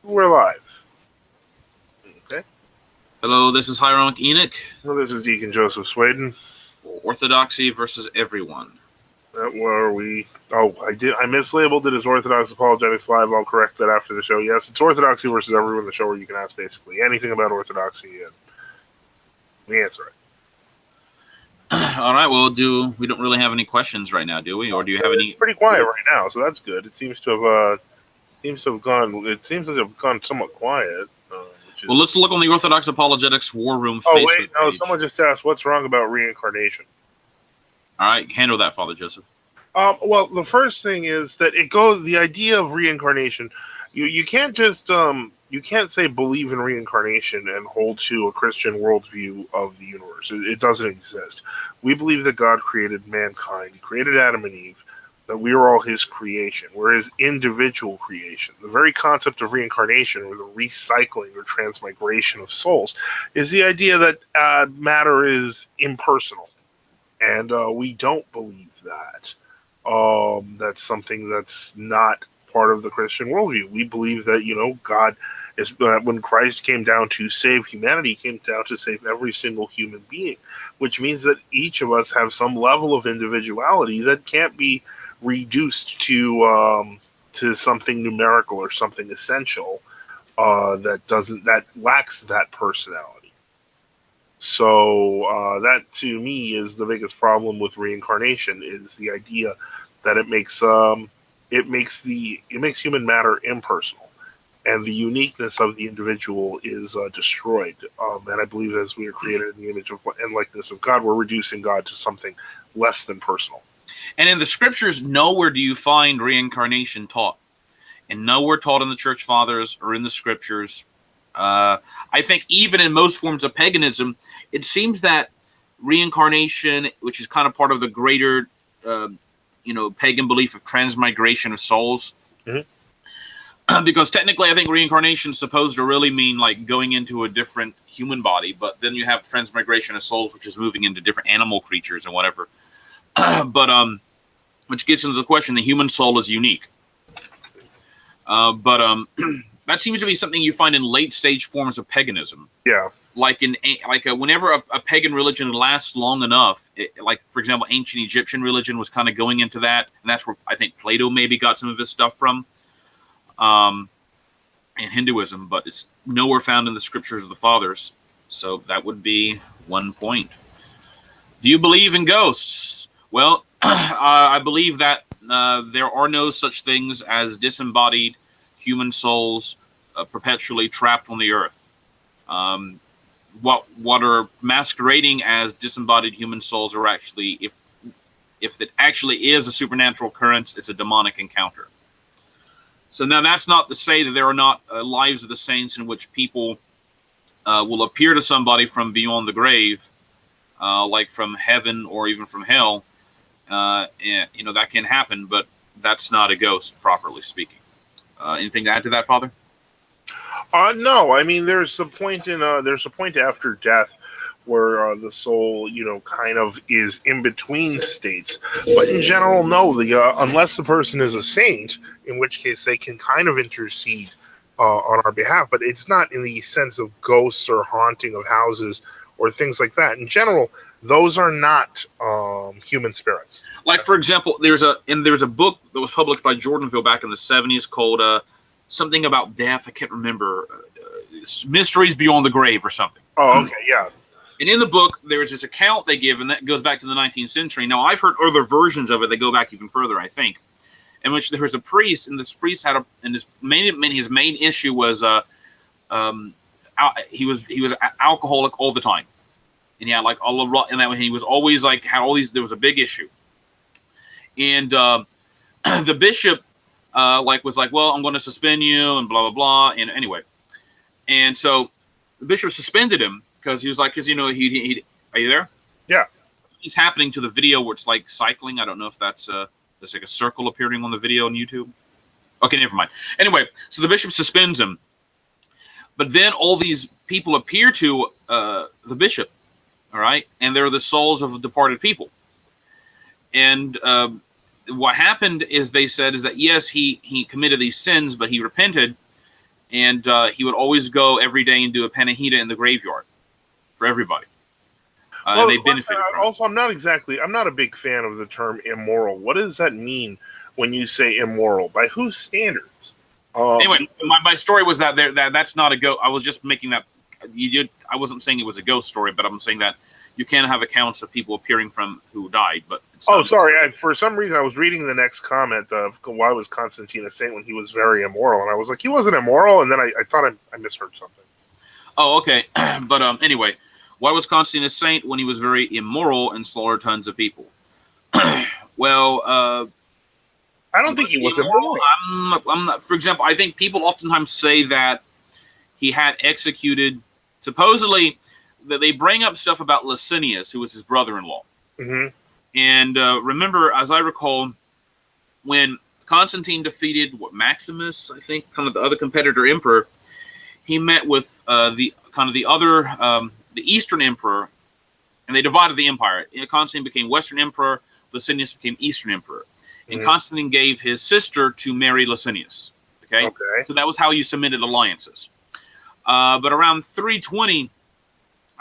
We're live. Okay. Hello, this is Hieronymic Enoch. Well, this is Deacon Joseph Swaden. Orthodoxy versus everyone. Where we? Oh, I mislabeled it as Orthodox Apologetics Live. I'll correct that after the show. Yes, it's Orthodoxy versus everyone. The show where you can ask basically anything about Orthodoxy and we answer it. All right. Well, we don't really have any questions right now, do we? Or do you have any? It's pretty quiet right now, so that's good. It seems to have gone. It seems to have gone somewhat quiet. Well, let's look on the Orthodox Apologetics War Room Facebook Facebook page. Someone just asked, "What's wrong about reincarnation?" All right, handle that, Father Joseph. Well, the first thing is that the idea of reincarnation. You can't just you can't say believe in reincarnation and hold to a Christian worldview of the universe. It doesn't exist. We believe that God created mankind. He created Adam and Eve. That we are all His creation. We're His individual creation. The very concept of reincarnation, or the recycling or transmigration of souls, is the idea that matter is impersonal, and we don't believe that. That's something that's not part of the Christian worldview. We believe that, God is when Christ came down to save humanity, He came down to save every single human being, which means that each of us have some level of individuality that can't be reduced to something numerical or something essential that lacks that personality. So that to me is the biggest problem with reincarnation, is the idea that it makes human matter impersonal, and the uniqueness of the individual is destroyed. And I believe as we are created in the image and likeness of God, we're reducing God to something less than personal. And in the scriptures, nowhere do you find reincarnation taught, and nowhere taught in the church fathers or in the scriptures. I think even in most forms of paganism, it seems that reincarnation, which is kind of part of the greater, pagan belief of transmigration of souls, because technically I think reincarnation is supposed to really mean like going into a different human body, but then you have transmigration of souls, which is moving into different animal creatures and whatever. But which gets into the question: the human soul is unique. That seems to be something you find in late stage forms of paganism. Yeah, whenever a pagan religion lasts long enough, like for example, ancient Egyptian religion was kind of going into that, and that's where I think Plato maybe got some of his stuff from, and Hinduism, but it's nowhere found in the scriptures of the fathers. So that would be one point. Do you believe in ghosts? Well, I believe that there are no such things as disembodied human souls perpetually trapped on the earth. What are masquerading as disembodied human souls are actually, if it actually is a supernatural occurrence, it's a demonic encounter. So now that's not to say that there are not lives of the saints in which people will appear to somebody from beyond the grave, like from heaven or even from hell. And, that can happen, but that's not a ghost, properly speaking. Anything to add to that, Father? No. I mean, there's a point after death where the soul, kind of is in between states. But in general, no. Unless the person is a saint, in which case they can kind of intercede on our behalf. But it's not in the sense of ghosts or haunting of houses or things like that. In general, those are not human spirits. Like, for example, there's a book that was published by Jordanville back in the 70s called something about death. I can't remember. Mysteries Beyond the Grave or something. Oh, okay, yeah. And in the book, there's this account they give, and that goes back to the 19th century. Now, I've heard other versions of it that go back even further, I think, in which there was a priest, and this priest had his main issue was he was alcoholic all the time. And he had like and that he was always like had all these. There was a big issue, and the bishop was like, well, I'm going to suspend you, and blah blah blah. And anyway, and so the bishop suspended him because he was like, he are you there? Yeah, something's happening to the video where it's like cycling. I don't know if that's there's like a circle appearing on the video on YouTube. Okay, never mind. Anyway, so the bishop suspends him, but then all these people appear to the bishop. All right, and they're the souls of departed people. And what happened is they said is that yes, he committed these sins, but he repented, and he would always go every day and do a panahida in the graveyard for everybody. Well, They benefited from it. also, I'm not a big fan of the term immoral. What does that mean when you say immoral? By whose standards? Anyway, my story was that's not a ghost. I was just making that. I wasn't saying it was a ghost story, but I'm saying that you can have accounts of people appearing from who died. But sorry. For some reason, I was reading the next comment of why was Constantine a saint when he was very immoral, and I was like, he wasn't immoral, and then I thought I misheard something. Oh, okay. But anyway, why was Constantine a saint when he was very immoral and slaughtered tons of people? Well, I don't think he was immoral. I'm not. For example, I think people oftentimes say that he had executed. Supposedly, that they bring up stuff about Licinius, who was his brother-in-law. Mm-hmm. And remember, as I recall, when Constantine defeated Maximus, I think, kind of the other competitor emperor, he met with the Eastern emperor, and they divided the empire. Constantine became Western emperor, Licinius became Eastern emperor, and Constantine gave his sister to marry Licinius. Okay, so that was how you cemented alliances. But around 320,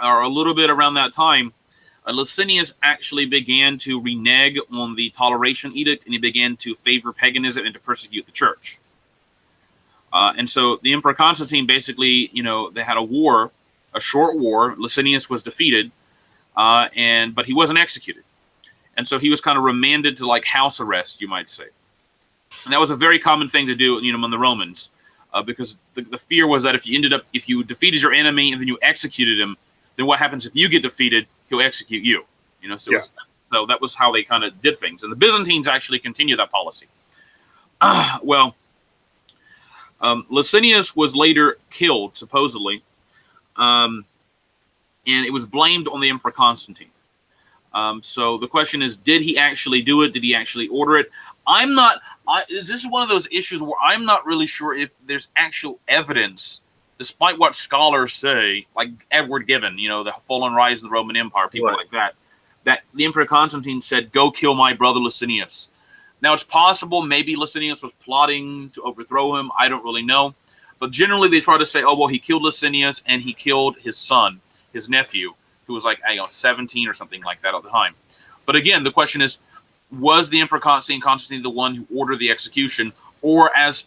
or a little bit around that time, Licinius actually began to renege on the Toleration Edict, and he began to favor paganism and to persecute the church. And so the Emperor Constantine basically, they had a short war. Licinius was defeated, but he wasn't executed. And so he was kind of remanded to like house arrest, you might say. And that was a very common thing to do, among the Romans, because the fear was that if you defeated your enemy and then you executed him, then what happens if you get defeated? He'll execute you. So that was how they kind of did things. And the Byzantines actually continued that policy. Licinius was later killed, supposedly, and it was blamed on the Emperor Constantine. So the question is, did he actually do it? Did he actually order it? This is one of those issues where I'm not really sure if there's actual evidence, despite what scholars say, like Edward Gibbon, the fall and rise of the Roman Empire, people like that the Emperor Constantine said, go kill my brother Licinius. Now, it's possible maybe Licinius was plotting to overthrow him. I don't really know. But generally, they try to say, oh, well, he killed Licinius and he killed his son, his nephew, who was like, 17 or something like that at the time. But again, the question is, was the Emperor Constantine the one who ordered the execution? Or as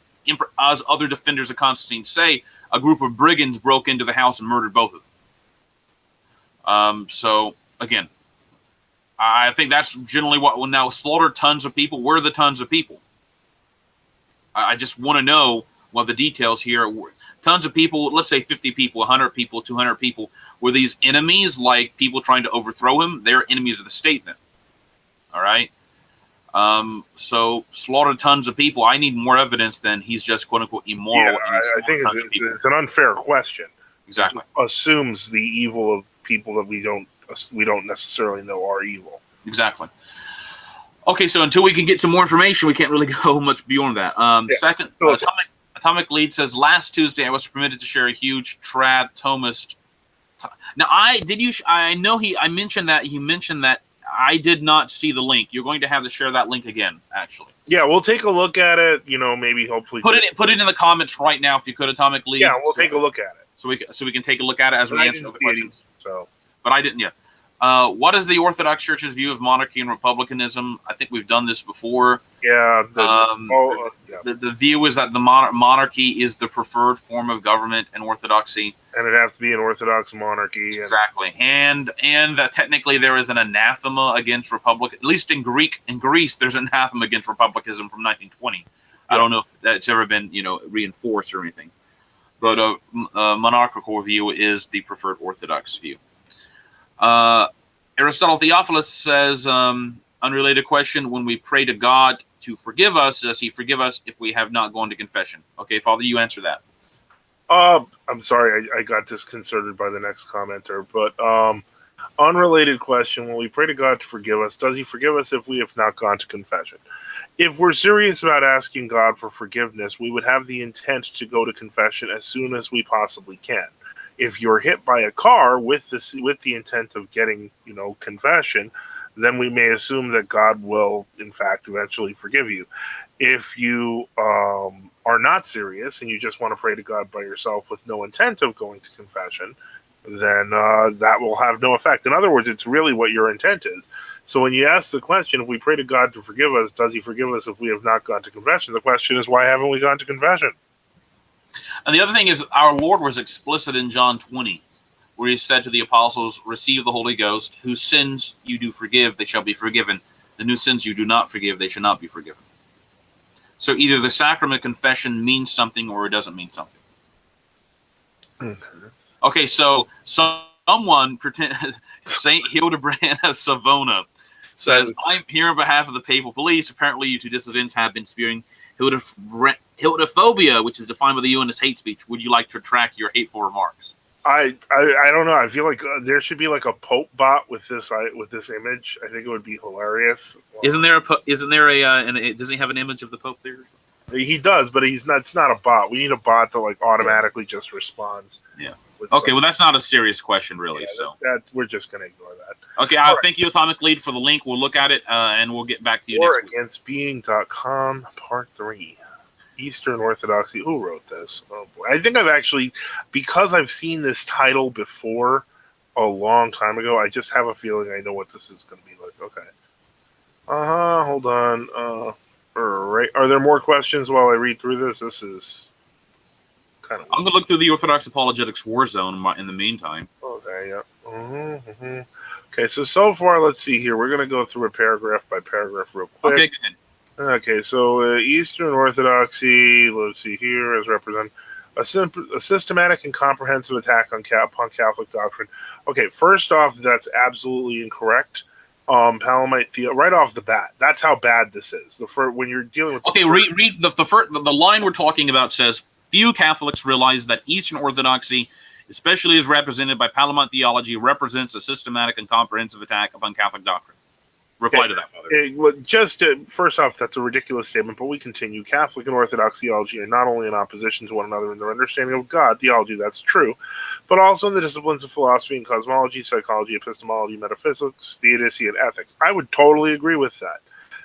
other defenders of Constantine say, a group of brigands broke into the house and murdered both of them. So, again, I think that's generally what will now slaughter tons of people. Where are the tons of people? I just want to know what the details here were. Tons of people, let's say 50 people, 100 people, 200 people. Were these enemies like people trying to overthrow him? They're enemies of the state then. All right? So slaughter tons of people. I need more evidence than he's just quote unquote immoral. Yeah, I think it's an unfair question. Exactly. It assumes the evil of people that we don't necessarily know are evil. Exactly. Okay, so until we can get some more information, we can't really go much beyond that. Second, Atomic Lead says, last Tuesday I was permitted to share a huge trad Thomist. Now, I mentioned that he mentioned that I did not see the link. You're going to have to share that link again, actually. Yeah, we'll take a look at it. Maybe hopefully put it in the comments right now if you could, Atomic Lead. Yeah, we'll take a look at it. So we can take a look at it as we answer the questions. But I didn't yet. What is the Orthodox Church's view of monarchy and republicanism? I think we've done this before. Yeah. The view is that the monarchy is the preferred form of government in Orthodoxy. And it'd have to be an Orthodox monarchy. Exactly. And that technically there is an anathema against republic. At least in Greece, there's an anathema against republicanism from 1920. Yeah. I don't know if that's ever been, reinforced or anything. But a monarchical view is the preferred Orthodox view. Aristotle Theophilus says, unrelated question, when we pray to God to forgive us, does he forgive us if we have not gone to confession? Okay, Father, you answer that. I'm sorry, I got disconcerted by the next commenter, but unrelated question, when we pray to God to forgive us, does he forgive us if we have not gone to confession? If we're serious about asking God for forgiveness, we would have the intent to go to confession as soon as we possibly can. If you're hit by a car with the intent of getting, confession, then we may assume that God will, in fact, eventually forgive you. If you are not serious and you just want to pray to God by yourself with no intent of going to confession, then that will have no effect. In other words, it's really what your intent is. So when you ask the question, if we pray to God to forgive us, does he forgive us if we have not gone to confession? The question is, why haven't we gone to confession? And the other thing is, our Lord was explicit in John 20, where he said to the apostles, receive the Holy Ghost, whose sins you do forgive, they shall be forgiven. The new sins you do not forgive, they shall not be forgiven. So either the sacrament of confession means something or it doesn't mean something. Okay, so someone, Saint Hildebrand of Savona, says, I'm here on behalf of the papal police. Apparently, you two dissidents have been spewing Hildophobia, which is defined by the UN as hate speech. Would you like to retract your hateful remarks? I don't know. I feel like there should be like a Pope bot with this image. I think it would be hilarious. Isn't there does he have an image of the Pope there? He does, but he's not. It's not a bot. We need a bot that like automatically just responds. Yeah. Okay. Well, that's not a serious question, really. Yeah, so that we're just gonna ignore that. Okay. Thank you, Atomic Lead, for the link. We'll look at it and we'll get back to you next week. WarAgainstBeing.com, Part 3. Eastern Orthodoxy. Who wrote this? Oh boy. I think I've actually, because I've seen this title before a long time ago, I just have a feeling I know what this is going to be like. Okay. Hold on. All right. Are there more questions while I read through this? This is kind of... I'm going to look through the Orthodox Apologetics War Zone in the meantime. Okay, yeah. Okay, so far, let's see here. We're going to go through a paragraph by paragraph real quick. Okay, good. Okay, so Eastern Orthodoxy, let's see here, as represent a systematic and comprehensive attack upon Catholic doctrine. Okay, first off, that's absolutely incorrect. Palamite right off the bat, that's how bad this is. When you're dealing with read the line we're talking about says, few Catholics realize that Eastern Orthodoxy, especially as represented by Palamite theology, represents a systematic and comprehensive attack upon Catholic doctrine. Reply to that, Father. First off, that's a ridiculous statement, but we continue. Catholic and Orthodox theology are not only in opposition to one another in their understanding of God, theology, that's true, but also in the disciplines of philosophy and cosmology, psychology, epistemology, metaphysics, theodicy, and ethics. I would totally agree with that.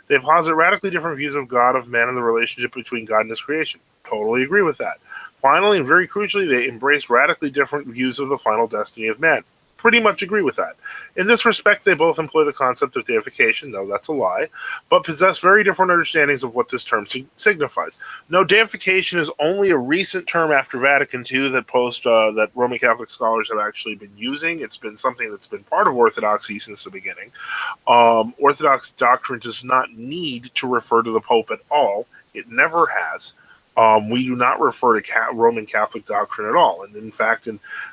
They posit radically different views of God, of man, and the relationship between God and his creation. Totally agree with that. Finally, and very crucially, they embrace radically different views of the final destiny of man. Pretty much agree with that. In this respect, they both employ the concept of deification, no, that's a lie, but possess very different understandings of what this term signifies. No, deification is only a recent term after Vatican II that Roman Catholic scholars have actually been using. It's been something that's been part of Orthodoxy since the beginning. Orthodox doctrine does not need to refer to the Pope at all. It never has. We do not refer to Roman Catholic doctrine at all. And in fact,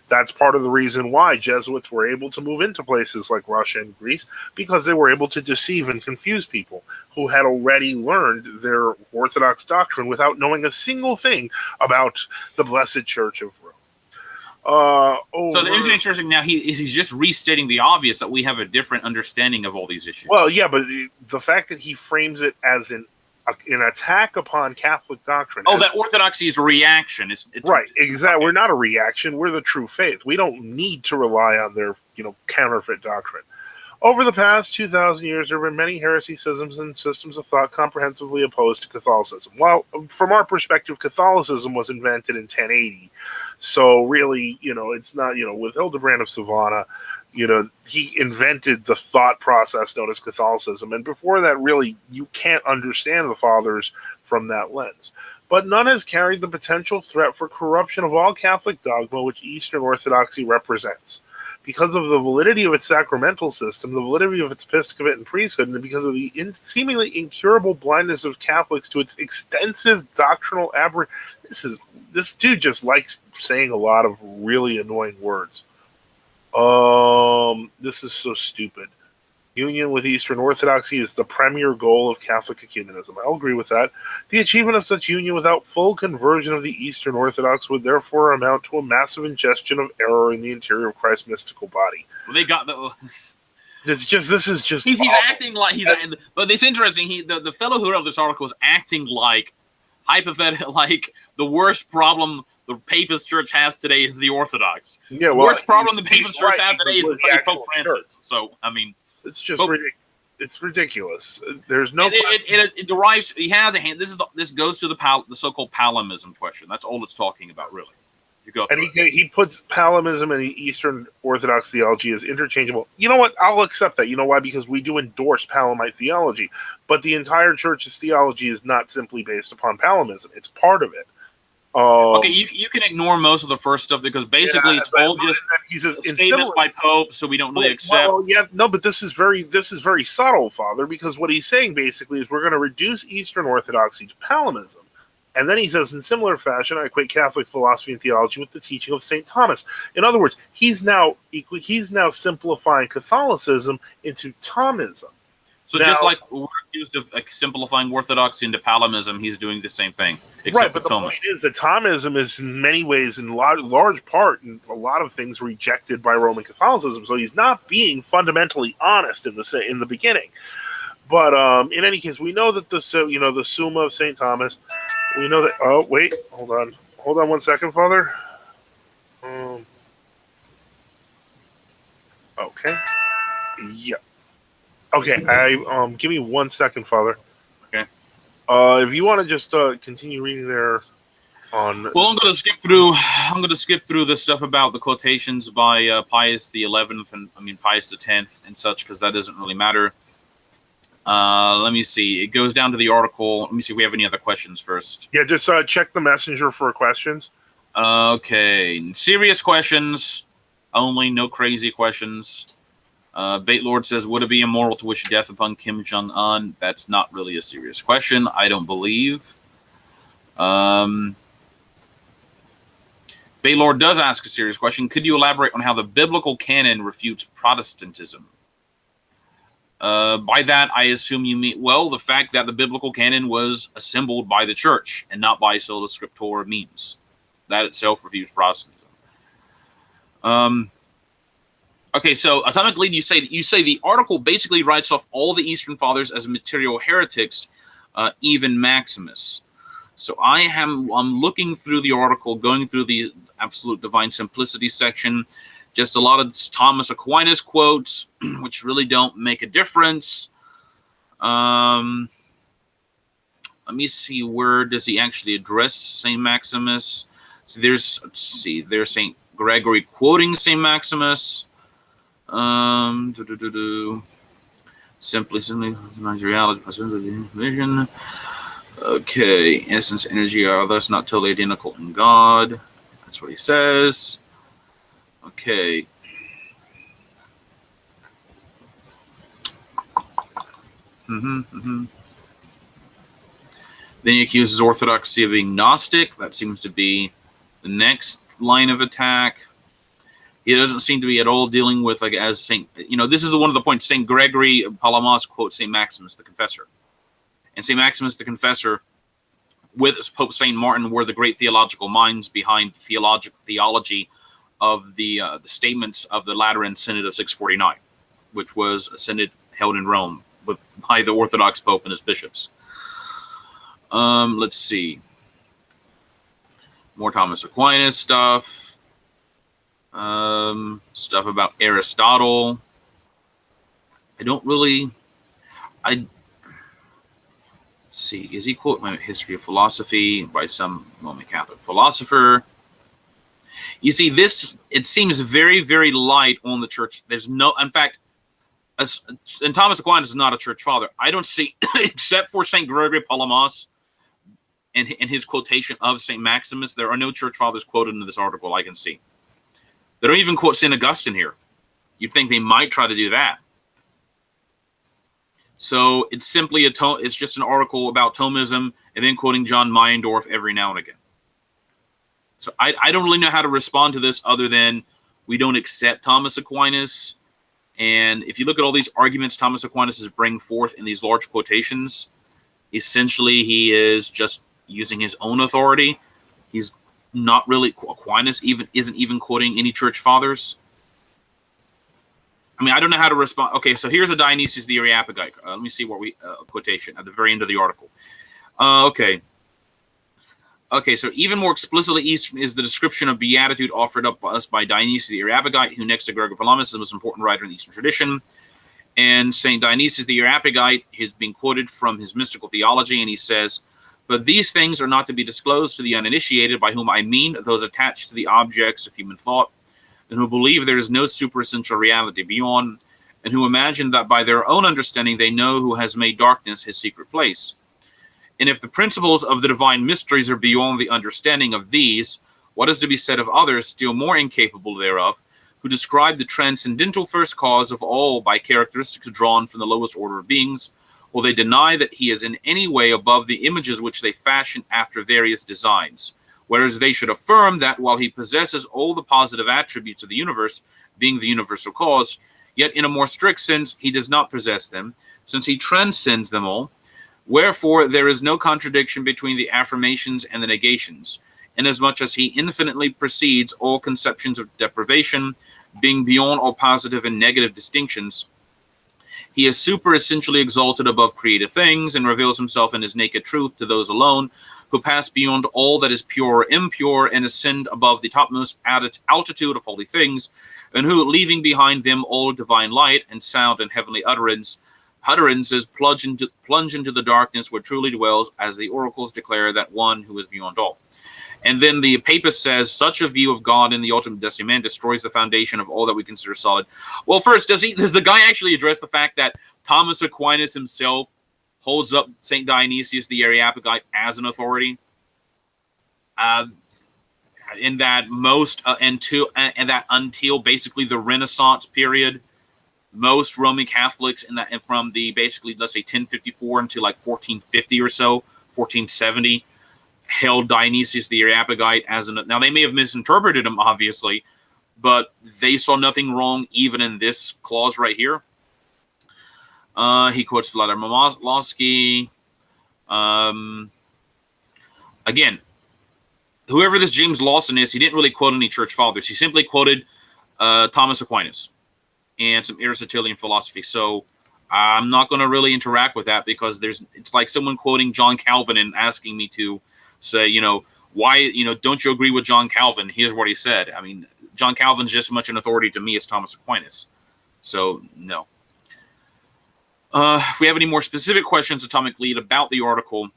that's part of the reason why Jesuits were able to move into places like Russia and Greece, because they were able to deceive and confuse people who had already learned their Orthodox doctrine without knowing a single thing about the Blessed Church of Rome. So the interesting now, he's just restating the obvious that we have a different understanding of all these issues. Well, yeah, but the fact that he frames it as an attack upon Catholic doctrine. Oh, that orthodoxy is a reaction. It's right, exactly. Okay. We're not a reaction. We're the true faith. We don't need to rely on their, counterfeit doctrine. Over the past 2,000 years, there have been many heresy schisms and systems of thought comprehensively opposed to Catholicism. Well, from our perspective, Catholicism was invented in 1080. So really, it's not, with Hildebrand of Savona, he invented the thought process known as Catholicism. And before that, really, you can't understand the fathers from that lens. But none has carried the potential threat for corruption of all Catholic dogma which Eastern Orthodoxy represents. Because of the validity of its sacramental system, the validity of its episcopate and priesthood, and because of the seemingly incurable blindness of Catholics to its extensive doctrinal this dude just likes saying a lot of really annoying words. This is so stupid. Union with Eastern Orthodoxy is the premier goal of Catholic ecumenism. I'll agree with that. The achievement of such union without full conversion of the Eastern Orthodox would therefore amount to a massive ingestion of error in the interior of Christ's mystical body. Well, they got the... This is just... He's acting like... But it's interesting. The fellow who wrote this article is acting like hypothetical, like the worst problem the Papist Church has today is the Orthodox. Yeah, the worst problem the Papist Church has today is Pope Francis. So, I mean... It's just ridiculous. It's ridiculous. There's no it derives. Yeah, this goes to the so-called Palimism question. That's all it's talking about, really. You go and he puts Palimism and Eastern Orthodox theology as interchangeable. You know what? I'll accept that. You know why? Because we do endorse Palamite theology, but the entire church's theology is not simply based upon Palimism. It's part of it. Okay, you can ignore most of the first stuff because basically it's all just statements by Pope, so we don't really accept. Well, yeah, no, but this is very subtle, Father, because what he's saying basically is we're going to reduce Eastern Orthodoxy to Palimism. And then he says, in similar fashion, I equate Catholic philosophy and theology with the teaching of St. Thomas. In other words, he's now simplifying Catholicism into Thomism. So just like we're accused of simplifying Orthodoxy into Palimism, he's doing the same thing. Right, but the point is that Thomism is in many ways, in large part, in a lot of things, rejected by Roman Catholicism. So he's not being fundamentally honest in the beginning. But in any case, we know that the Summa of St. Thomas, we know that... Oh, wait, hold on 1 second, Father. Okay. Yeah. Okay, give me 1 second, Father. Okay. If you want to just continue reading there on... Well, I'm going to skip through the stuff about the quotations by Pius the 11th and Pius the 10th and such, because that doesn't really matter. Let me see. It goes down to the article. Let me see if we have any other questions first. Yeah, just check the messenger for questions. Okay. Serious questions only, no crazy questions. Bait Lord says, would it be immoral to wish death upon Kim Jong-un? That's not really a serious question, I don't believe. Bait Lord does ask a serious question. Could you elaborate on how the biblical canon refutes Protestantism? By that, I assume you mean, well, the fact that the biblical canon was assembled by the church and not by sola scriptura means. That itself refutes Protestantism. Okay, so Atomic Lead, you say the article basically writes off all the Eastern Fathers as material heretics, even Maximus. So I'm looking through the article, going through the absolute divine simplicity section, just a lot of Thomas Aquinas quotes, which really don't make a difference. Let me see, where does he actually address St. Maximus? So there's St. Gregory quoting St. Maximus. Simply reality, vision. Okay, essence, energy are thus not totally identical in God. That's what he says. Okay. Then he accuses Orthodoxy of being Gnostic. That seems to be the next line of attack. He doesn't seem to be at all dealing with, like, as Saint, this is one of the points. Saint Gregory of Palamas quotes Saint Maximus the Confessor, and Saint Maximus the Confessor, with Pope Saint Martin, were the great theological minds behind the theology of the statements of the Lateran Synod of 649, which was a synod held in Rome by the Orthodox Pope and his bishops. Let's see, more Thomas Aquinas stuff. Stuff about Aristotle. Let's see, is he quoting my History of Philosophy by some Roman Catholic philosopher? You see, it seems very, very light on the church. There's no, in fact, and Thomas Aquinas is not a church father. I don't see, except for St. Gregory Palamas and his quotation of St. Maximus, there are no church fathers quoted in this article I can see. They don't even quote St. Augustine here. You'd think they might try to do that. So it's simply it's just an article about Thomism and then quoting John Meyendorff every now and again. So I don't really know how to respond to this other than we don't accept Thomas Aquinas. And if you look at all these arguments Thomas Aquinas is bringing forth in these large quotations, essentially he is just using his own authority. He's not really, Aquinas isn't even quoting any church fathers. I mean, I don't know how to respond. Okay, so here's a Dionysius the Areopagite. Let me see what quotation at the very end of the article. Okay, so even more explicitly Eastern is the description of beatitude offered up by us by Dionysius the Areopagite, who next to Gregory Palamas is the most important writer in the Eastern tradition. And St. Dionysius the Areopagite is being quoted from his mystical theology, and he says, "But these things are not to be disclosed to the uninitiated, by whom I mean those attached to the objects of human thought, and who believe there is no superessential reality beyond, and who imagine that by their own understanding they know who has made darkness his secret place. And if the principles of the divine mysteries are beyond the understanding of these, what is to be said of others still more incapable thereof, who describe the transcendental first cause of all by characteristics drawn from the lowest order of beings, or they deny that he is in any way above the images which they fashion after various designs, whereas they should affirm that while he possesses all the positive attributes of the universe, being the universal cause, yet in a more strict sense he does not possess them, since he transcends them all. Wherefore there is no contradiction between the affirmations and the negations, inasmuch as he infinitely precedes all conceptions of deprivation, being beyond all positive and negative distinctions. He is superessentially exalted above created things, and reveals himself in his naked truth to those alone who pass beyond all that is pure or impure, and ascend above the topmost altitude of holy things, and who, leaving behind them all divine light and sound and heavenly utterances, plunge into the darkness where truly dwells, as the oracles declare, that one who is beyond all." And then the papist says, "Such a view of God in the ultimate destiny of man destroys the foundation of all that we consider solid." Well, first, does the guy actually address the fact that Thomas Aquinas himself holds up St. Dionysius the Areopagite as an authority? In that until basically the Renaissance period, most Roman Catholics from the basically, let's say, 1054 until like 1450 or so, 1470, held Dionysius the Areopagite as now they may have misinterpreted him, obviously, but they saw nothing wrong even in this clause right here. He quotes Vladimir Mosky. Again, whoever this James Lawson is, he didn't really quote any church fathers. He simply quoted Thomas Aquinas and some Aristotelian philosophy. So I'm not going to really interact with that, because it's like someone quoting John Calvin and asking me to say, why, don't you agree with John Calvin? Here's what he said. I mean, John Calvin's just as much an authority to me as Thomas Aquinas. So, no. If we have any more specific questions, Atomic Lead, about the article,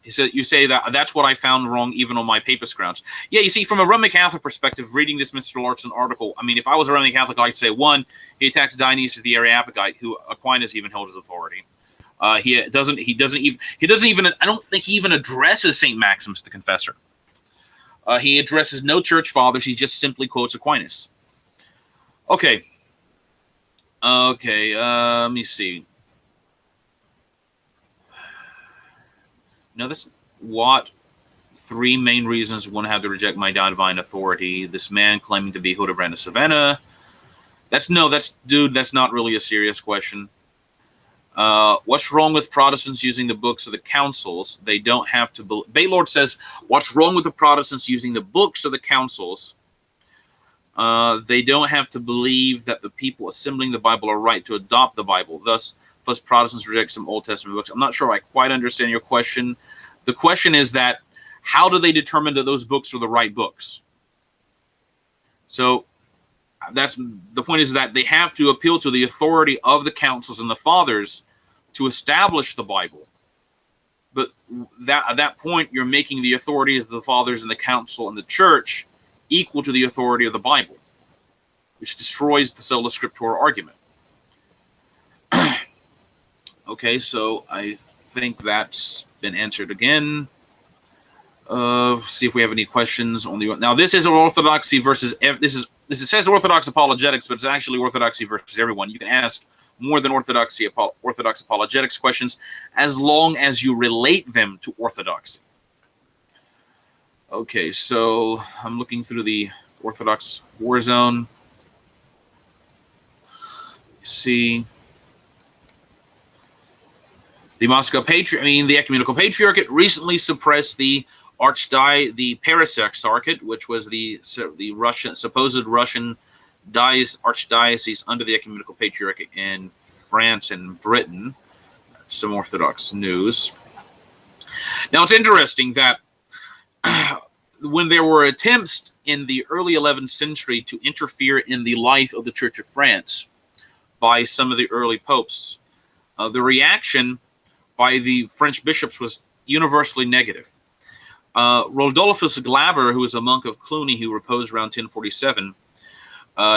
he said, you say that's what I found wrong even on my papist grounds. Yeah, you see, from a Roman Catholic perspective, reading this Mr. Larson article, I mean, if I was a Roman Catholic, I'd say, one, he attacks Dionysius the Areopagite, who Aquinas even held as authority. He doesn't even. I don't think he even addresses Saint Maximus the Confessor. He addresses no church fathers. He just simply quotes Aquinas. Okay. Let me see. Now, what 3 main reasons one have to reject my divine authority? This man claiming to be Hildebrand of Savannah. That's not really a serious question. What's wrong with Protestants using the books of the councils? They don't have to. Baylord says, what's wrong with the Protestants using the books of the councils? They don't have to believe that the people assembling the Bible are right to adopt the Bible. Thus, plus Protestants reject some Old Testament books. I'm not sure I quite understand your question. The question is that, how do they determine that those books are the right books? So that's the point, is that they have to appeal to the authority of the councils and the fathers to establish the Bible. But at that point, you're making the authority of the fathers and the council and the church equal to the authority of the Bible, which destroys the sola scriptura argument. Okay, so I think that's been answered again. See if we have any questions on the. Now, this is orthodoxy versus. This says Orthodox Apologetics, but it's actually orthodoxy versus everyone. You can ask more than Orthodox Apologetics questions, as long as you relate them to orthodoxy. Okay, so I'm looking through the Orthodox war zone. See. The the Ecumenical Patriarchate recently suppressed the Parisarchate, which was the supposed Russian archdiocese under the Ecumenical Patriarchate in France and Britain. That's some Orthodox news. Now, it's interesting that when there were attempts in the early 11th century to interfere in the life of the Church of France, by some of the early popes. The reaction by the French bishops was universally negative. Rodolphus Glaber, who was a monk of Cluny who reposed around 1047,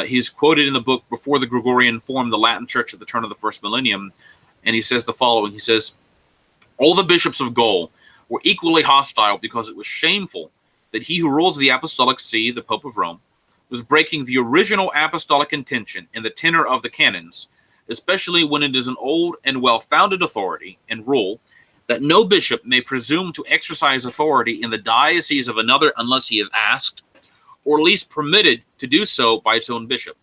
he's quoted in the book Before the Gregorian Form, the Latin Church at the Turn of the First Millennium, and he says the following. He says, all the bishops of Gaul were equally hostile because it was shameful that he who rules the Apostolic See, the Pope of Rome, was breaking the original apostolic intention in the tenor of the canons, especially when it is an old and well-founded authority and rule that no bishop may presume to exercise authority in the diocese of another unless he is asked, or at least permitted to do so by its own bishop.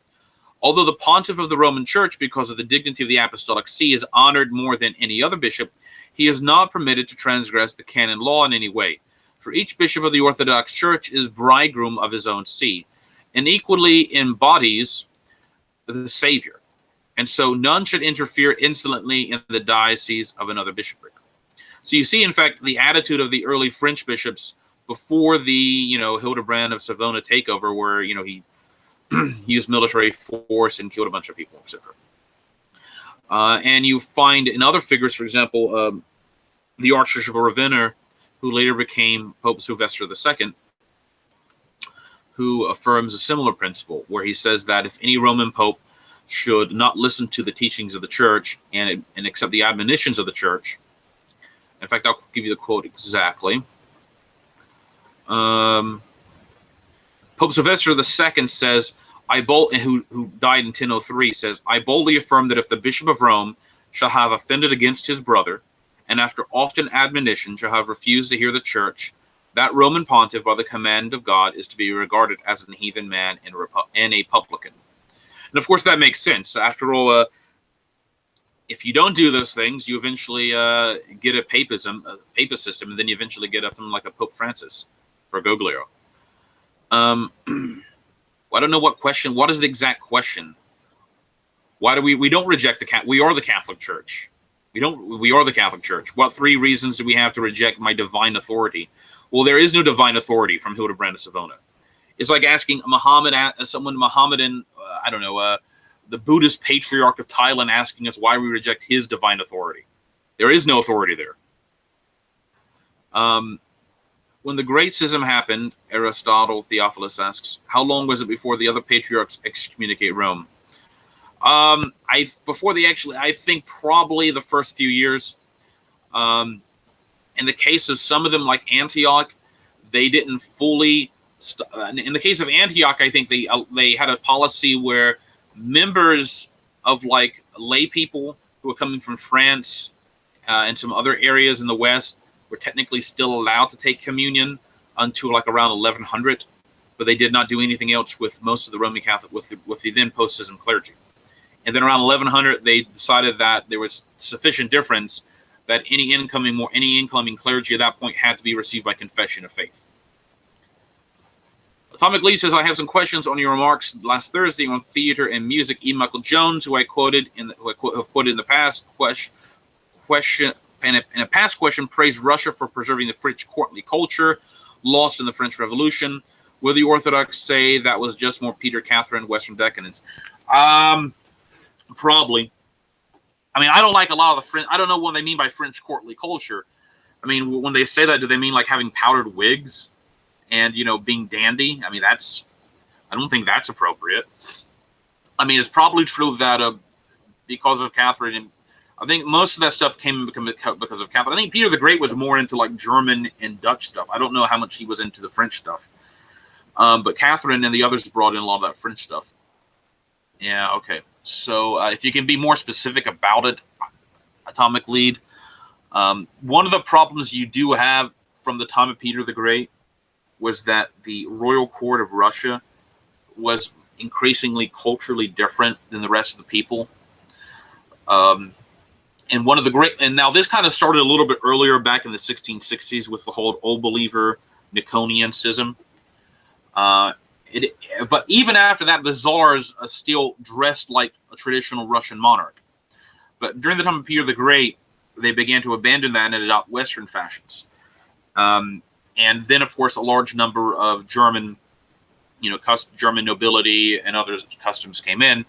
Although the pontiff of the Roman Church, because of the dignity of the Apostolic See, is honored more than any other bishop, he is not permitted to transgress the canon law in any way. For each bishop of the Orthodox Church is bridegroom of his own see, and equally embodies the Savior. And so none should interfere insolently in the diocese of another bishopric. So you see, in fact, the attitude of the early French bishops before the, Hildebrand of Savona takeover, where, he used military force and killed a bunch of people, etc. And you find in other figures, for example, the Archbishop of Ravenna, who later became Pope Sylvester II, who affirms a similar principle, where he says that if any Roman pope should not listen to the teachings of the church and accept the admonitions of the church. In fact, I'll give you the quote exactly. Pope Sylvester II says, who died in 1003, says, I boldly affirm that if the Bishop of Rome shall have offended against his brother, and after often admonition shall have refused to hear the church, that Roman pontiff, by the command of God, is to be regarded as an heathen man and a publican. And of course, that makes sense. After all, if you don't do those things, you eventually get a papist system, and then you eventually get something like a Pope Francis Bergoglio. I don't know what question. What is the exact question? Why do we don't reject we are the Catholic Church. We are the Catholic Church. What 3 reasons do we have to reject my divine authority? Well, there is no divine authority from Hildebrand of Savona. It's like asking someone Mohammedan, the Buddhist patriarch of Thailand, asking us why we reject his divine authority. There is no authority there. When the Great Schism happened, Aristotle Theophilus asks, how long was it before the other patriarchs excommunicate Rome? I think probably the first few years. In the case of some of them, like Antioch, they didn't fully. In the case of Antioch, I think they had a policy where members of like lay people who were coming from France and some other areas in the West were technically still allowed to take communion until like around 1100, but they did not do anything else with most of the Roman Catholic with the then post-schism clergy. And then around 1100, they decided that there was sufficient difference that any incoming clergy at that point had to be received by confession of faith. Atomic Lee says, I have some questions on your remarks last Thursday on theater and music. E. Michael Jones, who I quoted in the past question, in a past question, praised Russia for preserving the French courtly culture lost in the French Revolution. Will the Orthodox say that was just more Peter Catherine Western decadence? Probably. I mean, I don't like a lot of the French. I don't know what they mean by French courtly culture. I mean, when they say that, do they mean like having powdered wigs and, being dandy? I mean, I don't think that's appropriate. I mean, it's probably true that because of Catherine, and I think most of that stuff came because of Catherine. I think Peter the Great was more into like German and Dutch stuff. I don't know how much he was into the French stuff. But Catherine and the others brought in a lot of that French stuff. Yeah, okay. So if you can be more specific about it, Atomic Lead, one of the problems you do have from the time of Peter the Great was that the royal court of Russia was increasingly culturally different than the rest of the people. And now this kind of started a little bit earlier, back in the 1660s, with the whole Old Believer Niconian schism. But even after that, the czars still dressed like a traditional Russian monarch. But during the time of Peter the Great, they began to abandon that and adopt Western fashions. And then, of course, a large number of German, German nobility and other customs came in.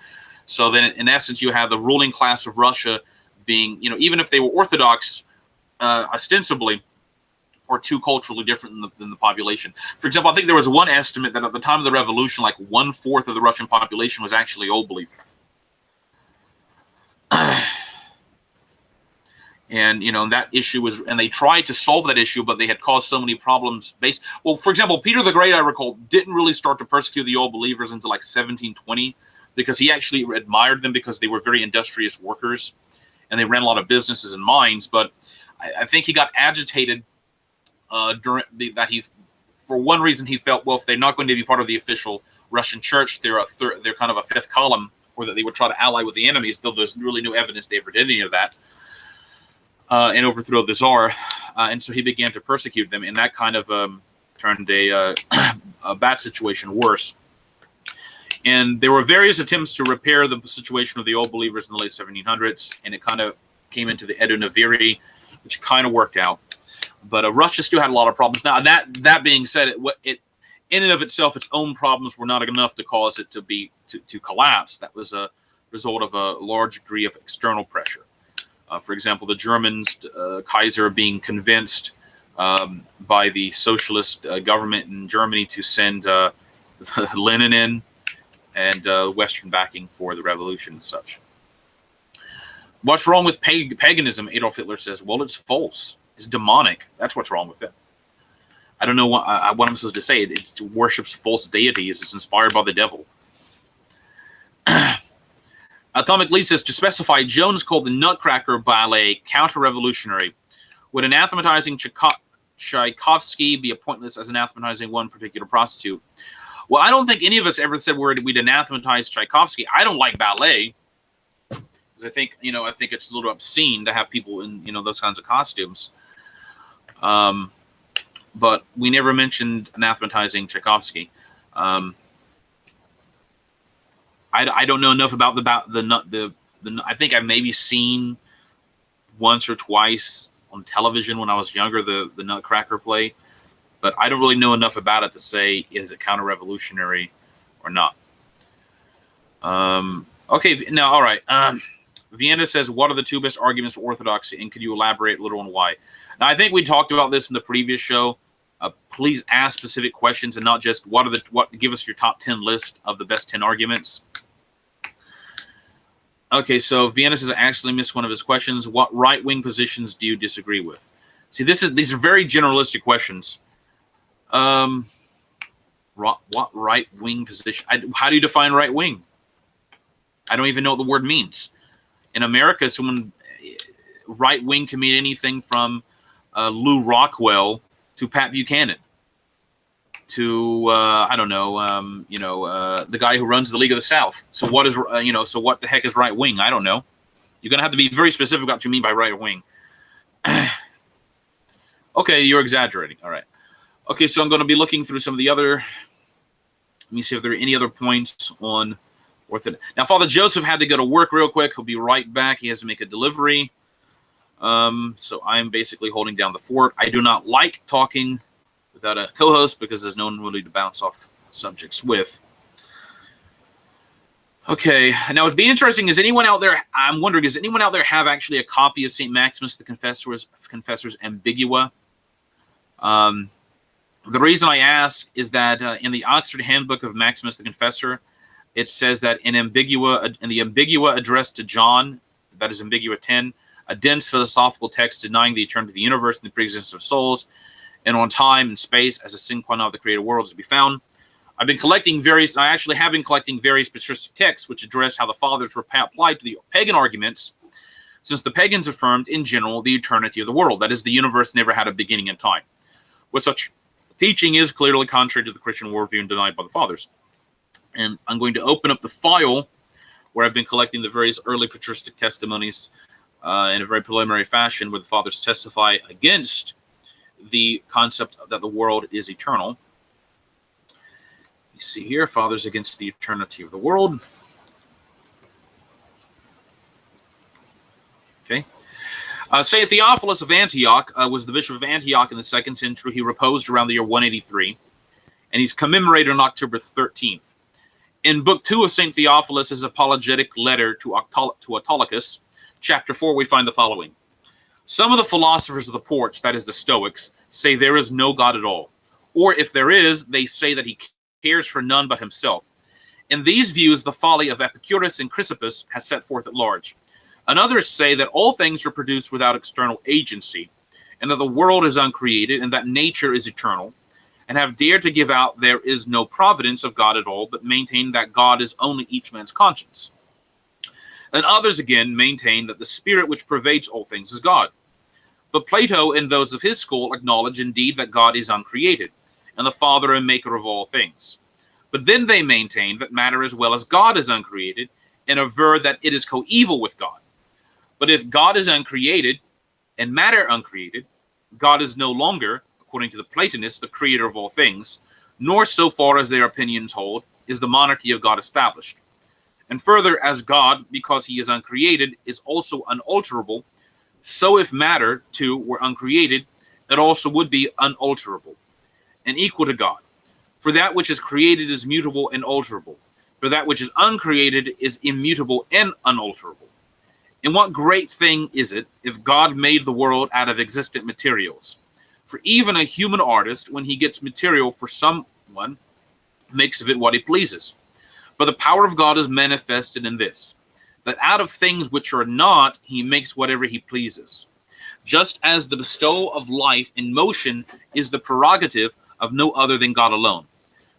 So then, in essence, you have the ruling class of Russia being, even if they were Orthodox, ostensibly, or too culturally different than the population. For example, I think there was one estimate that at the time of the revolution, like 1/4 of the Russian population was actually old believer. And that issue was, and they tried to solve that issue, but they had caused so many problems based. Well, for example, Peter the Great, I recall, didn't really start to persecute the old believers until like 1720, because he actually admired them because they were very industrious workers, and they ran a lot of businesses and mines. But I think he got agitated during for one reason, he felt, well, if they're not going to be part of the official Russian church, they're kind of a fifth column, or that they would try to ally with the enemies, though there's really no evidence they ever did any of that. And overthrow the Tsar, and so he began to persecute them, and that kind of turned a bad situation worse. And there were various attempts to repair the situation of the old believers in the late 1700s, and it kind of came into the Edu Naviri, which kind of worked out. But Russia still had a lot of problems. Now, that being said, it in and of itself, its own problems were not enough to cause it to collapse. That was a result of a large degree of external pressure. For example, the Germans, Kaiser, being convinced by the socialist government in Germany to send Lenin in, and Western backing for the revolution and such. What's wrong with paganism? Adolf Hitler says, well, it's false. It's demonic. That's what's wrong with it. I don't know what I'm supposed to say. It worships false deities. It's inspired by the devil. Atomic Lead says, to specify, Jones called the Nutcracker ballet counter-revolutionary. Would anathematizing Tchaikovsky be as pointless as anathematizing one particular prostitute? Well, I don't think any of us ever said we'd anathematize Tchaikovsky. I don't like ballet, because I think it's a little obscene to have people in those kinds of costumes. But we never mentioned anathematizing Tchaikovsky. I don't know enough about the I think I've maybe seen once or twice on television when I was younger the Nutcracker play, but I don't really know enough about it to say is it counter-revolutionary or not. Okay, now all right. Vienna says, what are the two best arguments for orthodoxy, and could you elaborate a little on why? Now, I think we talked about this in the previous show. Please ask specific questions and not just give us your top 10 list of the best 10 arguments. Okay, so Vienna says, I actually missed one of his questions. What right-wing positions do you disagree with? See, these are very generalistic questions. What right-wing position? How do you define right-wing? I don't even know what the word means. In America, right-wing can mean anything from Lew Rockwell to Pat Buchanan to I don't know, the guy who runs the League of the South. So what is so what the heck is right wing? I don't know. You're gonna have to be very specific about what you mean by right wing. Okay, you're exaggerating. All right. Okay, so I'm going to be looking through some of the other. Let me see if there are any other points on Orthodox. Now, Father Joseph had to go to work real quick. He'll be right back. He has to make a delivery. So I'm basically holding down the fort. I do not like talking without a co-host because there's no one really to bounce off subjects with. Okay, now it'd be interesting, is anyone out there, I'm wondering, does anyone out there have actually a copy of St. Maximus the Confessor's Ambigua? The reason I ask is that in the Oxford Handbook of Maximus the Confessor, it says that in the Ambigua addressed to John, that is Ambigua 10, a dense philosophical text denying the eternity of the universe and the preexistence of souls, and on time and space as a sine qua non of the created world is to be found. I actually have been collecting various patristic texts which address how the fathers were applied to the pagan arguments, since the pagans affirmed, in general, the eternity of the world. That is, the universe never had a beginning in time. With such teaching is clearly contrary to the Christian worldview and denied by the fathers. And I'm going to open up the file where I've been collecting the various early patristic testimonies in a very preliminary fashion, where the fathers testify against the concept that the world is eternal. You see here, fathers against the eternity of the world. Okay. St. Theophilus of Antioch was the bishop of Antioch in the 2nd century. He reposed around the year 183, and he's commemorated on October 13th. In Book 2 of St. Theophilus' apologetic letter to Autolycus, chapter 4, we find the following. Some of the philosophers of the porch, that is the Stoics, say there is no God at all. Or if there is, they say that he cares for none but himself. In these views, the folly of Epicurus and Chrysippus has set forth at large. And others say that all things are produced without external agency, and that the world is uncreated, and that nature is eternal, and have dared to give out there is no providence of God at all, but maintain that God is only each man's conscience. And others again maintain that the spirit which pervades all things is God. But Plato and those of his school acknowledge indeed that God is uncreated, and the Father and Maker of all things. But then they maintain that matter as well as God is uncreated, and aver that it is coeval with God. But if God is uncreated, and matter uncreated, God is no longer, according to the Platonists, the creator of all things, nor, so far as their opinions hold, is the monarchy of God established. And further, as God, because he is uncreated, is also unalterable, so if matter, too, were uncreated, it also would be unalterable, and equal to God. For that which is created is mutable and alterable, for that which is uncreated is immutable and unalterable. And what great thing is it if God made the world out of existent materials? For even a human artist, when he gets material for someone, makes of it what he pleases. But the power of God is manifested in this, that out of things which are not, he makes whatever he pleases. Just as the bestowal of life and motion is the prerogative of no other than God alone.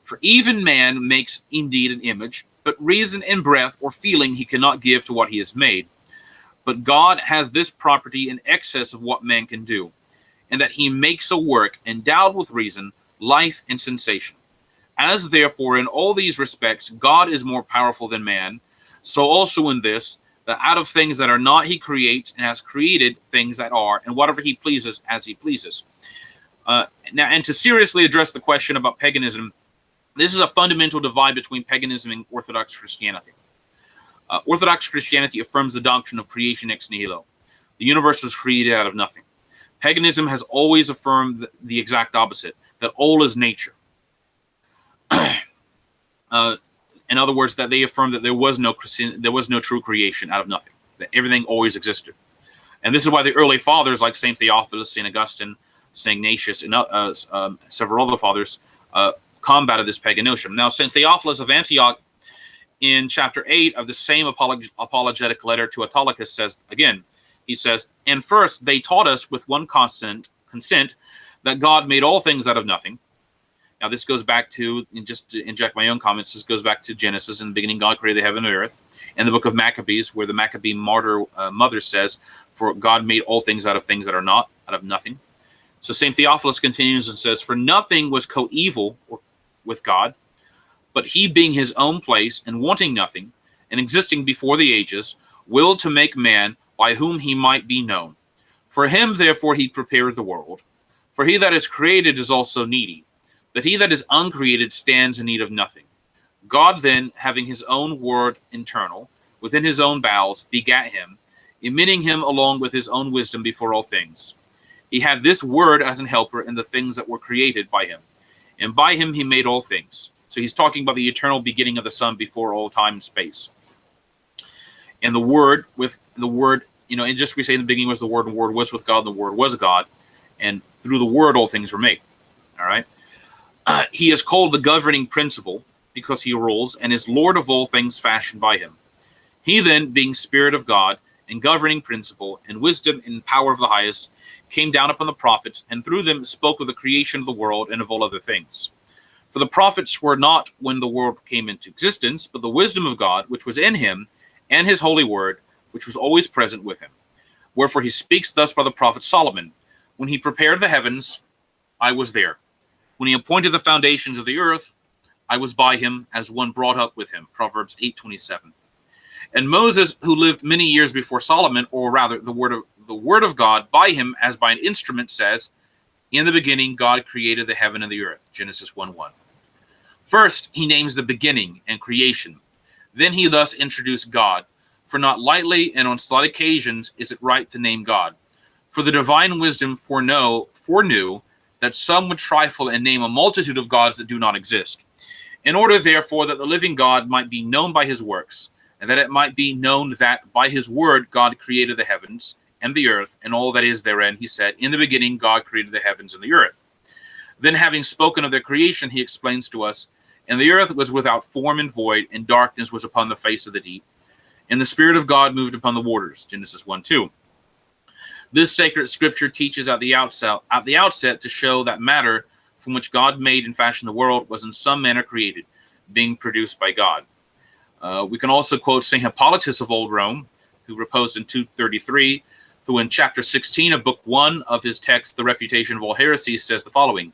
For even man makes indeed an image, but reason and breath or feeling he cannot give to what he has made. But God has this property in excess of what man can do, and that he makes a work endowed with reason, life, and sensation. As therefore in all these respects God is more powerful than man, so also in this, that out of things that are not he creates, and has created things that are, and whatever he pleases as he pleases. Now, and to seriously address the question about paganism, this is a fundamental divide between paganism and Orthodox Christianity. Orthodox Christianity affirms the doctrine of creation ex nihilo. The universe was created out of nothing. Paganism has always affirmed the exact opposite, that all is nature. In other words, that they affirm that there was no true creation out of nothing, that everything always existed. And this is why the early fathers, like St. Theophilus, St. Augustine, St. Ignatius, and several other fathers, combated this pagan notion. Now, St. Theophilus of Antioch, in chapter 8 of the same apologetic letter to Autolycus, says, again, he says, and first they taught us with one consent that God made all things out of nothing. Now, this goes back to, and just to inject my own comments, this goes back to Genesis. In the beginning, God created the heaven and earth. In the book of Maccabees, where the Maccabee martyr mother says, for God made all things out that are not, out of nothing. So St. Theophilus continues and says, for nothing was coeval with God, but he being his own place and wanting nothing, and existing before the ages, willed to make man by whom he might be known. For him, therefore, he prepared the world. For he that is created is also needy, but he that is uncreated stands in need of nothing. God then, having his own word internal, within his own bowels, begat him, emitting him along with his own wisdom before all things. He had this word as an helper in the things that were created by him, and by him he made all things. So he's talking about the eternal beginning of the Son before all time and space. And the Word, and just we say in the beginning was the Word, and the Word was with God, and the Word was God, and through the Word all things were made. All right? He is called the governing principle because he rules and is Lord of all things fashioned by him. He then, being Spirit of God and governing principle and wisdom and power of the highest, came down upon the prophets, and through them spoke of the creation of the world and of all other things. For the prophets were not when the world came into existence, but the wisdom of God, which was in him, and his holy word, which was always present with him. Wherefore he speaks thus by the prophet Solomon, when he prepared the heavens, I was there. When he appointed the foundations of the earth, I was by him as one brought up with him. Proverbs 8:27. And Moses, who lived many years before Solomon, or rather the word of God by him as by an instrument, says, in the beginning God created the heaven and the earth. Genesis 1:1. First, he names the beginning and creation. Then he thus introduced God, for not lightly and on slight occasions is it right to name God. For the divine wisdom foreknew that some would trifle and name a multitude of gods that do not exist. In order, therefore, that the living God might be known by his works, and that it might be known that by his word God created the heavens and the earth, and all that is therein, he said, in the beginning God created the heavens and the earth. Then, having spoken of their creation, he explains to us, and the earth was without form and void, and darkness was upon the face of the deep, and the Spirit of God moved upon the waters. Genesis 1:2. This sacred scripture teaches at the outset to show that matter from which God made and fashioned the world was in some manner created, being produced by God. We can also quote St. Hippolytus of Old Rome, who reposed in 233, who in chapter 16 of book 1 of his text, The Refutation of All Heresies, says the following.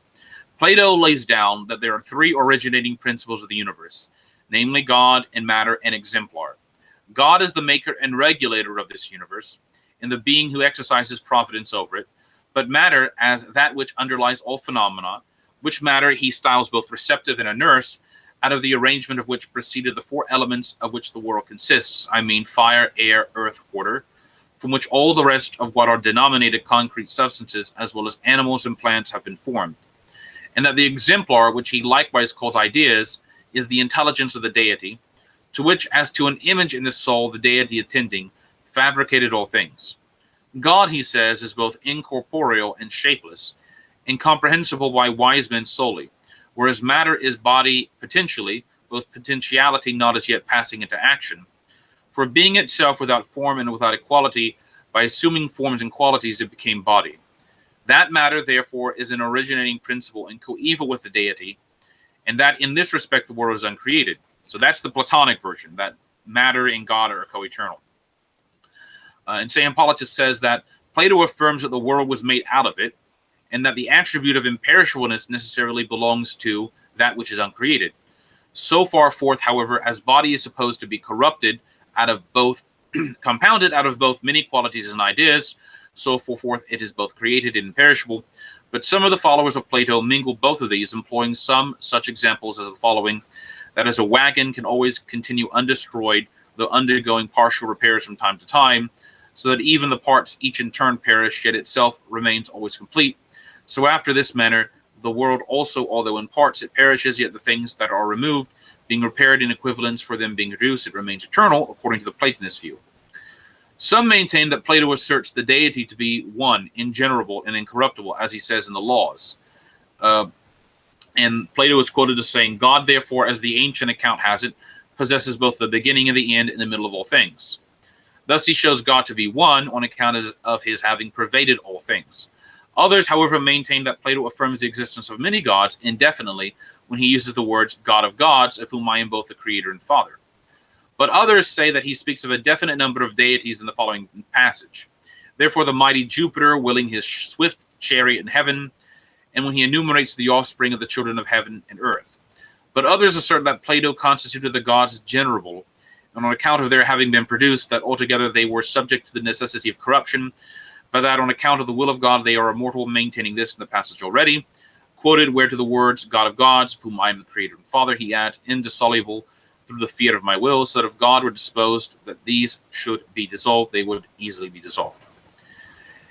Plato lays down that there are three originating principles of the universe, namely God and matter and exemplar. God is the maker and regulator of this universe, and the being who exercises providence over it, but matter as that which underlies all phenomena, which matter he styles both receptive and a nurse, out of the arrangement of which proceeded the four elements of which the world consists, I mean fire, air, earth, water, from which all the rest of what are denominated concrete substances, as well as animals and plants, have been formed. And that the exemplar, which he likewise calls ideas, is the intelligence of the deity, to which, as to an image in the soul, the deity attending, fabricated all things. God, he says, is both incorporeal and shapeless, incomprehensible by wise men solely, whereas matter is body potentially, both potentiality not as yet passing into action. For being itself without form and without equality, by assuming forms and qualities, it became body. That matter, therefore, is an originating principle and coeval with the deity, and that in this respect the world is uncreated. So that's the Platonic version, that matter and God are co-eternal. And St. Hippolytus says that Plato affirms that the world was made out of it, and that the attribute of imperishableness necessarily belongs to that which is uncreated. So far forth, however, as body is supposed to be corrupted out of both, compounded out of both many qualities and ideas, so forth it is both created and imperishable. But some of the followers of Plato mingle both of these, employing some such examples as the following, that as a wagon can always continue undestroyed, though undergoing partial repairs from time to time, so that even the parts each in turn perish, yet itself remains always complete. So after this manner, the world also, although in parts it perishes, yet the things that are removed, being repaired in equivalence for them being reduced, it remains eternal, according to the Platonist view. Some maintain that Plato asserts the deity to be one, ingenerable, and incorruptible, as he says in the Laws. And Plato is quoted as saying, God, therefore, as the ancient account has it, possesses both the beginning and the end in the middle of all things. Thus he shows God to be one on account of his having pervaded all things. Others, however, maintain that Plato affirms the existence of many gods indefinitely when he uses the words God of gods, of whom I am both the creator and father. But others say that he speaks of a definite number of deities in the following passage. Therefore the mighty Jupiter willing his swift chariot in heaven, and when he enumerates the offspring of the children of heaven and earth. But others assert that Plato constituted the gods generable, and on account of their having been produced, that altogether they were subject to the necessity of corruption, but that on account of the will of God they are immortal, maintaining this in the passage already quoted, where to the words God of gods, of whom I am the creator and father, he adds, indissoluble through the fiat of my will, so that if God were disposed that these should be dissolved, they would easily be dissolved.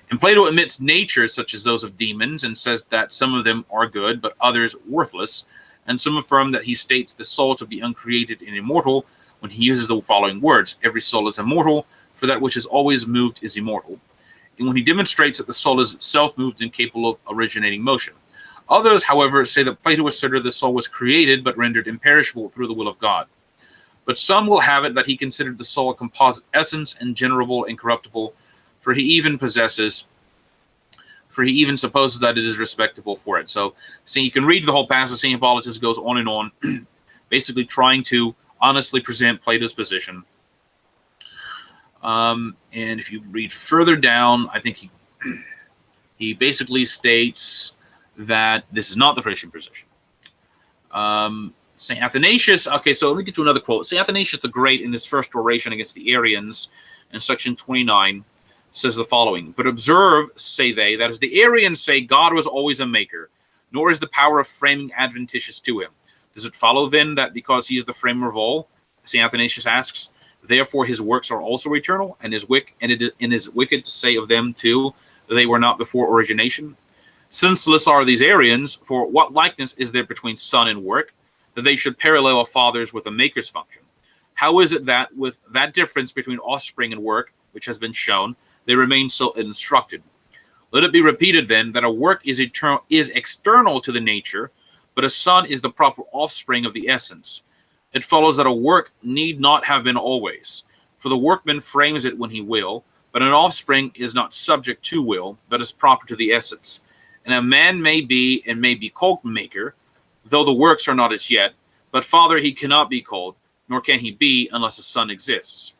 And Plato admits natures such as those of demons, and says that some of them are good, but others worthless, and some affirm that he states the soul to be uncreated and immortal when he uses the following words, every soul is immortal, for that which is always moved is immortal. And when he demonstrates that the soul is itself moved and capable of originating motion. Others, however, say that Plato asserted the soul was created but rendered imperishable through the will of God. But some will have it that he considered the soul a composite essence, ingenerable, incorruptible, for he even supposes that it is respectable for it. So you can read the whole passage. St. Hippolytus goes on and on, basically trying to honestly present Plato's position. And if you read further down, I think he basically states that this is not the Christian position. St. Athanasius, okay, so let me get to another quote. St. Athanasius the Great, in his first oration against the Arians, in section 29, says the following, but observe, say they, that as the Arians say God was always a maker, nor is the power of framing adventitious to him. Does it follow then that because he is the framer of all, St. Athanasius asks, therefore his works are also eternal, and it is wicked to say of them too, that they were not before origination? Senseless are these Arians, for what likeness is there between sun and work, that they should parallel a father's with a maker's function. How is it that, with that difference between offspring and work, which has been shown, they remain so instructed? Let it be repeated then that a work is external to the nature, but a son is the proper offspring of the essence. It follows that a work need not have been always, for the workman frames it when he will, but an offspring is not subject to will, but is proper to the essence. And a man may be and may be called maker, though the works are not as yet, but father he cannot be called, nor can he be unless a son exists.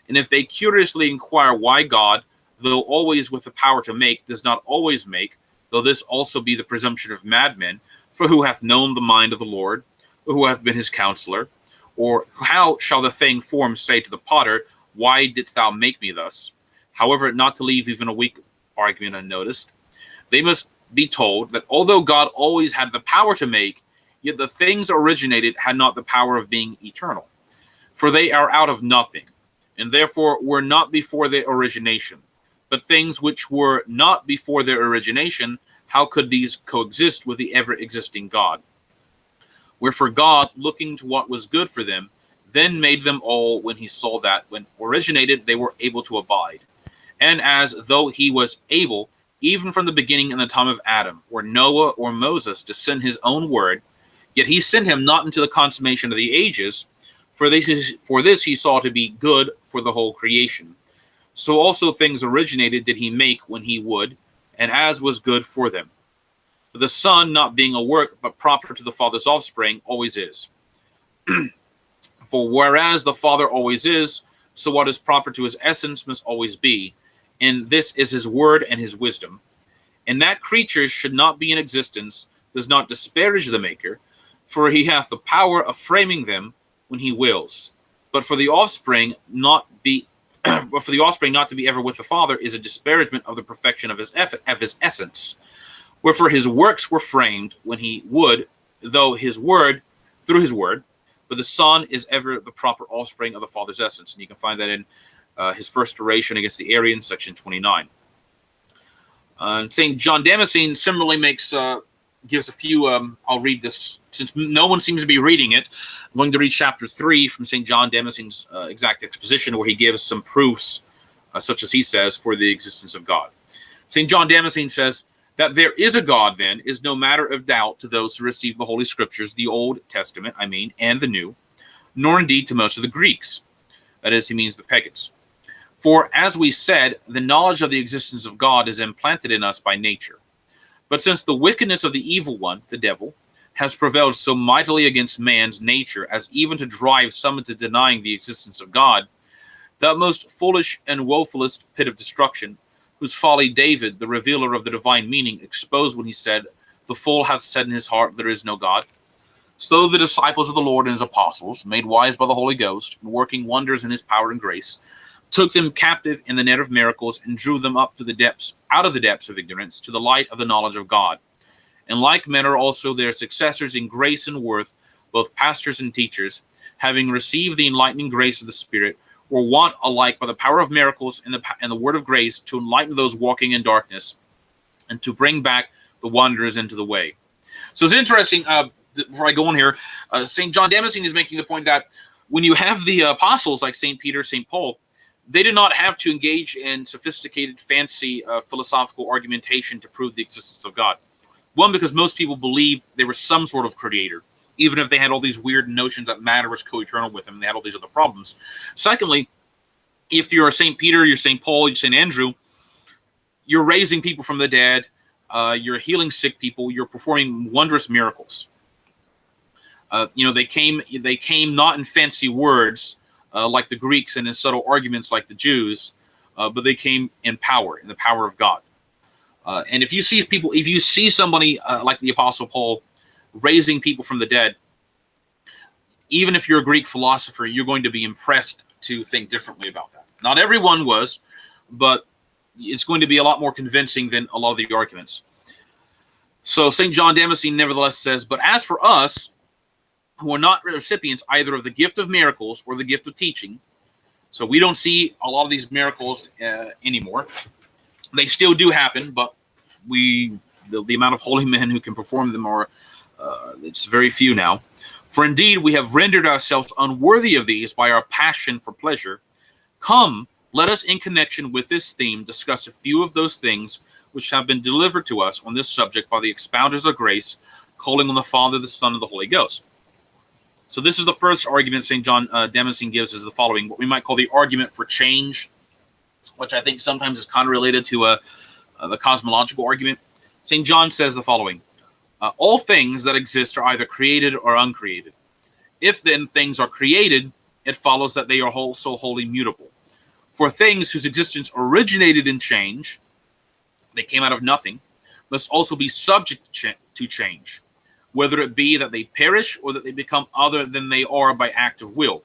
And if they curiously inquire why God, though always with the power to make, does not always make, though this also be the presumption of madmen, for who hath known the mind of the Lord, or who hath been his counselor? Or how shall the thing formed say to the potter, why didst thou make me thus? However, not to leave even a weak argument unnoticed, they must be told that although God always had the power to make, yet the things originated had not the power of being eternal. For they are out of nothing, and therefore were not before their origination. But things which were not before their origination, how could these coexist with the ever-existing God? Wherefore God, looking to what was good for them, then made them all when he saw that, when originated, they were able to abide. And as though he was able, even from the beginning in the time of Adam, or Noah, or Moses, to send his own word, yet he sent him not into the consummation of the ages, for this he saw to be good for the whole creation. So also things originated did he make when he would, and as was good for them. But the Son, not being a work, but proper to the Father's offspring, always is. For whereas the Father always is, so what is proper to his essence must always be, and this is his word and his wisdom. And that creatures should not be in existence does not disparage the Maker, for he hath the power of framing them when he wills. But for the offspring not to be ever with the Father is a disparagement of the perfection of his essence. Wherefore his works were framed when he would, through his word, but the Son is ever the proper offspring of the Father's essence. And you can find that in his first oration against the Arians, section 29. St. John Damascene similarly gives a few, I'll read this, since no one seems to be reading it. I'm going to read chapter 3 from St. John Damascene's exact exposition, where he gives some proofs, such as he says, for the existence of God. St. John Damascene says, that there is a God, then, is no matter of doubt to those who receive the Holy Scriptures, the Old Testament, and the New, nor indeed to most of the Greeks. That is, he means the pagans. For, as we said, the knowledge of the existence of God is implanted in us by nature. But since the wickedness of the evil one, the devil, has prevailed so mightily against man's nature as even to drive some into denying the existence of God, that most foolish and woefulest pit of destruction, whose folly David, the revealer of the divine meaning, exposed when he said, the fool hath said in his heart, there is no God. So the disciples of the Lord and his apostles, made wise by the Holy Ghost, and working wonders in his power and grace, took them captive in the net of miracles, and drew them up to the depths, out of the depths of ignorance, to the light of the knowledge of God. In like manner also their successors in grace and worth, both pastors and teachers, having received the enlightening grace of the Spirit, were wont alike by the power of miracles and the word of grace to enlighten those walking in darkness, and to bring back the wanderers into the way. So it's interesting, before I go on here, St. John Damascene is making the point that when you have the apostles like St. Peter, St. Paul, they did not have to engage in sophisticated, fancy philosophical argumentation to prove the existence of God. One, because most people believed there was some sort of creator, even if they had all these weird notions that matter was co-eternal with him, and they had all these other problems. Secondly, if you're a St. Peter, you're St. Paul, you're St. Andrew, you're raising people from the dead, you're healing sick people, you're performing wondrous miracles. They came not in fancy words like the Greeks and in subtle arguments like the Jews, but they came in power, in the power of God. And if you see somebody like the Apostle Paul raising people from the dead, even if you're a Greek philosopher, you're going to be impressed to think differently about that. Not everyone was, but it's going to be a lot more convincing than a lot of the arguments. So St. John Damascene nevertheless says, but as for us, who are not recipients either of the gift of miracles or the gift of teaching, so we don't see a lot of these miracles anymore. They still do happen, but the amount of holy men who can perform them it's very few now. For indeed we have rendered ourselves unworthy of these by our passion for pleasure. Come, let us in connection with this theme discuss a few of those things which have been delivered to us on this subject by the expounders of grace, calling on the Father, the Son, and the Holy Ghost. So this is the first argument St. John Damascene gives, is the following, what we might call the argument for change, which I think sometimes is kind of related to the cosmological argument. St. John says the following: all things that exist are either created or uncreated. If then things are created, it follows that they are also wholly mutable. For things whose existence originated in change, they came out of nothing, must also be subject to change, whether it be that they perish or that they become other than they are by act of will.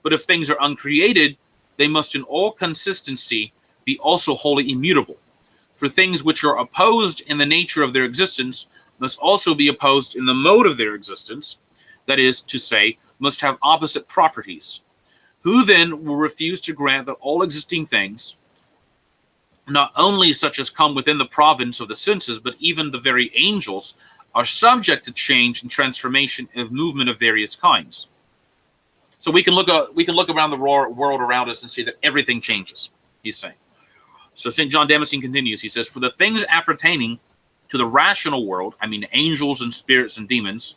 But if things are uncreated, they must in all consistency be also wholly immutable. For things which are opposed in the nature of their existence must also be opposed in the mode of their existence, that is to say, must have opposite properties. Who then will refuse to grant that all existing things, not only such as come within the province of the senses, but even the very angels, are subject to change and transformation of movement of various kinds? So we can look around the world around us and see that everything changes, he's saying. So St. John Damascene continues, he says, for the things appertaining to the rational world, I mean angels and spirits and demons,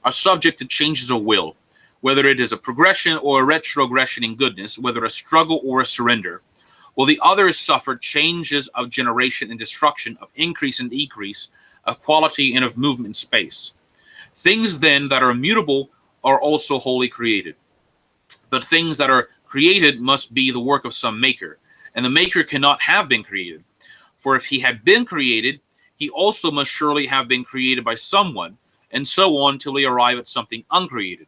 are subject to changes of will, whether it is a progression or a retrogression in goodness, whether a struggle or a surrender, while the others suffer changes of generation and destruction, of increase and decrease, of quality and of movement in space. Things then that are immutable are also wholly created. But things that are created must be the work of some maker, and the maker cannot have been created. For if he had been created, he also must surely have been created by someone, and so on till we arrive at something uncreated.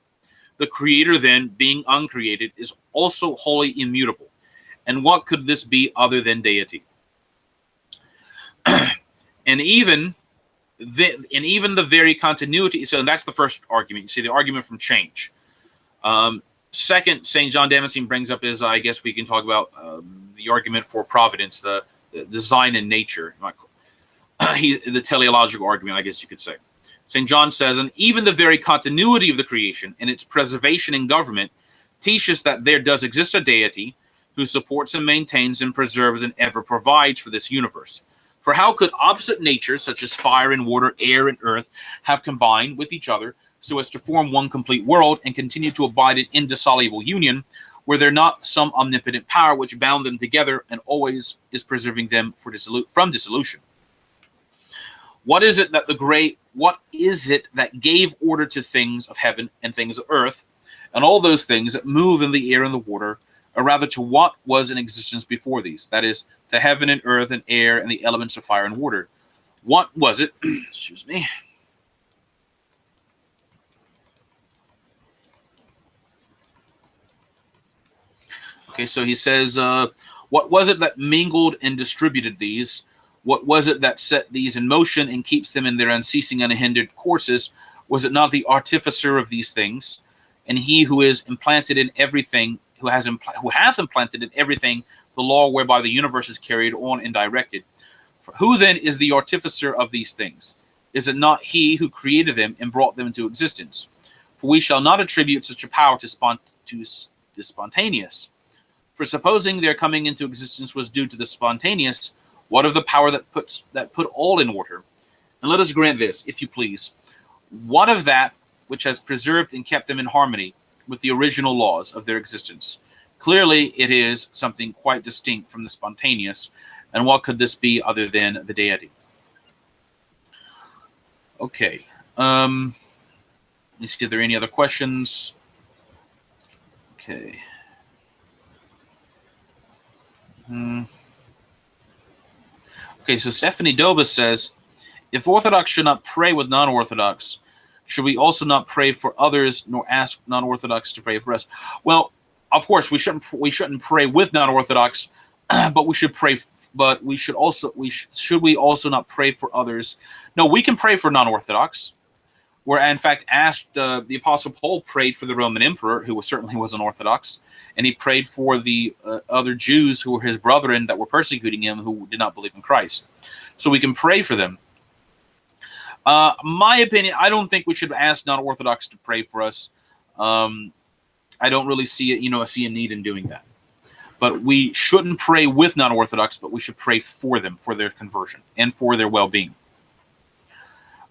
The creator then, being uncreated, is also wholly immutable. And what could this be other than deity? and even the very continuity. So that's the first argument. You see the argument from change. Second, St. John Damascene brings up is, I guess we can talk about the argument for providence, the design in nature. The teleological argument, I guess you could say. St. John says, and even the very continuity of the creation and its preservation and government teaches that there does exist a deity who supports and maintains and preserves and ever provides for this universe. For how could opposite natures, such as fire and water, air and earth, have combined with each other so as to form one complete world and continue to abide in indissoluble union, were there not some omnipotent power which bound them together and always is preserving them from dissolution? What is it that gave order to things of heaven and things of earth, and all those things that move in the air and the water, or rather to what was in existence before these, that is, to heaven and earth and air and the elements of fire and water? What was it? Excuse me. Okay, so he says, what was it that mingled and distributed these? What was it that set these in motion and keeps them in their unceasing and unhindered courses? Was it not the artificer of these things, and he who is implanted in everything, who hath implanted in everything the law whereby the universe is carried on and directed? For who then is the artificer of these things? Is it not he who created them and brought them into existence? For we shall not attribute such a power to the spontaneous. For supposing their coming into existence was due to the spontaneous, what of the power that put all in order? And let us grant this, if you please. What of that which has preserved and kept them in harmony with the original laws of their existence? Clearly, it is something quite distinct from the spontaneous. And what could this be other than the deity? Okay. Let's see if there are any other questions. Okay. Okay, so Stephanie Dobas says, if Orthodox should not pray with non-Orthodox, should we also not pray for others, nor ask non-Orthodox to pray for us? Well, of course, we shouldn't pray with non-Orthodox, but we should pray. But we should also should we also not pray for others? No, we can pray for non-Orthodox. Where in fact asked the Apostle Paul prayed for the Roman Emperor, who certainly was an Orthodox, and he prayed for the other Jews who were his brethren that were persecuting him, who did not believe in Christ. So we can pray for them. My opinion, I don't think we should ask non-Orthodox to pray for us. I don't really see it, see a need in doing that. But we shouldn't pray with non-Orthodox, but we should pray for them, for their conversion, and for their well-being.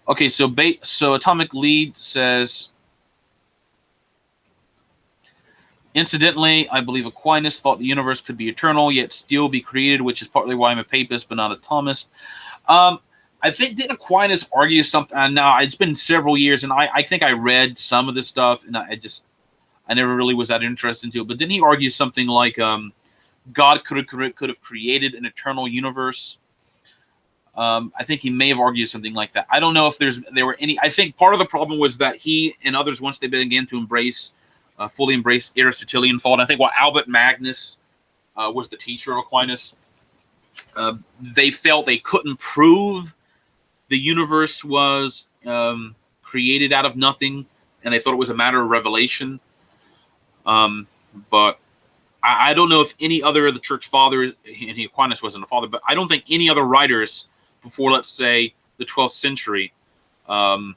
Okay, so Atomic Lead says, incidentally, I believe Aquinas thought the universe could be eternal, yet still be created, which is partly why I'm a papist, but not a Thomist. I think, did Aquinas argue something? Now, it's been several years, and I think I read some of this stuff, and I never really was that interested into it. But didn't he argue something like God could have created an eternal universe? I think he may have argued something like that. I don't know if there were any. I think part of the problem was that he and others, once they began to fully embrace Aristotelian thought, I think while Albert Magnus was the teacher of Aquinas, they felt they couldn't prove the universe was created out of nothing, and they thought it was a matter of revelation. But I don't know if any other of the church fathers, and Aquinas wasn't a father, but I don't think any other writers before, let's say, the 12th century, ever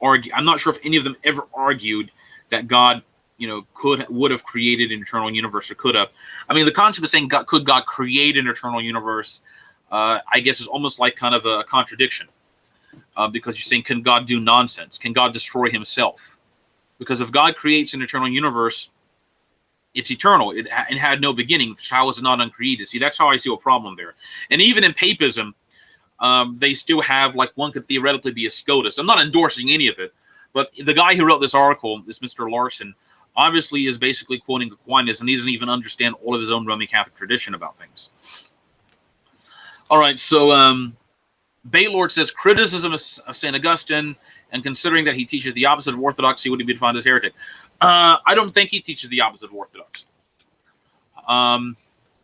argue. I'm not sure if any of them ever argued that God, would have created an eternal universe, or could have. I mean, the concept of saying could God create an eternal universe, I guess is almost like kind of a contradiction, because you're saying, can God do nonsense? Can God destroy himself? Because if God creates an eternal universe, it's eternal. It had no beginning. How is it not uncreated? See, that's how I see a problem there. And even in papism, they still have, like, one could theoretically be a Scotist. I'm not endorsing any of it, but the guy who wrote this article, this Mr. Larson, obviously is basically quoting Aquinas, and he doesn't even understand all of his own Roman Catholic tradition about things. All right, so Baylord says, criticism of St. Augustine, and considering that he teaches the opposite of orthodoxy, would he be defined as heretic? I don't think he teaches the opposite of orthodoxy.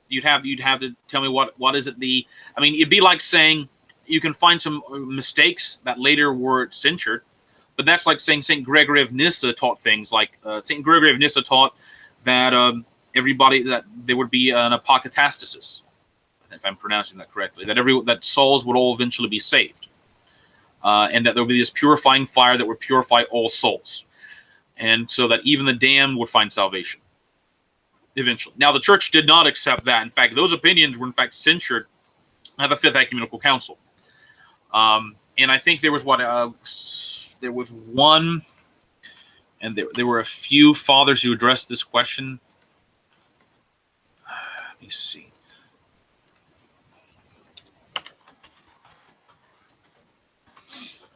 You'd have to tell me what is it I mean, it'd be like saying you can find some mistakes that later were censured, but that's like saying St. Gregory of Nyssa taught things like St. Gregory of Nyssa taught that that there would be an apokatastasis, if I'm pronouncing that correctly, that souls would all eventually be saved. And that there would be this purifying fire that would purify all souls. And so that even the damned would find salvation eventually. Now, the church did not accept that. In fact, those opinions were, in fact, censured at the Fifth Ecumenical Council. And I think there was there was one, and there were a few fathers who addressed this question. Let me see.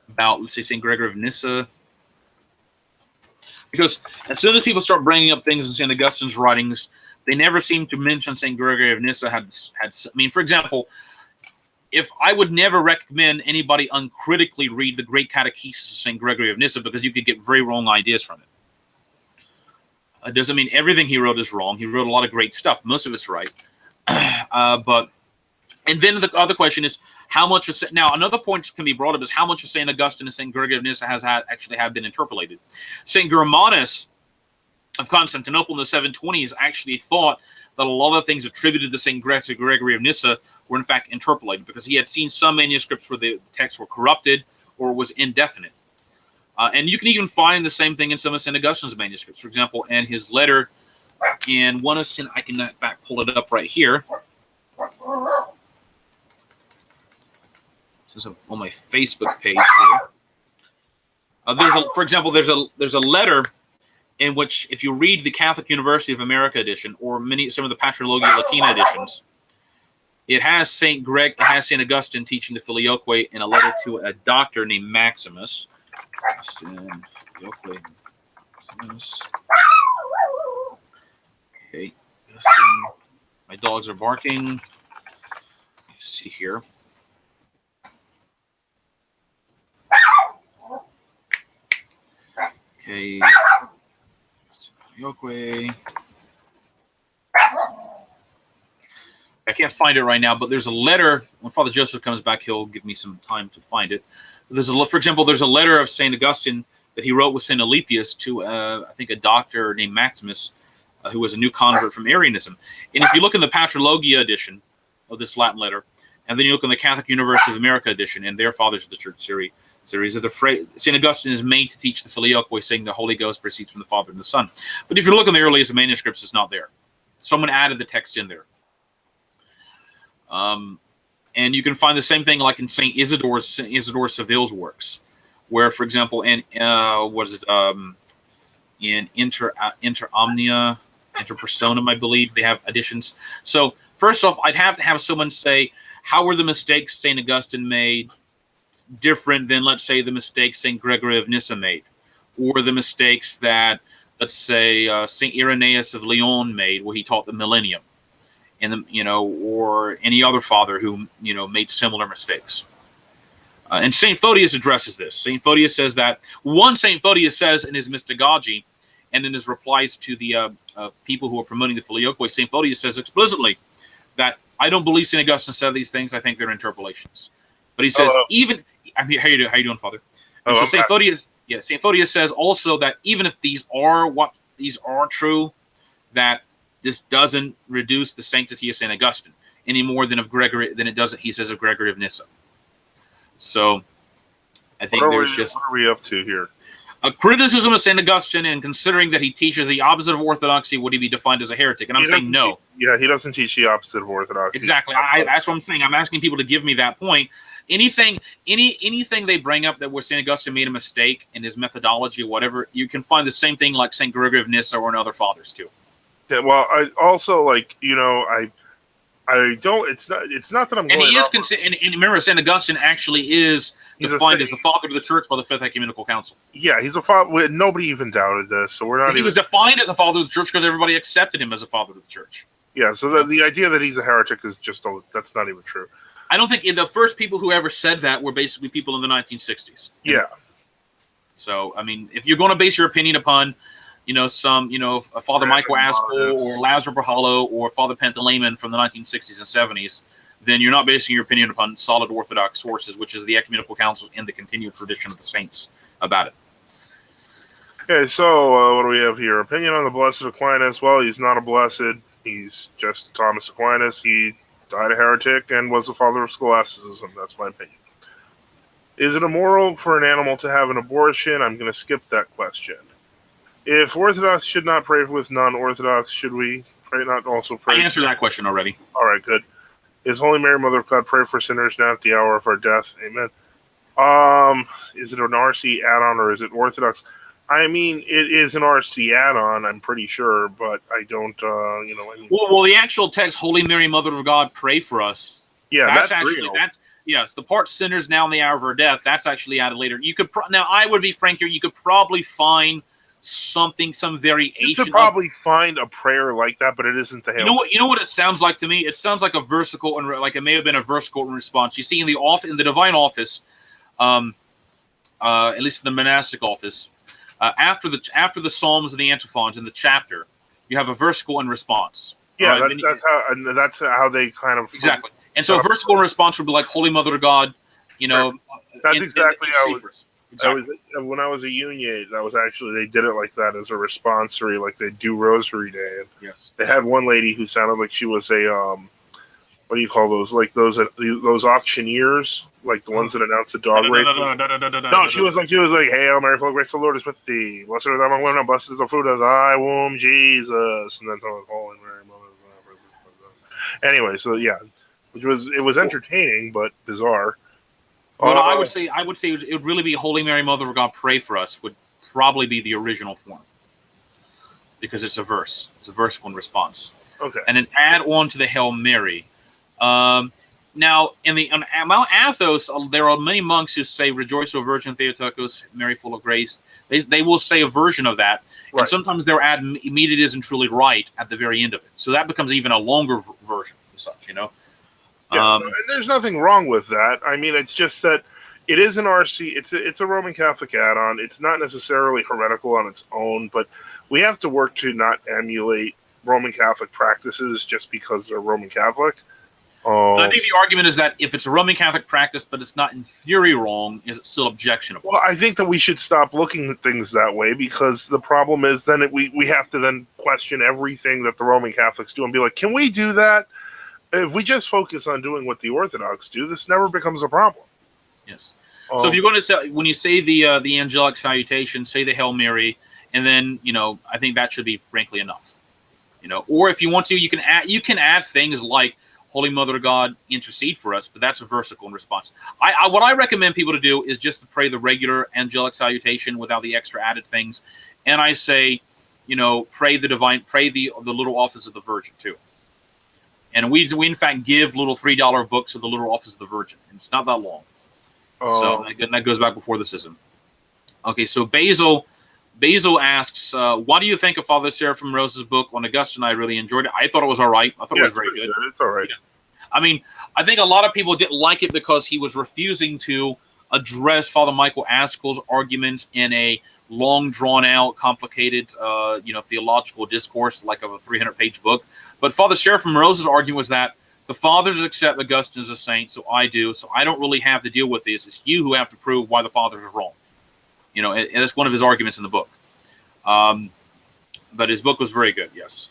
About, let's say, St. Gregory of Nyssa. Because as soon as people start bringing up things in St. Augustine's writings, they never seem to mention St. Gregory of Nyssa had. I mean, for example, if I would never recommend anybody uncritically read the Great Catechesis of St. Gregory of Nyssa, because you could get very wrong ideas from it. It doesn't mean everything he wrote is wrong. He wrote a lot of great stuff. Most of it's right. And then the other question is, how much of now another point can be brought up is how much of St. Augustine and St. Gregory of Nyssa actually have been interpolated. St. Germanus of Constantinople in the 720s actually thought that a lot of things attributed to St. Gregory of Nyssa were in fact interpolated, because he had seen some manuscripts where the texts were corrupted or was indefinite. And you can even find the same thing in some of St. Augustine's manuscripts. For example, in his letter in one of St. I can in fact pull it up right here. This is on my Facebook page here. For example, there's a letter in which, if you read the Catholic University of America edition or some of the Patrologia Latina editions, it has St. Augustine teaching the Filioque in a letter to a doctor named Maximus. Okay, my dogs are barking. Let's see here. Okay. I can't find it right now, but there's a letter. When Father Joseph comes back, he'll give me some time to find it. For example, there's a letter of St. Augustine that he wrote with St. Alypius to, I think, a doctor named Maximus, who was a new convert from Arianism. And if you look in the Patrologia edition of this Latin letter, And then you look in the Catholic University of America edition, and their Fathers of the Church series. St. Augustine is made to teach the Filioque, saying the Holy Ghost proceeds from the Father and the Son. But if you look in the earliest manuscripts, it's not there. Someone added the text in there. And you can find the same thing like in St. Isidore Seville's works, where, for example, in in Inter Omnia, Inter Personam, I believe, they have additions. So first off, I'd have to have someone say, how were the mistakes St. Augustine made different than, let's say, the mistakes St. Gregory of Nyssa made, or the mistakes that, let's say, St. Irenaeus of Lyon made, where he taught the millennium, and or any other father who made similar mistakes. And St. Photius addresses this. St. Photius says that St. Photius says in his Mystagogy, and in his replies to the people who are promoting the Filioque, St. Photius says explicitly that I don't believe St. Augustine said these things. I think they're interpolations. But he says how you doing, Father? And so St. Photius says also that even if these are true, that this doesn't reduce the sanctity of St. Augustine any more than it does, he says, of Gregory of Nyssa. So I think what are we up to here? A criticism of St. Augustine, and considering that he teaches the opposite of orthodoxy, would he be defined as a heretic? And I'm saying no. Yeah, he doesn't teach the opposite of orthodoxy. Exactly. That's what I'm saying. I'm asking people to give me that point. Anything they bring up that where St. Augustine made a mistake in his methodology or whatever, you can find the same thing like St. Gregory of Nyssa or in other fathers too. Yeah, well, I also I don't. It's not that I'm. And he is and remember, St. Augustine actually is defined as the father of the church by the Fifth Ecumenical Council. Yeah, he's a father. Nobody even doubted this, so we're not. He was defined as a father of the church because everybody accepted him as a father of the church. Yeah, so the idea that he's a heretic is just that's not even true. I don't think the first people who ever said that were basically people in the 1960s. Yeah. So I mean, if you're going to base your opinion upon Father Michael Aspel or Lazar Berhalo or Father Pantaleimon from the 1960s and 70s, then you're not basing your opinion upon solid Orthodox sources, which is the ecumenical councils and the continued tradition of the saints about it. Okay, so what do we have here? Opinion on the Blessed Aquinas. Well, he's not a blessed. He's just Thomas Aquinas. He died a heretic and was the father of scholasticism. That's my opinion. Is it immoral for an animal to have an abortion? I'm going to skip that question. If Orthodox should not pray with non-Orthodox, should we not also pray? I answered that question already. All right, good. Is Holy Mary, Mother of God, pray for sinners now at the hour of our death? Amen. Is it an RC add-on or is it Orthodox? I mean, it is an RC add-on, I'm pretty sure, but I don't, Well, the actual text, Holy Mary, Mother of God, pray for us. Yeah, that's actually real. Yes, the part sinners now in the hour of our death, that's actually added later. You could now, I would be frank here, you could probably find some variation. You could probably find a prayer like that, but it isn't the Hail. You know what it sounds like to me? It sounds like a versicle, and like it may have been a versicle in response. You see, in the divine office, at least in the monastic office, after the psalms and the antiphons in the chapter, you have a versicle in response. Yeah, right? that's how they kind of exactly. And so a versicle in response would be like Holy Mother of God. That's exactly how. Exactly. When I was a Union, that was actually, they did it like that as a responsory, like they do Rosary Day. And yes. They had one lady who sounded like she was a, what do you call those? Like those auctioneers, like the ones that announce the dog race. No, she was like, Hail Mary, full of grace, the Lord is with thee. Blessed art thou among women, blessed is the fruit of thy womb, Jesus. And then Holy Mary, Mother of God. Anyway, so yeah, it was entertaining but bizarre. But I would say it would really be Holy Mary, Mother of God, pray for us would probably be the original form because it's a verse. It's a versicle in response. Okay. And then add on to the Hail Mary. Now, on Mount Athos, there are many monks who say, "Rejoice, O Virgin Theotokos, Mary, full of grace." They will say a version of that, right. And sometimes they'll add "Immediate isn't truly right" at the very end of it. So that becomes even a longer version, as such, Yeah, and there's nothing wrong with that. I mean, it's just that it is an RC. It's a Roman Catholic add-on. It's not necessarily heretical on its own, but we have to work to not emulate Roman Catholic practices just because they're Roman Catholic. I think the argument is that if it's a Roman Catholic practice, but it's not in theory wrong, is it still objectionable? Well, I think that we should stop looking at things that way because the problem is then we have to then question everything that the Roman Catholics do and be like, can we do that? if we just focus on doing what the Orthodox do, this never becomes a problem. Yes. So if you're going to say, when you say the angelic salutation, say the Hail Mary, and then I think that should be frankly enough. Or if you want to, you can add things like Holy Mother of God, intercede for us, but that's a versicle in response. What I recommend people to do is just to pray the regular angelic salutation without the extra added things, and I say, pray the little office of the Virgin too. And we in fact give little $3 books of the little office of the Virgin, and it's not that long. So that goes back before the schism. Okay, so Basil asks, what do you think of Father Seraphim Rose's book on Augustine? I really enjoyed it. I thought it was all right. I thought it was very good. It's all right. Yeah. I mean, I think a lot of people didn't like it because he was refusing to address Father Michael Askell's arguments in a long, drawn-out, complicated, theological discourse like of a 300-page book. But Father Seraphim Rose's argument was that the fathers accept Augustine as a saint, so I do. So I don't really have to deal with this. It's you who have to prove why the fathers are wrong. And that's one of his arguments in the book. But his book was very good, yes.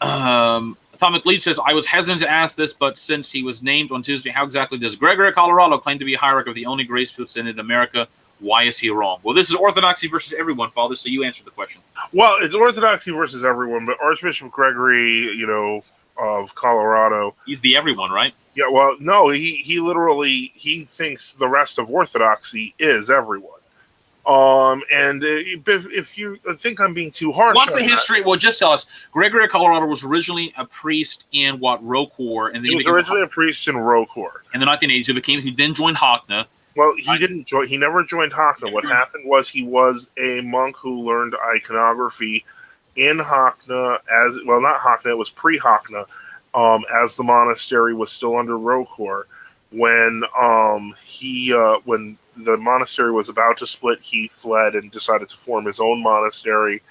Atomic Lead says, I was hesitant to ask this, but since he was named on Tuesday, how exactly does Gregory of Colorado claim to be a hierarch of the only grace-filled synod in America? Why is he wrong? Well, this is orthodoxy versus everyone, Father, so you answer the question. Well, it's orthodoxy versus everyone, but Archbishop Gregory, of Colorado. He's the everyone, right? Yeah, well, no, he literally, he thinks the rest of orthodoxy is everyone. And if you think I'm being too harsh, what's the history? Well, just tell us. Gregory of Colorado was originally a priest in Rocor, and then he was originally a priest in Rocor. In the 1980s, he then joined Hockna. Well, he didn't join. He never joined Hockna. What happened was he was a monk who learned iconography in Hockna not Hockna. It was pre-Hockna, as the monastery was still under Rocor. When when the monastery was about to split, he fled and decided to form his own monastery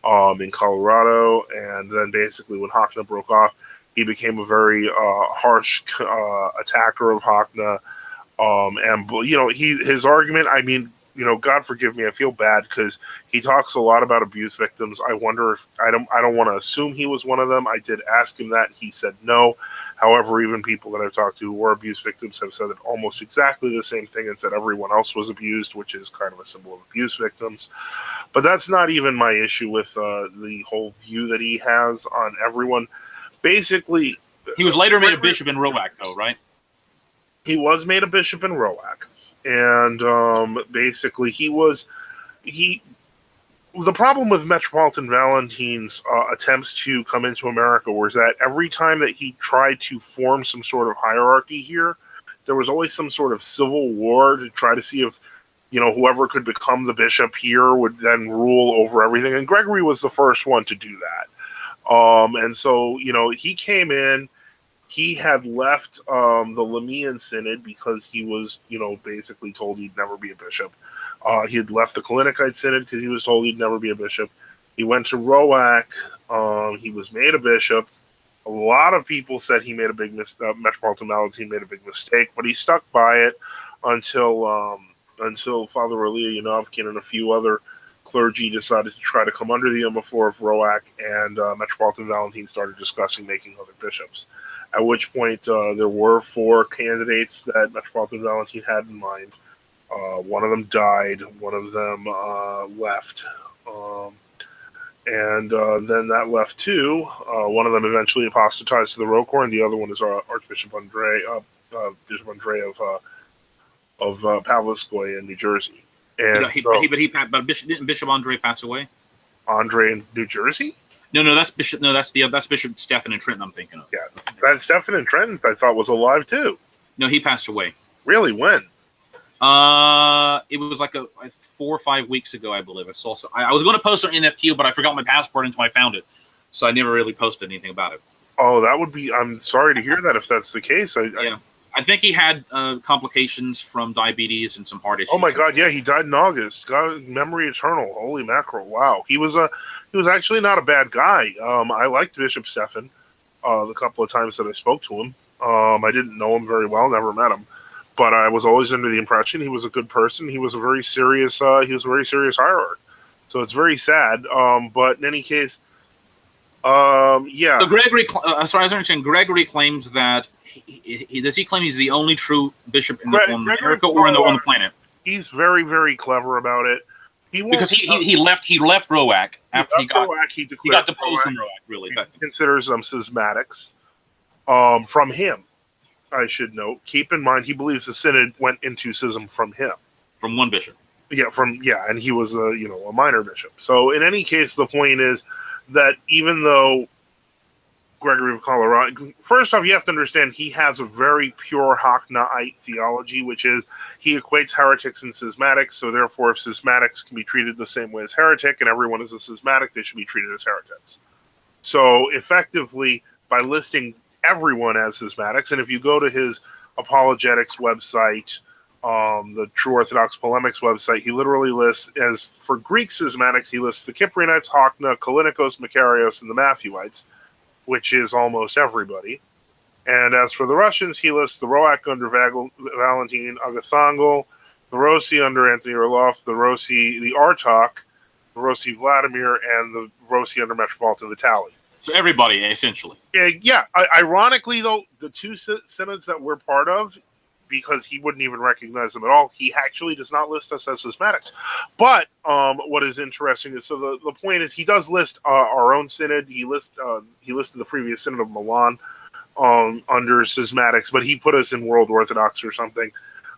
in Colorado. And then basically when Hockna broke off, he became a very harsh attacker of Hockna. His argument, I mean, God forgive me, I feel bad because he talks a lot about abuse victims. I wonder if I don't want to assume he was one of them. I did ask him that, and he said no. However, even people that I've talked to who were abuse victims have said that almost exactly the same thing and said everyone else was abused, which is kind of a symbol of abuse victims. But that's not even my issue with the whole view that he has on everyone. Basically, he was later made a bishop in Roac, though, right? He was made a bishop in Roac. And basically, the problem with Metropolitan Valentine's attempts to come into America was that every time that he tried to form some sort of hierarchy here, there was always some sort of civil war to try to see if, whoever could become the bishop here would then rule over everything. And Gregory was the first one to do that. And so, he came in. He had left the Lamian Synod because he was, basically told he'd never be a bishop. He had left the Kalinikite Synod because he was told he'd never be a bishop. He went to Roac. He was made a bishop. A lot of people said he made a big Metropolitan Valentine made a big mistake, but he stuck by it until Father Elia Yanovkin and a few other clergy decided to try to come under the Umaphor of Roac, and Metropolitan Valentine started discussing making other bishops. At which point, there were 4 candidates that Metropolitan Valentine had in mind. One of them died. One of them left. And then that left 2. One of them eventually apostatized to the Rocor, and the other one is Archbishop Andre, Bishop Andre of Pavlovskoye in New Jersey. And didn't Bishop Andre pass away? Andre in New Jersey? No, that's Bishop. No, that's Bishop Stephen and Trenton. I'm thinking of. Yeah, that Stephen and Trenton I thought was alive too. No, he passed away. Really? When? It was like 4 or 5 weeks ago, I believe. I was going to post on NFQ, but I forgot my passport until I found it, so I never really posted anything about it. Oh, that would be. I'm sorry to hear that. If that's the case, I think he had complications from diabetes and some heart issues. Oh my God! Yeah, he died in August. God, memory eternal. Holy mackerel! Wow, he was actually not a bad guy. I liked Bishop Stephen. The couple of times that I spoke to him, I didn't know him very well. Never met him, but I was always under the impression he was a good person. He was a very serious. He was a very serious hierarch. So it's very sad. But in any case, Yeah. So Gregory, as far as I understand, Gregory claims that does he claim he's the only true bishop in on Gregory, America or on the planet? he's very, very clever about it. He won't, Because he left ROAC after he got deposed Roac. from ROAC. Really, He considers them schismatics. From him, I should note. Keep in mind, he believes the synod went into schism from him. From one bishop. And he was a minor bishop. So in any case, the point is that even though Gregory of Colorado, first off, you have to understand he has a very pure Hacknaite theology, which is he equates heretics and schismatics. So therefore, if schismatics can be treated the same way as heretic, and everyone is a schismatic, they should be treated as heretics. So effectively, by listing everyone as schismatics, and if you go to his Apologetics website, the True Orthodox Polemics website, he literally lists, as for Greek schismatics, he lists the Cyprianites, Hackna, Callinicos, Macarios, and the Matthewites, which is almost everybody. And as for the Russians, he lists the Roac under Valentin Agathangel, the Rossi under Anthony Orloff, the Rossi, the Artok, the Rossi Vladimir, and the Rossi under Metropolitan Vitaly. So everybody, essentially. Yeah. Ironically, though, the two synods that we're part of, because he wouldn't even recognize them at all, he actually does not list us as schismatics. But what is interesting is, so the point is, he does list our own synod. He listed the previous synod of Milan under schismatics, but he put us in World Orthodox or something.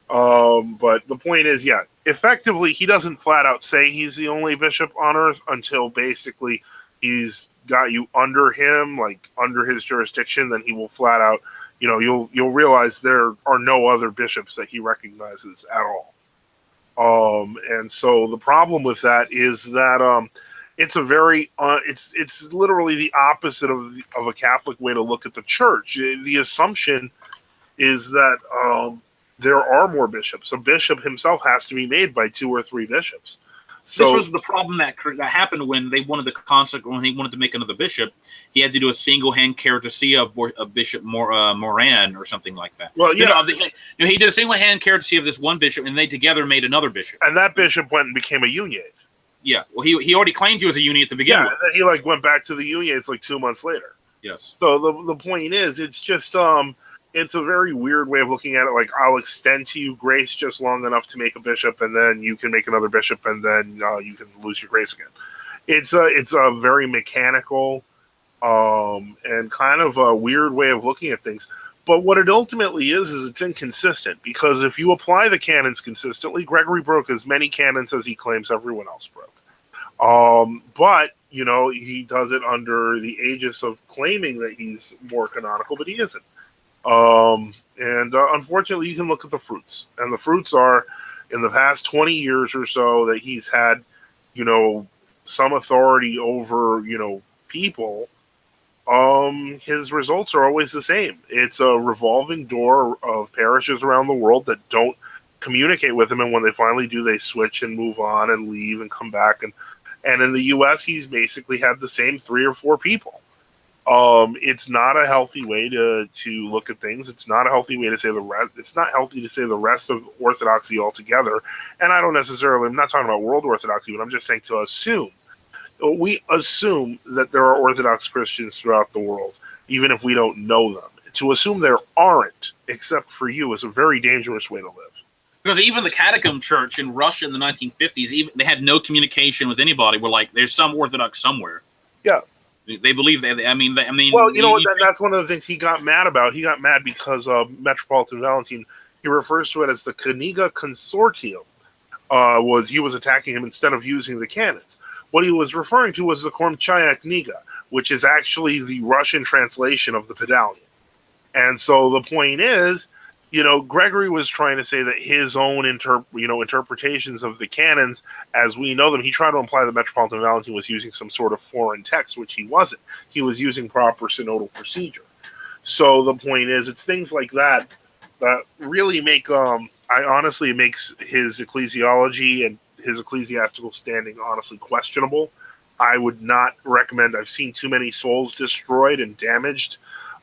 But the point is, effectively, he doesn't flat out say he's the only bishop on earth until basically he's got you under him, like under his jurisdiction. Then he will flat out, you'll realize there are no other bishops that he recognizes at all. And so the problem with that is that it's a very it's literally the opposite of a Catholic way to look at the church. The assumption is that there are more bishops. A bishop himself has to be made by 2 or 3 bishops. So, this was the problem that happened when they wanted when he wanted to make another bishop. He had to do a single-hand caricature of Bishop Moran or something like that. Well, yeah. He did a single-hand caricature of this one bishop, and they together made another bishop. And that bishop went and became a Uniate. Yeah. Well, he already claimed he was a Uniate to begin with. And then he went back to the Uniates 2 months later. Yes. So the point is, it's just it's a very weird way of looking at it. I'll extend to you grace just long enough to make a bishop, and then you can make another bishop, and then you can lose your grace again. It's a very mechanical and kind of a weird way of looking at things. But what it ultimately is it's inconsistent, because if you apply the canons consistently, Gregory broke as many canons as he claims everyone else broke. But he does it under the aegis of claiming that he's more canonical, but he isn't. And unfortunately, you can look at the fruits, and the fruits are, in the past 20 years or so that he's had, some authority over, people. His results are always the same. It's a revolving door of parishes around the world that don't communicate with him, and when they finally do, they switch and move on and leave and come back. And in the U.S., he's basically had the same 3 or 4 people. It's not a healthy way to look at things. It's not a healthy way to say the rest. It's not healthy to say the rest of Orthodoxy altogether. And I'm not talking about world Orthodoxy, but I'm just saying to assume. We assume that there are Orthodox Christians throughout the world, even if we don't know them. To assume there aren't, except for you, is a very dangerous way to live. Because even the Catacomb Church in Russia in the 1950s, they had no communication with anybody. We're there's some Orthodox somewhere. Yeah. They believe that. Well, that's one of the things he got mad about. He got mad because Metropolitan Valentin, he refers to it as the Kniga Consortium. He was attacking him instead of using the canons. What he was referring to was the Kormchaya Kniga, which is actually the Russian translation of the Pedalion. And so the point is, Gregory was trying to say that his own interpretations of the canons, as we know them, he tried to imply that Metropolitan Valentin was using some sort of foreign text, which he wasn't. He was using proper synodal procedure. So the point is, it's things like that that really make, it makes his ecclesiology and his ecclesiastical standing honestly questionable. I would not recommend. I've seen too many souls destroyed and damaged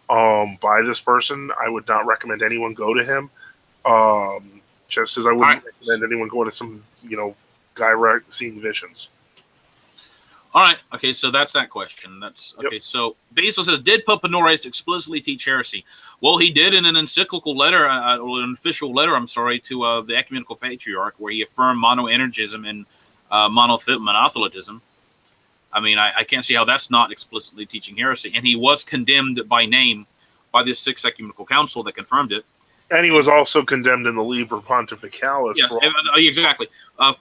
by this person. I would not recommend anyone go to him. Just as I wouldn't recommend anyone going to some, guy seeing visions. All right. Okay, so that's that question. That's okay. Yep. So Basil says, did Pope Honorius explicitly teach heresy? Well, he did in an encyclical letter, or an official letter, I'm sorry, to the Ecumenical Patriarch, where he affirmed monoenergism and monothelitism. I mean, I can't see how that's not explicitly teaching heresy. And he was condemned by name by the Sixth Ecumenical Council that confirmed it. And he was also condemned in the Liber Pontificalis. Yes, exactly.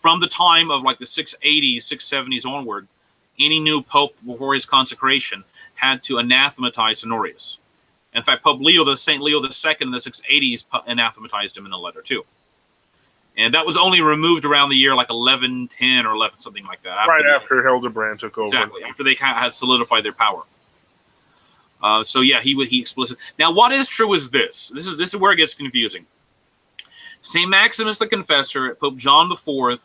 From the time of like the 680s, 670s onward, any new pope before his consecration had to anathematize Honorius. In fact, Pope St. Leo II in the 680s anathematized him in a letter too. And that was only removed around the year like 1110 or 11 something like that. After Hildebrand took over. Exactly, after they had solidified their power. So yeah, he explicit. Now, what is true is this. This is where it gets confusing. Saint Maximus the Confessor, Pope John IV,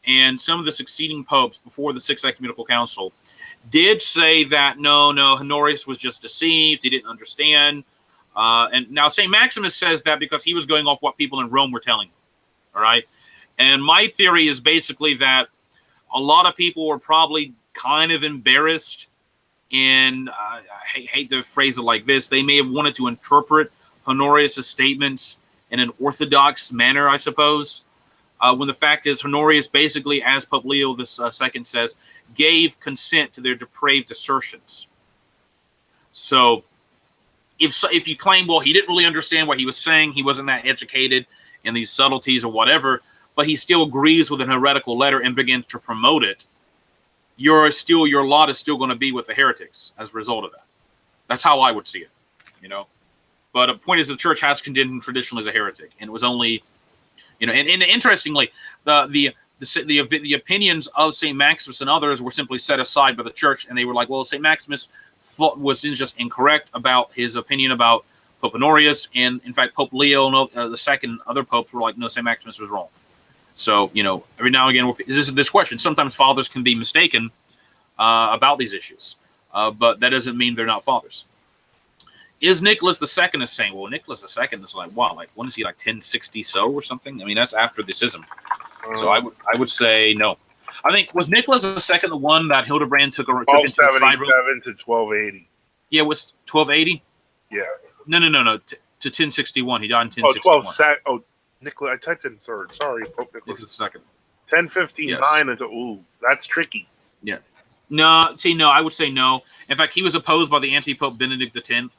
and some of the succeeding popes before the Sixth Ecumenical Council did say that no, Honorius was just deceived. He didn't understand. And now Saint Maximus says that because he was going off what people in Rome were telling him. All right. And my theory is basically that a lot of people were probably kind of embarrassed. And I hate to phrase it like this. They may have wanted to interpret Honorius' statements in an orthodox manner, I suppose. When the fact is, Honorius basically, as Pope Leo II says, gave consent to their depraved assertions. So if you claim, well, he didn't really understand what he was saying, he wasn't that educated in these subtleties or whatever, but he still agrees with an heretical letter and begins to promote it, your lot is still going to be with the heretics as a result of that. That's how I would see it, you know. But the point is, the church has condemned him traditionally as a heretic, and it was only, you know, and interestingly, the opinions of Saint Maximus and others were simply set aside by the church, and they were like, well, Saint Maximus was just incorrect about his opinion about Pope Honorius, and in fact, Pope Leo II and other popes were like, no, Saint Maximus was wrong. So, you know, every now and again, this question. Sometimes fathers can be mistaken about these issues, but that doesn't mean they're not fathers. Is Nicholas II a saint? Well, Nicholas II is like, wow, like when is he, like 1060 so or something? I mean, that's after the schism. So I would say no. I think, was Nicholas II the one that Hildebrand took into 1277 to 1280. Yeah, it was 1280. Yeah. No. To 1061. He died in 1061. Oh, Nicholas, I typed in third. Sorry, Pope Nicholas II. 1059 yes. Ooh, that's tricky. Yeah. No, I would say no. In fact, he was opposed by the anti-Pope Benedict X.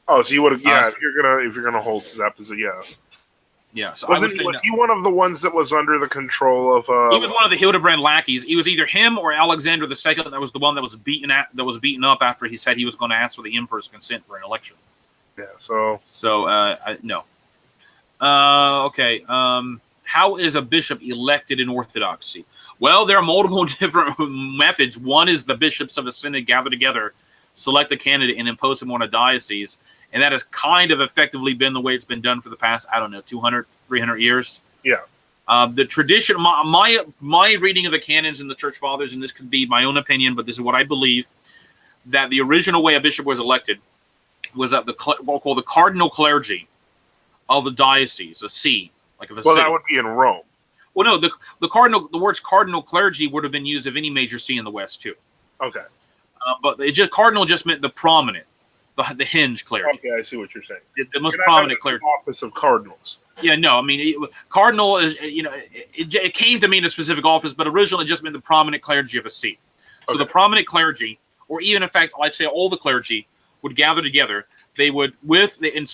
Oh, so you would have, yeah. If you're gonna hold to that position, yeah. Yeah. So was he one of the ones that was under the control of? He was one of the Hildebrand lackeys. He was either him or Alexander II. That was the one that was beaten up after he said he was going to ask for the emperor's consent for an election. Yeah. So no. Okay. How is a bishop elected in Orthodoxy? Well, there are multiple different methods. One is the bishops of a synod gather together, select a candidate, and impose him on a diocese. And that has kind of effectively been the way it's been done for the past, 200, 300 years. Yeah. The tradition, my reading of the canons and the church fathers, and this could be my own opinion, but this is what I believe, that the original way a bishop was elected was that what called the cardinal clergy of the diocese, a see, like of a city. That would be in Rome. Well, no, the words cardinal clergy would have been used of any major see in the West too. Okay. But cardinal just meant the prominent, the hinge clergy. Okay, I see what you're saying. The most prominent clergy. Office of cardinals. Yeah, no, I mean, cardinal is, it came to mean a specific office, but originally it just meant the prominent clergy of a see. So the prominent clergy, or even in fact, I'd say all the clergy, would gather together. They would, in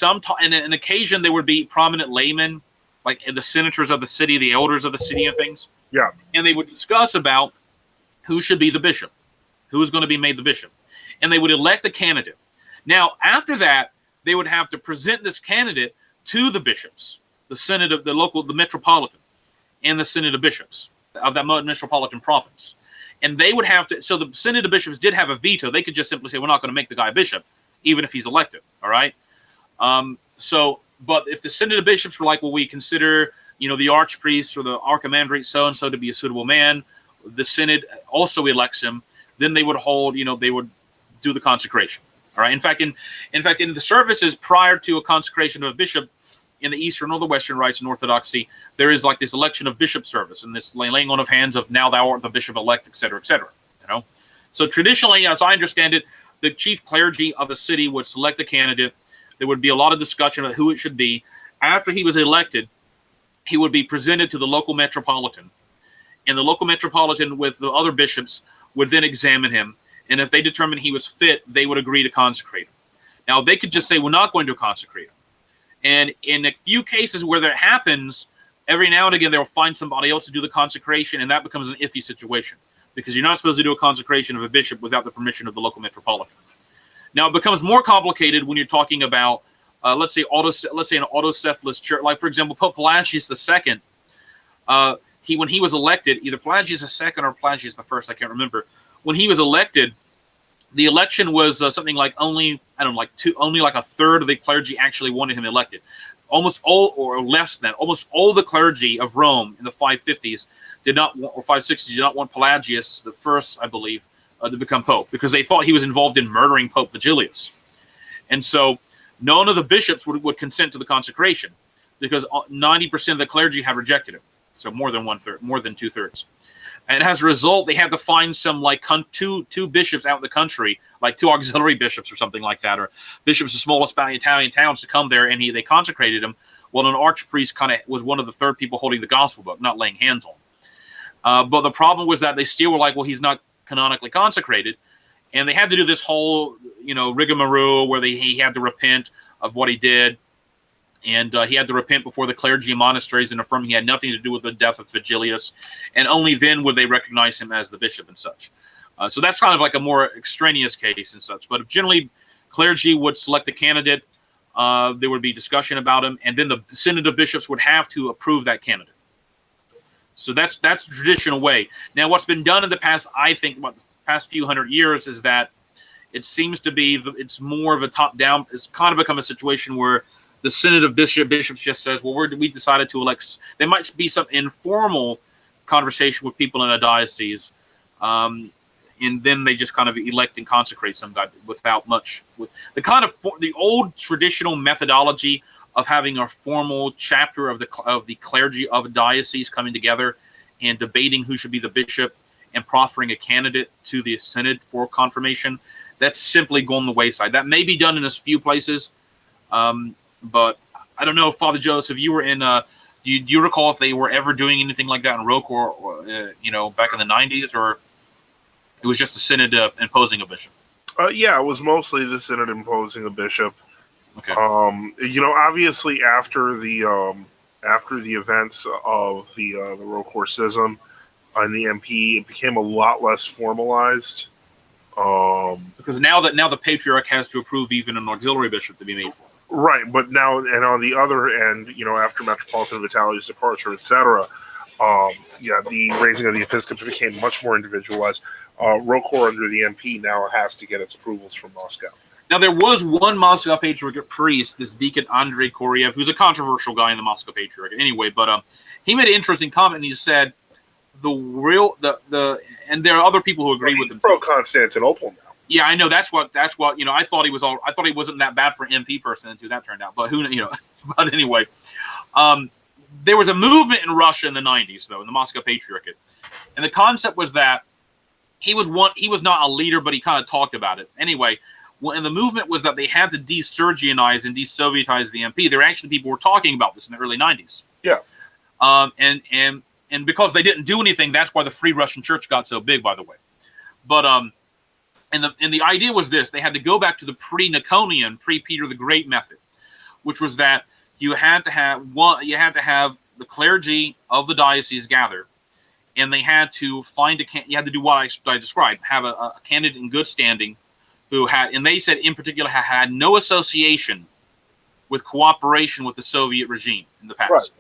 an occasion, there would be prominent laymen, like the senators of the city, the elders of the city, and things. Yeah. And they would discuss about who should be the bishop, who's going to be made the bishop, and they would elect a candidate. Now, after that, they would have to present this candidate to the bishops, the synod of the metropolitan, and the synod of bishops of that metropolitan province. And they would have to, so the synod of bishops did have a veto. They could just simply say, we're not going to make the guy a bishop, even if he's elected. All right. But if the synod of bishops were like, well, we consider, the archpriest or the archimandrite so-and-so to be a suitable man, the synod also elects him, then they would hold, they would do the consecration. All right. In fact, in the services prior to a consecration of a bishop in the Eastern or the Western rites and Orthodoxy, there is like this election of bishop service and this laying on of hands of now thou art the bishop elect, et cetera, et cetera. So traditionally, as I understand it, the chief clergy of a city would select a candidate. There would be a lot of discussion about who it should be. After he was elected, he would be presented to the local metropolitan. And the local metropolitan with the other bishops would then examine him. And if they determined he was fit, they would agree to consecrate him. Now, they could just say, we're not going to consecrate him. And in a few cases where that happens, every now and again, they'll find somebody else to do the consecration, and that becomes an iffy situation because you're not supposed to do a consecration of a bishop without the permission of the local metropolitan. Now, it becomes more complicated when you're talking about, let's say an autocephalous church. Like, for example, Pope Pelagius II, when he was elected, either Pelagius II or Pelagius I, I can't remember. When he was elected, the election was something like only a third of the clergy actually wanted him elected. Almost all, or less than that, almost all the clergy of Rome in the 550s did not want, or 560s did not want Pelagius I, I believe, to become pope because they thought he was involved in murdering Pope Vigilius. And so none of the bishops would consent to the consecration because 90% of the clergy have rejected him. So more than 1/3, more than 2/3. And as a result, they had to find some like two bishops out in the country, like 2 auxiliary bishops or something like that, or bishops of small Italian towns to come there, and they consecrated him. Well, an archpriest kind of was one of the third people holding the gospel book, not laying hands on. But the problem was that they still were like, well, he's not canonically consecrated, and they had to do this whole, rigmarole where he had to repent of what he did. And he had to repent before the clergy and monasteries and affirm he had nothing to do with the death of Vigilius. And only then would they recognize him as the bishop and such. So that's kind of like a more extraneous case and such. But generally, clergy would select a candidate. There would be discussion about him. And then the synod of bishops would have to approve that candidate. So that's the traditional way. Now, what's been done in the past, I think, about the past few hundred years is that it seems to be, it's more of a top-down. It's kind of become a situation where the synod of bishops just says, well, we decided to elect. There might be some informal conversation with people in a diocese, and then they just kind of elect and consecrate some guy without much. With the old traditional methodology of having a formal chapter of the clergy of a diocese coming together and debating who should be the bishop and proffering a candidate to the synod for confirmation, that's simply gone the wayside. That may be done in a few places. But I don't know, Father Joseph, you were in. Do you recall if they were ever doing anything like that in Roque or back in the 90s, or it was just the synod imposing a bishop? Yeah, it was mostly the synod imposing a bishop. Okay. Obviously after the events of the Roque schism and the MP, it became a lot less formalized. Because now the patriarch has to approve even an auxiliary bishop to be made for. Right, but now, and on the other end, after Metropolitan Vitali's departure, etc., the raising of the episcopate became much more individualized. Roque under the MP now has to get its approvals from Moscow. Now, there was one Moscow Patriarchate priest, this Deacon Andrei Koryev, who's a controversial guy in the Moscow Patriarchate. Anyway, but he made an interesting comment, and he said and there are other people who agree with him. Pro Constantinople now. Yeah, I know. That's what I thought he was I thought he wasn't that bad for an MP person until that turned out. But but anyway, there was a movement in Russia in the 90s, though, in the Moscow Patriarchate, and the concept was that he was not a leader, but he kind of talked about it anyway. And the movement was that they had to de-Sergianize and de-Sovietize the MP. There actually people were talking about this in the early 90s. Yeah. And because they didn't do anything, that's why the Free Russian Church got so big, by the way. But and the idea was this: they had to go back to the pre-Niconian, pre-Peter the Great method, which was that you had to have the clergy of the diocese gather, and they had to find you had to do what I described: have a candidate in good standing, who had, and they said in particular, had no association with cooperation with the Soviet regime in the past. Right.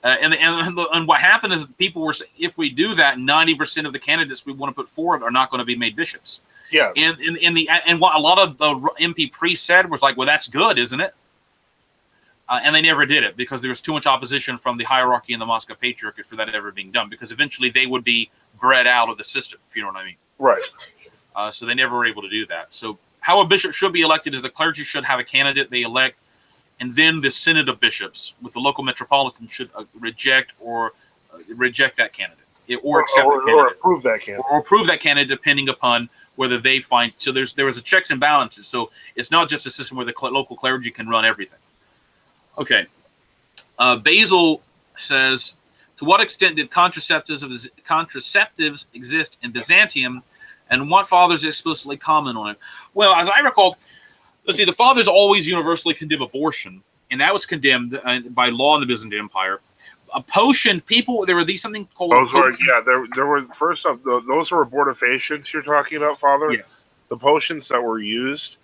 And what happened is people were, if we do that, 90% of the candidates we want to put forward are not going to be made bishops. Yeah. And what a lot of the MP priests said was like, well, that's good, isn't it? And they never did it because there was too much opposition from the hierarchy in the Moscow Patriarchate for that ever being done, because eventually they would be bred out of the system, if you know what I mean. Right. So they never were able to do that. So how a bishop should be elected is the clergy should have a candidate they elect, and then the synod of bishops with the local metropolitan should reject that candidate. or accept the candidate, or approve that candidate, or approve that candidate, depending upon whether they find. So there was a checks and balances. So it's not just a system where the local clergy can run everything. Okay. Basil says, to what extent did contraceptives exist in Byzantium, and what fathers explicitly comment on it? Well, as I recall, let's see, the fathers always universally condemn abortion, and that was condemned by law in the Byzantine Empire. A potion, there were something called. Those were, there were, first off, those were abortifacients you're talking about, Father? Yes. The potions that were used,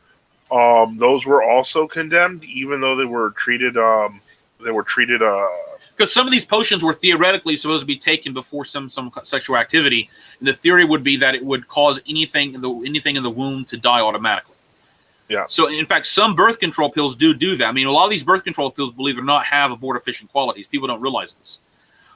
those were also condemned, even though they were treated, because some of these potions were theoretically supposed to be taken before some sexual activity, and the theory would be that it would cause anything in the womb to die automatically. Yeah. So, in fact, some birth control pills do that. I mean, a lot of these birth control pills, believe it or not, have abortifacient qualities. People don't realize this,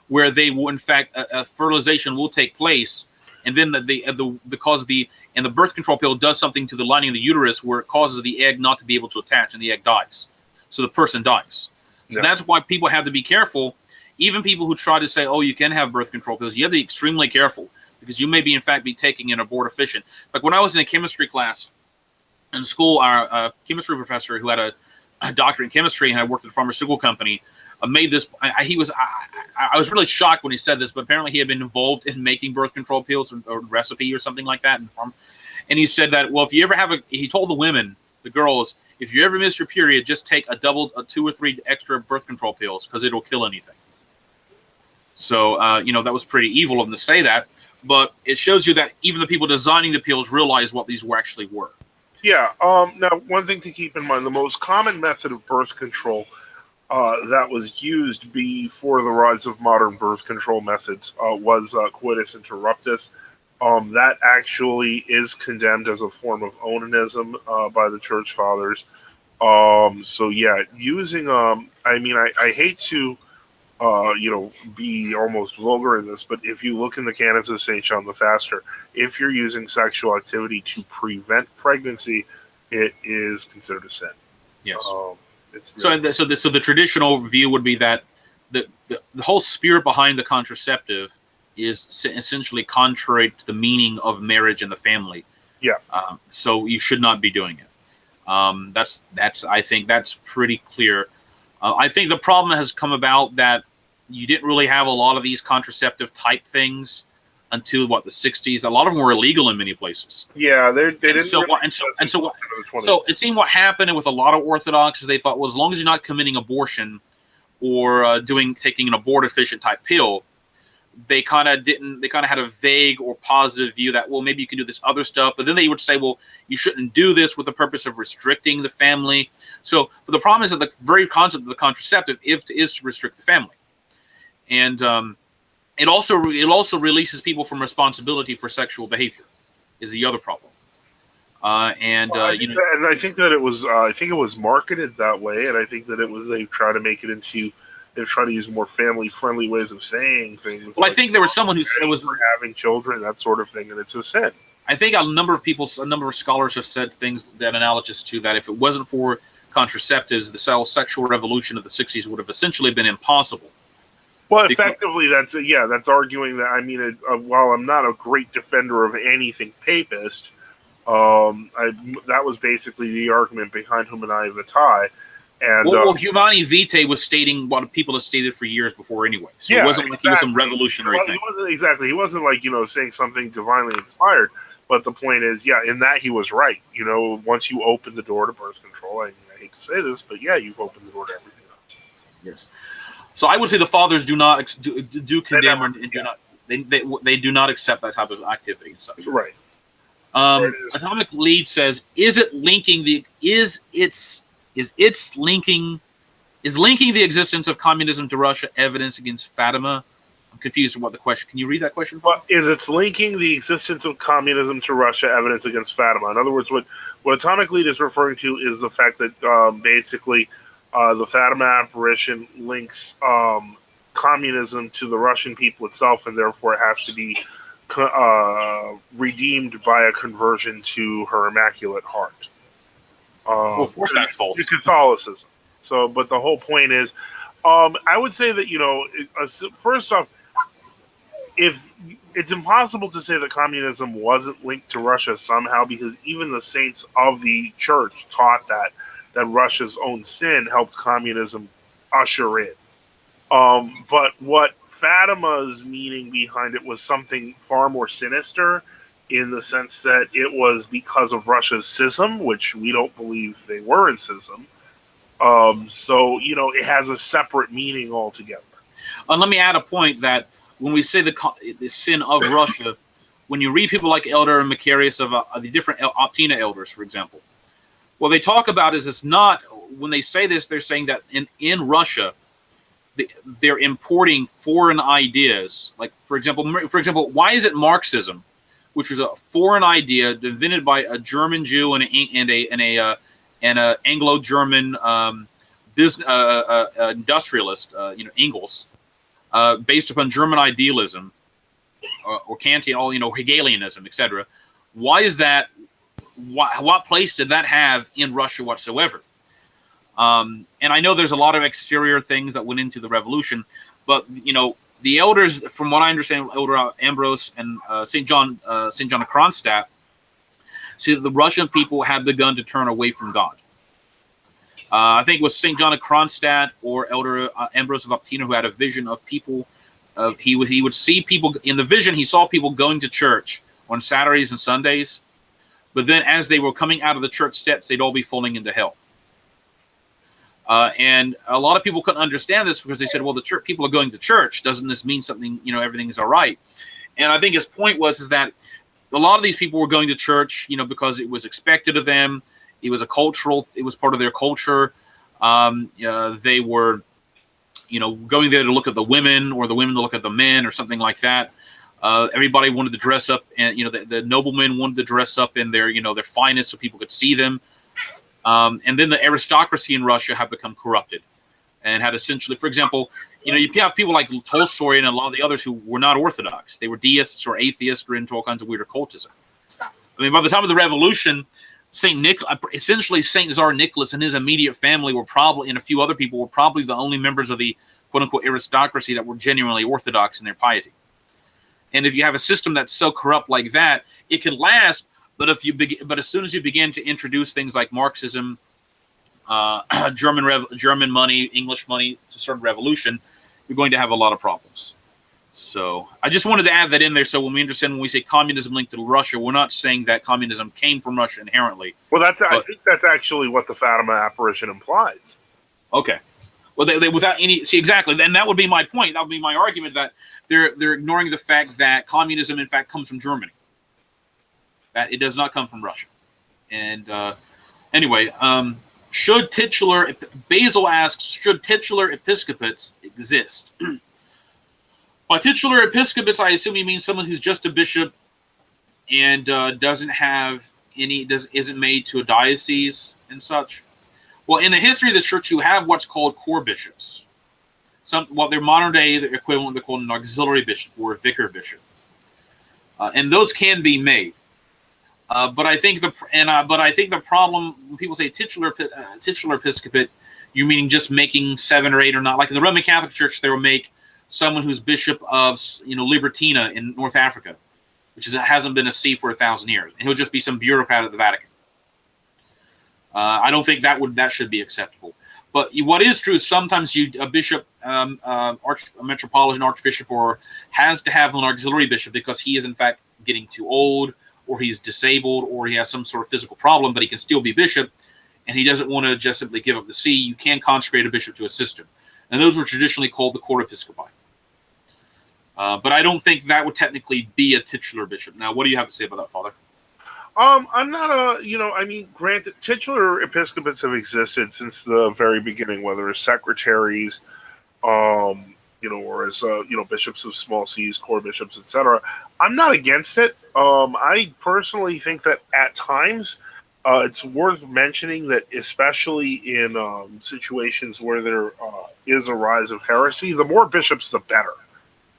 where they will, in fact, fertilization will take place, and then the birth control pill does something to the lining of the uterus where it causes the egg not to be able to attach, and the egg dies. So the person dies. So that's why people have to be careful. Even people who try to say, "Oh, you can have birth control pills," you have to be extremely careful, because you may be, in fact, be taking an abortifacient. Like when I was in a chemistry class in school, our chemistry professor, who had a doctorate in chemistry and I worked at a pharmaceutical company, made this. I was really shocked when he said this, but apparently he had been involved in making birth control pills or recipe or something like that. And he said that, well, if you ever he told the women, the girls, if you ever miss your period, just take a 2 or 3 extra birth control pills, because it'll kill anything. So, that was pretty evil of them to say that, but it shows you that even the people designing the pills realized what these actually were. Yeah. Now, one thing to keep in mind: the most common method of birth control that was used before the rise of modern birth control methods was coitus interruptus. That actually is condemned as a form of onanism by the Church Fathers. So yeah, using I hate to be almost vulgar in this, but if you look in the canons of Saint John the Faster, if you're using sexual activity to prevent pregnancy, it is considered a sin. Yes. It's really so the traditional view would be that the whole spirit behind the contraceptive is essentially contrary to the meaning of marriage and the family. Yeah. So you should not be doing it. I think that's pretty clear. I think the problem has come about that you didn't really have a lot of these contraceptive type things until the 60s. A lot of them were illegal in many places. Yeah, they didn't. So it seemed what happened with a lot of Orthodox is they thought, well, as long as you're not committing abortion or taking an abortifacient type pill, they kind of had a vague or positive view that, well, maybe you can do this other stuff. But then they would say, well, you shouldn't do this with the purpose of restricting the family. So, but the problem is that the very concept of the contraceptive is to restrict the family. And it also releases people from responsibility for sexual behavior is the other problem. And I think that it was marketed that way. And I think that they try to make it into, they're trying to use more family-friendly ways of saying things. Well, I think there was someone who said was having children, that sort of thing, and it's a sin. I think a number of scholars have said things that analogous to that. If it wasn't for contraceptives, the sexual revolution of the 60s would have essentially been impossible. Well, effectively, that's arguing that. I mean, while I'm not a great defender of anything papist, that was basically the argument behind Humanae Vitae. And Humani Vitae was stating what people have stated for years before anyway. So it wasn't like he was some revolutionary thing. He wasn't like, saying something divinely inspired. But the point is, in that he was right. Once you open the door to birth control, I hate to say this, but you've opened the door to everything else. Yes. So I would say the fathers do not do condemn and do not they do not accept that type of activity and such. Right. Atomic Lead says, is linking the existence of communism to Russia evidence against Fatima? I'm confused with what the question. Can you read that question? Well, it's linking the existence of communism to Russia evidence against Fatima? In other words, what Atomic Lead is referring to is the fact that basically the Fatima apparition links communism to the Russian people itself, and therefore it has to be redeemed by a conversion to her Immaculate Heart. Well, of course that's false. To Catholicism. So, but the whole point is, I would say that, first off, if it's impossible to say that communism wasn't linked to Russia somehow, because even the saints of the church taught that Russia's own sin helped communism usher in. But what Fatima's meaning behind it was something far more sinister, in the sense that it was because of Russia's schism, which we don't believe they were in schism. So, it has a separate meaning altogether. Let me add a point that when we say the sin of Russia, when you read people like Elder Macarius of the different Optina elders, for example, what they talk about is it's not, when they say this, they're saying that in Russia, they're importing foreign ideas. Like, for example, why is it Marxism, which was a foreign idea invented by a German Jew and a Anglo-German business industrialist, Engels, based upon German idealism or Kantian, Hegelianism, etc. Why is that? What place did that have in Russia whatsoever? And I know there's a lot of exterior things that went into the revolution, but the elders, from what I understand, Elder Ambrose and St. John of Kronstadt, see that the Russian people have begun to turn away from God. I think it was St. John of Kronstadt or Elder Ambrose of Optina who had a vision of people. He would see people in the vision. He saw people going to church on Saturdays and Sundays, but then as they were coming out of the church steps, they'd all be falling into hell. And a lot of people couldn't understand this because they said, well, the church people are going to church. Doesn't this mean something, everything is all right? And I think his point was that a lot of these people were going to church, because it was expected of them. It was it was part of their culture. They were, going there to look at the women, or the women to look at the men, or something like that. Everybody wanted to dress up, and, the noblemen wanted to dress up in their, their finest so people could see them. And then the aristocracy in Russia have become corrupted and had essentially, for example, you have people like Tolstoy and a lot of the others who were not Orthodox. They were deists or atheists or into all kinds of weird occultism. I mean, by the time of the revolution, essentially Saint Tsar Nicholas and his immediate family were probably, and a few other people were probably the only members of the quote-unquote aristocracy that were genuinely Orthodox in their piety. And if you have a system that's so corrupt like that, it can last. But as soon as you begin to introduce things like Marxism, German money, English money to start a revolution, you're going to have a lot of problems. So I just wanted to add that in there. So when we say communism linked to Russia, we're not saying that communism came from Russia inherently. Well, I think that's actually what the Fatima apparition implies. Okay. Well, they without any exactly, and that would be my point. That would be my argument, that they're ignoring the fact that communism in fact comes from Germany. That it does not come from Russia. And anyway, Basil asks, should titular episcopates exist? By titular episcopates, I assume you mean someone who's just a bishop and isn't made to a diocese and such. Well, in the history of the church, you have what's called core bishops. Their modern day equivalent, they're called an auxiliary bishop or a vicar bishop. And those can be made. But I think the problem when people say titular episcopate, you meaning just making 7 or 8 or not. Like in the Roman Catholic Church, they will make someone who's bishop of Libertina in North Africa, which hasn't been a see for 1,000 years, and he'll just be some bureaucrat at the Vatican. I don't think that should be acceptable. But what is true is sometimes a bishop, a metropolitan archbishop, has to have an auxiliary bishop because he is in fact getting too old, or he's disabled, or he has some sort of physical problem, but he can still be bishop, and he doesn't want to just simply give up the see. You can consecrate a bishop to assist him. And those were traditionally called the court episcopi. But I don't think that would technically be a titular bishop. Now, what do you have to say about that, Father? I'm not granted, titular episcopates have existed since the very beginning, whether as secretaries, or as bishops of small sees, core bishops, etc. I'm not against it. I personally think that at times it's worth mentioning that, especially in situations where there is a rise of heresy, the more bishops, the better.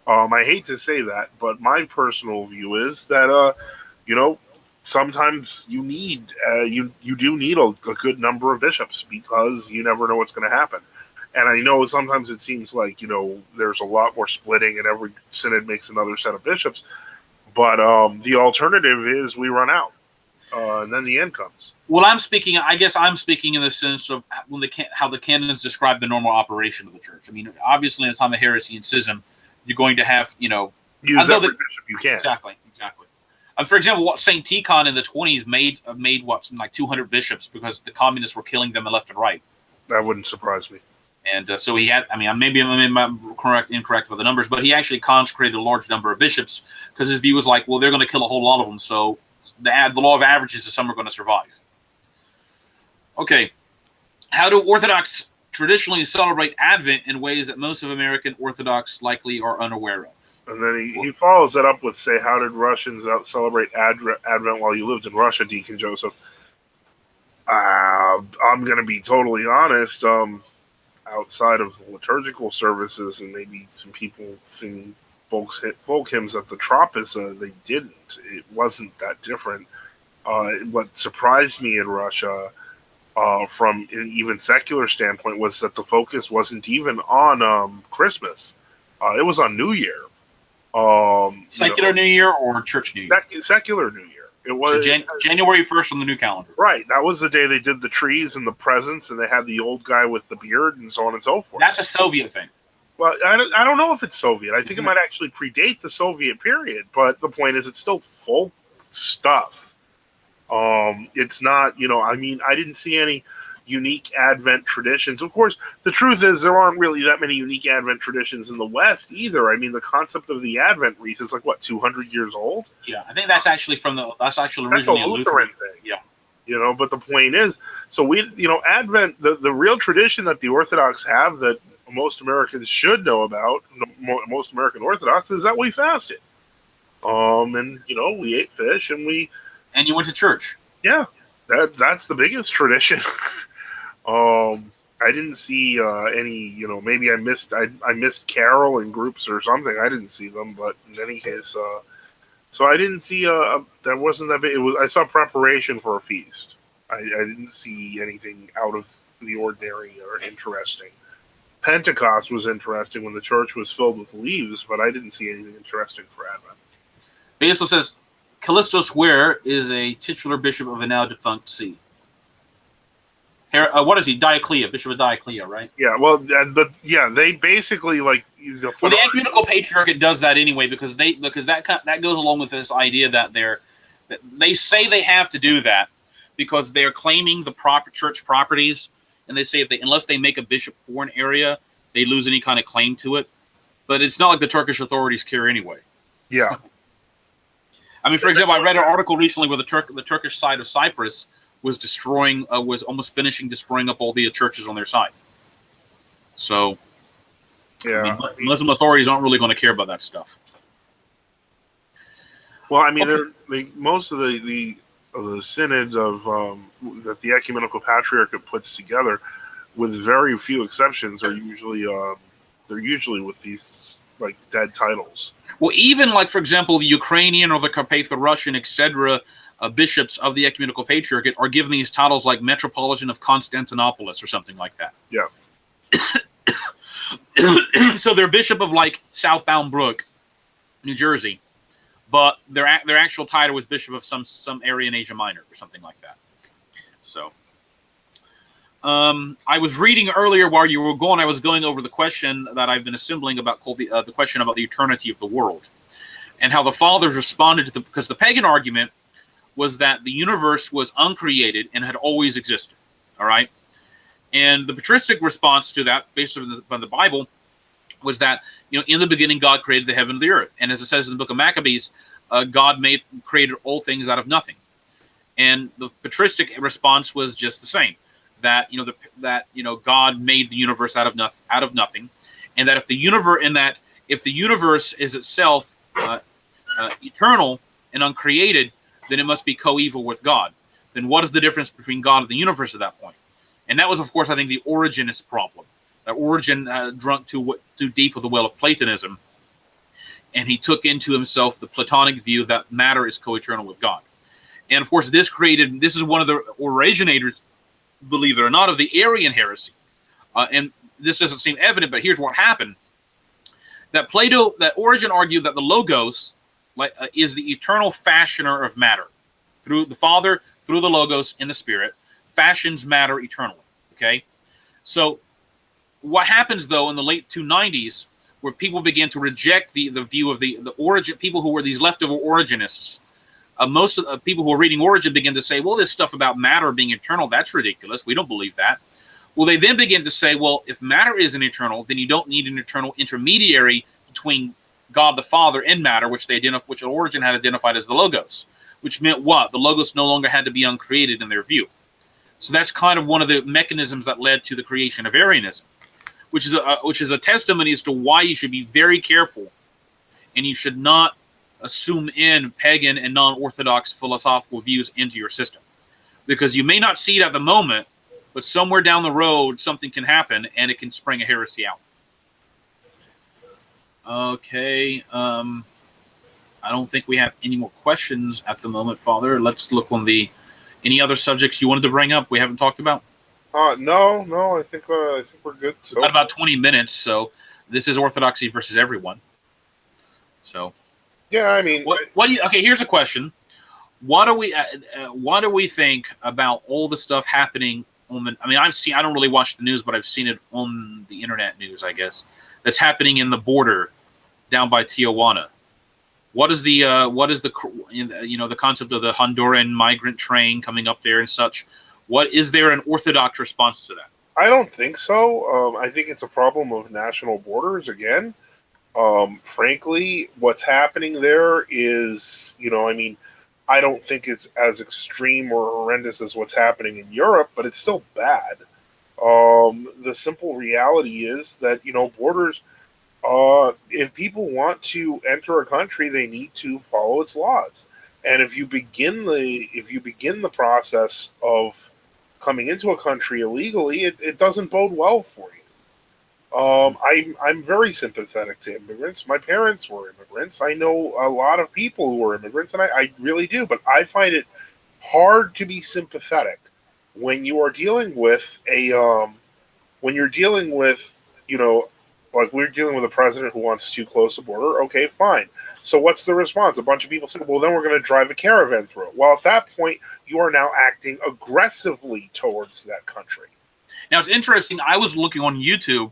I hate to say that, but my personal view is that sometimes you need you do need a good number of bishops, because you never know what's going to happen. And I know sometimes it seems like, there's a lot more splitting and every synod makes another set of bishops. But the alternative is we run out, and then the end comes. Well, I guess I'm speaking in the sense of how the canons describe the normal operation of the church. I mean, obviously, in the time of heresy and schism, you're going to have, use every bishop you can. Exactly. For example, what St. Tikhon in the 20s made something like 200 bishops because the communists were killing them left and right. That wouldn't surprise me. And so he had, maybe I'm incorrect with the numbers, but he actually consecrated a large number of bishops because his view was like, well, they're going to kill a whole lot of them, so the law of averages is some are going to survive. Okay, how do Orthodox traditionally celebrate Advent in ways that most of American Orthodox likely are unaware of? And then he follows that up with, say, how did Russians celebrate Advent while you lived in Russia, Deacon Joseph? I'm going to be totally honest. Outside of the liturgical services and maybe some people sing folk hymns at the Trappist, they didn't. It wasn't that different. What surprised me in Russia, from an even secular standpoint, was that the focus wasn't even on Christmas. It was on New Year. Secular New Year or Church New Year? Secular New Year. It was so January 1st on the new calendar. Right. That was the day they did the trees and the presents, and they had the old guy with the beard and so on and so forth. That's a Soviet thing. Well, I don't know if it's Soviet. I think it might actually predate the Soviet period, but the point is it's still folk stuff. It's not, I didn't see any unique Advent traditions. Of course, the truth is there aren't really that many unique Advent traditions in the West either. I mean, the concept of the Advent wreath is like, 200 years old? Yeah, I think that's actually originally a Lutheran thing. Yeah. But the point is, so Advent, the real tradition that the Orthodox have that most Americans should know about, most American Orthodox, is that we fasted. And, we ate fish and And you went to church. Yeah, that's the biggest tradition. I didn't see any, maybe I missed Carol in groups or something. I didn't see them, but in any case, so I didn't see that wasn't that big. I saw preparation for a feast. I didn't see anything out of the ordinary or interesting. Pentecost was interesting when the church was filled with leaves, but I didn't see anything interesting for Advent. Basil says, Callistos Ware is a titular bishop of a now defunct see. What is he? Dioclea, Bishop of Dioclea, right? Yeah, well, they basically the ecumenical patriarchate does that anyway because that goes along with this idea that they say they have to do that because they're claiming the proper church properties, and they say unless they make a bishop for an area, they lose any kind of claim to it. But it's not like the Turkish authorities care anyway. Yeah. I mean, for example, I read an article recently where the Turkish side of Cyprus was almost finishing destroying up all the churches on their side. So, yeah, Muslim authorities aren't really going to care about that stuff. Well, I mean, most of the synods of that the ecumenical patriarchate puts together, with very few exceptions, are usually with these dead titles. Well, even for example, the Ukrainian or the Carpatho-Russian, etc., bishops of the ecumenical patriarchate are given these titles like Metropolitan of Constantinopolis or something like that. Yeah. So they're bishop of Southbound Brook, New Jersey, but their actual title was bishop of some area in Asia Minor or something like that. So, I was reading earlier while you were going. I was going over the question that I've been assembling called the question about the eternity of the world, and how the fathers responded to because the pagan argument was that the universe was uncreated and had always existed. All right, and the patristic response to that, based on the Bible, was that in the beginning God created the heaven and the earth, and as it says in the book of Maccabees, God created all things out of nothing, and the patristic response was just the same. That God made the universe out of nothing, and that if the universe is itself eternal and uncreated, then it must be coeval with God. Then what is the difference between God and the universe at that point? And that was, of course, I think the Origenist problem. That Origen drunk too deep of the well of Platonism, and he took into himself the Platonic view that matter is co-eternal with God. And of course, this is one of the originators, believe it or not, of the Arian heresy. And this doesn't seem evident, but here's what happened. That Origen argued that the Logos is the eternal fashioner of matter. Through the Father, through the Logos in the Spirit, fashions matter eternally. Okay? So what happens, though, in the late 290s, where people began to reject the view of the Origin, people who were these leftover Origenists, most of the people who are reading Origin begin to say, well, this stuff about matter being eternal, that's ridiculous. We don't believe that. Well, they then begin to say, well, if matter isn't eternal, then you don't need an eternal intermediary between God the Father and matter, which Origin had identified as the Logos, which meant what? The Logos no longer had to be uncreated in their view. So that's kind of one of the mechanisms that led to the creation of Arianism, which is a testimony as to why you should be very careful, and you should not assume in pagan and non-Orthodox philosophical views into your system, because you may not see it at the moment, but somewhere down the road something can happen and it can spring a heresy out. Okay, I don't think we have any more questions at the moment, Father. Let's look on any other subjects you wanted to bring up we haven't talked about. No, I think we're good. So. Got about 20 minutes, so this is Orthodoxy versus everyone. So, yeah, I mean, what do you? Okay, here's a question: What do we think about all the stuff happening on the? I mean, I don't really watch the news, but I've seen it on the internet news, I guess, that's happening in the border down by Tijuana. What is the the concept of the Honduran migrant train coming up there and such? Is there an Orthodox response to that? I don't think so. I think it's a problem of national borders again. Frankly, what's happening there is, I mean, I don't think it's as extreme or horrendous as what's happening in Europe, but it's still bad. The simple reality is that, borders, if people want to enter a country, they need to follow its laws. And if you begin the process of coming into a country illegally, it doesn't bode well for you. I'm very sympathetic to immigrants. My parents were immigrants. I know a lot of people who are immigrants, and I really do. But I find it hard to be sympathetic when you are dealing with like we're dealing with a president who wants to close the border. Okay, fine. So what's the response? A bunch of people say, well, then we're going to drive a caravan through it. Well, at that point, you are now acting aggressively towards that country. Now, it's interesting. I was looking on YouTube,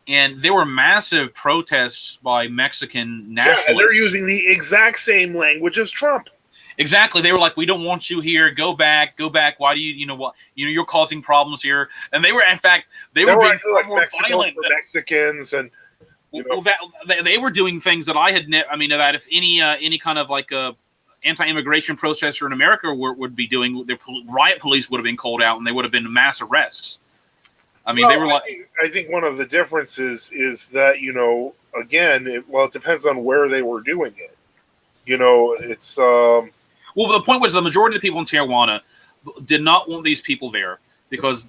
and there were massive protests by Mexican nationalists. Yeah, and they're using the exact same language as Trump. Exactly. They were like, we don't want you here. Go back. Why do you're causing problems here. And they were, in fact, they were being like more violent for Mexicans, and they were doing things that I had that if any kind of like a anti-immigration protester in America would be doing, their riot police would have been called out, and they would have been mass arrests. I mean, they were like. I think one of the differences is that again, it depends on where they were doing it. It's. Well, the point was the majority of the people in Tijuana did not want these people there because,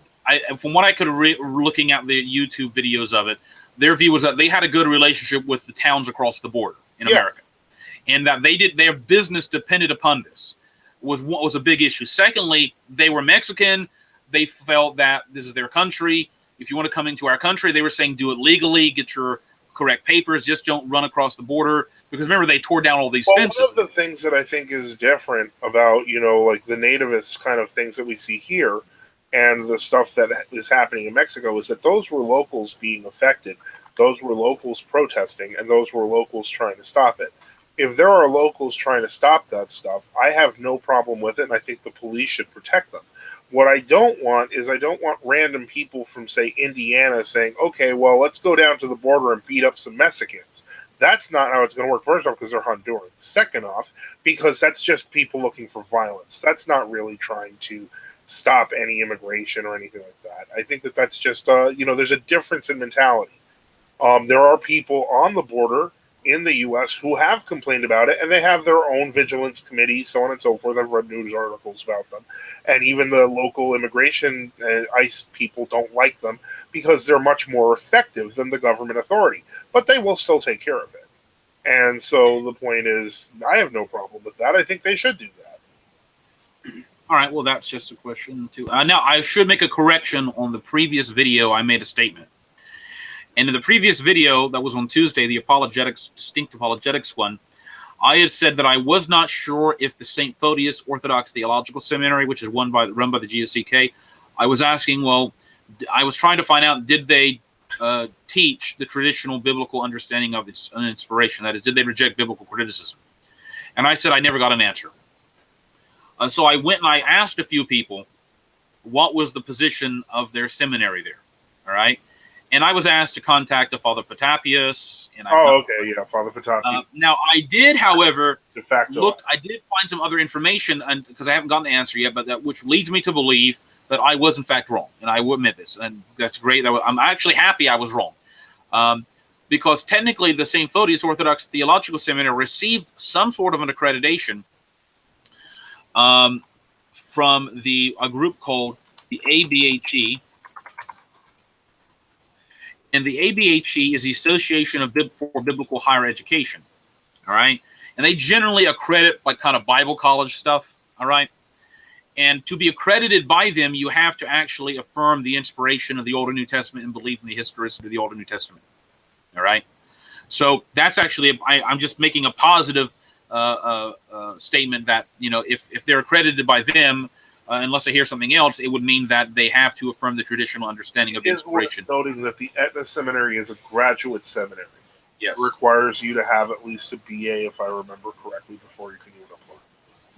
from what I could looking at the YouTube videos of it, their view was that they had a good relationship with the towns across the border in America, and that their business depended upon this was a big issue. Secondly, they were Mexican. They felt that this is their country. If you want to come into our country, they were saying do it legally, get your correct papers, just don't run across the border. Because remember, they tore down all these fences. One of the things that I think is different about, like the nativist kind of things that we see here and the stuff that is happening in Mexico is that those were locals being affected. Those were locals protesting, and those were locals trying to stop it. If there are locals trying to stop that stuff, I have no problem with it, and I think the police should protect them. What I don't want is random people from, say, Indiana saying, okay, well, let's go down to the border and beat up some Mexicans. That's not how it's going to work, first off, because they're Hondurans. Second off, because that's just people looking for violence. That's not really trying to stop any immigration or anything like that. I think that's just, there's a difference in mentality. There are people on the border in the U.S. who have complained about it, and they have their own vigilance committees, so on and so forth. I've read news articles about them. And even the local immigration ICE people don't like them because they're much more effective than the government authority. But they will still take care of it. And so the point is, I have no problem with that. I think they should do that. All right, well, that's just a question, too. Now, I should make a correction on the previous video. I made a statement. And in the previous video that was on Tuesday, the Apologetics, Distinct Apologetics one, I had said that I was not sure if the St. Photius Orthodox Theological Seminary, which is run by the GSCK, I was asking, well, I was trying to find out, did they teach the traditional biblical understanding of its inspiration? That is, did they reject biblical criticism? And I said I never got an answer. So I went and I asked a few people what was the position of their seminary there. All right. And I was asked to contact a Father Patapius. And Father Patapius. Now, I did, however, de facto. Look, I did find some other information, and because I haven't gotten the answer yet, but which leads me to believe that I was, in fact, wrong. And I will admit this. And that's great. I'm actually happy I was wrong. Because technically, the St. Photius Orthodox Theological Seminary received some sort of an accreditation from a group called the ABHE. And the ABHE is the Association for Biblical Higher Education, all right? And they generally accredit like kind of Bible college stuff, all right? And to be accredited by them, you have to actually affirm the inspiration of the Old and New Testament and believe in the historicity of the Old and New Testament, all right? So that's actually, I'm just making a positive statement that, if they're accredited by them, unless I hear something else, it would mean that they have to affirm the traditional understanding of inspiration. It is worth noting that the Etna Seminary is a graduate seminary. Yes. It requires you to have at least a BA, if I remember correctly, before you can even apply.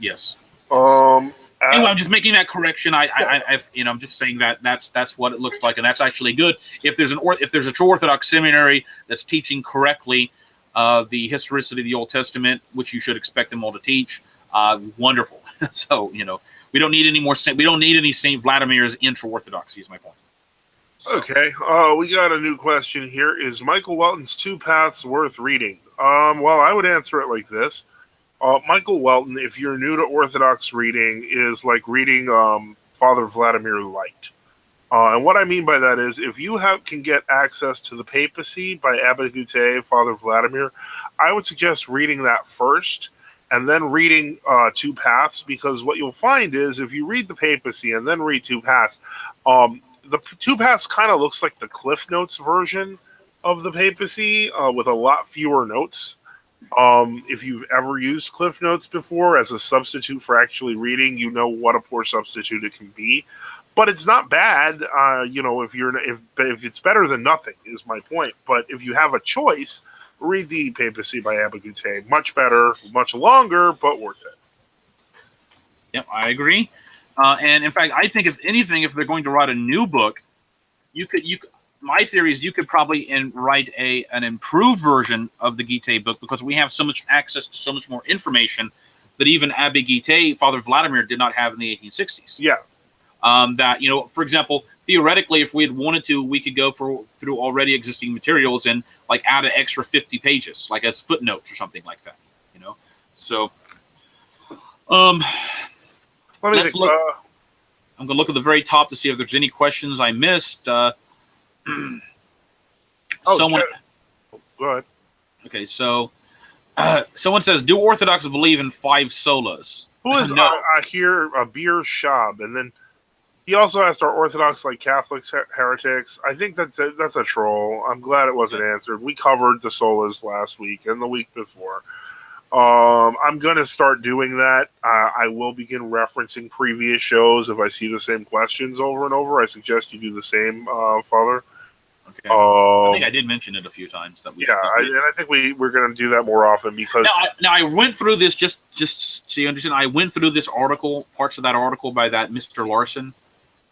Yes. Anyway, I'm just making that correction. I'm just saying that that's what it looks like, and that's actually good. If there's a true Orthodox seminary that's teaching correctly the historicity of the Old Testament, which you should expect them all to teach, wonderful. So we don't need any more. We don't need any Saint Vladimir's intra-Orthodoxy. Is my point. So. Okay. We got a new question here. Is Michael Welton's Two Paths worth reading? Well, I would answer it like this. Michael Welton, if you're new to Orthodox reading, is like reading Father Vladimir Light. And what I mean by that is, if you can get access to the Papacy by Abbot Gute, Father Vladimir, I would suggest reading that first, and then reading Two Paths, because what you'll find is if you read the Papacy and then read Two Paths, the Two Paths kind of looks like the Cliff Notes version of the Papacy with a lot fewer notes. If you've ever used Cliff Notes before as a substitute for actually reading, you know what a poor substitute it can be. But it's not bad, if it's better than nothing is my point. But if you have a choice, read the Papacy by Abbot Gute. Much better, much longer, but worth it. Yep, I agree. And in fact, I think if anything, if they're going to write a new book, my theory is you could probably write an improved version of the Gite book, because we have so much access to so much more information that even Abbot Gite, Father Vladimir, did not have in the 1860s. Yeah. For example, theoretically, if we had wanted to, we could go through already existing materials and like add an extra 50 pages, like as footnotes or something like that. So let's look. I'm going to look at the very top to see if there's any questions I missed. Someone. Go ahead. Okay, so someone says, "Do Orthodox believe in 5 solas?" Who is no. I hear Abir Shab, and then he also asked, "Are Orthodox like Catholics heretics?" I think that's a troll. I'm glad it wasn't answered. We covered the solas last week and the week before. I'm going to start doing that. I will begin referencing previous shows if I see the same questions over and over. I suggest you do the same, Father. Okay. I think I did mention it a few times. And I think we're going to do that more often, because now I went through this just so you understand. I went through this article, parts of that article by that Mr. Larson,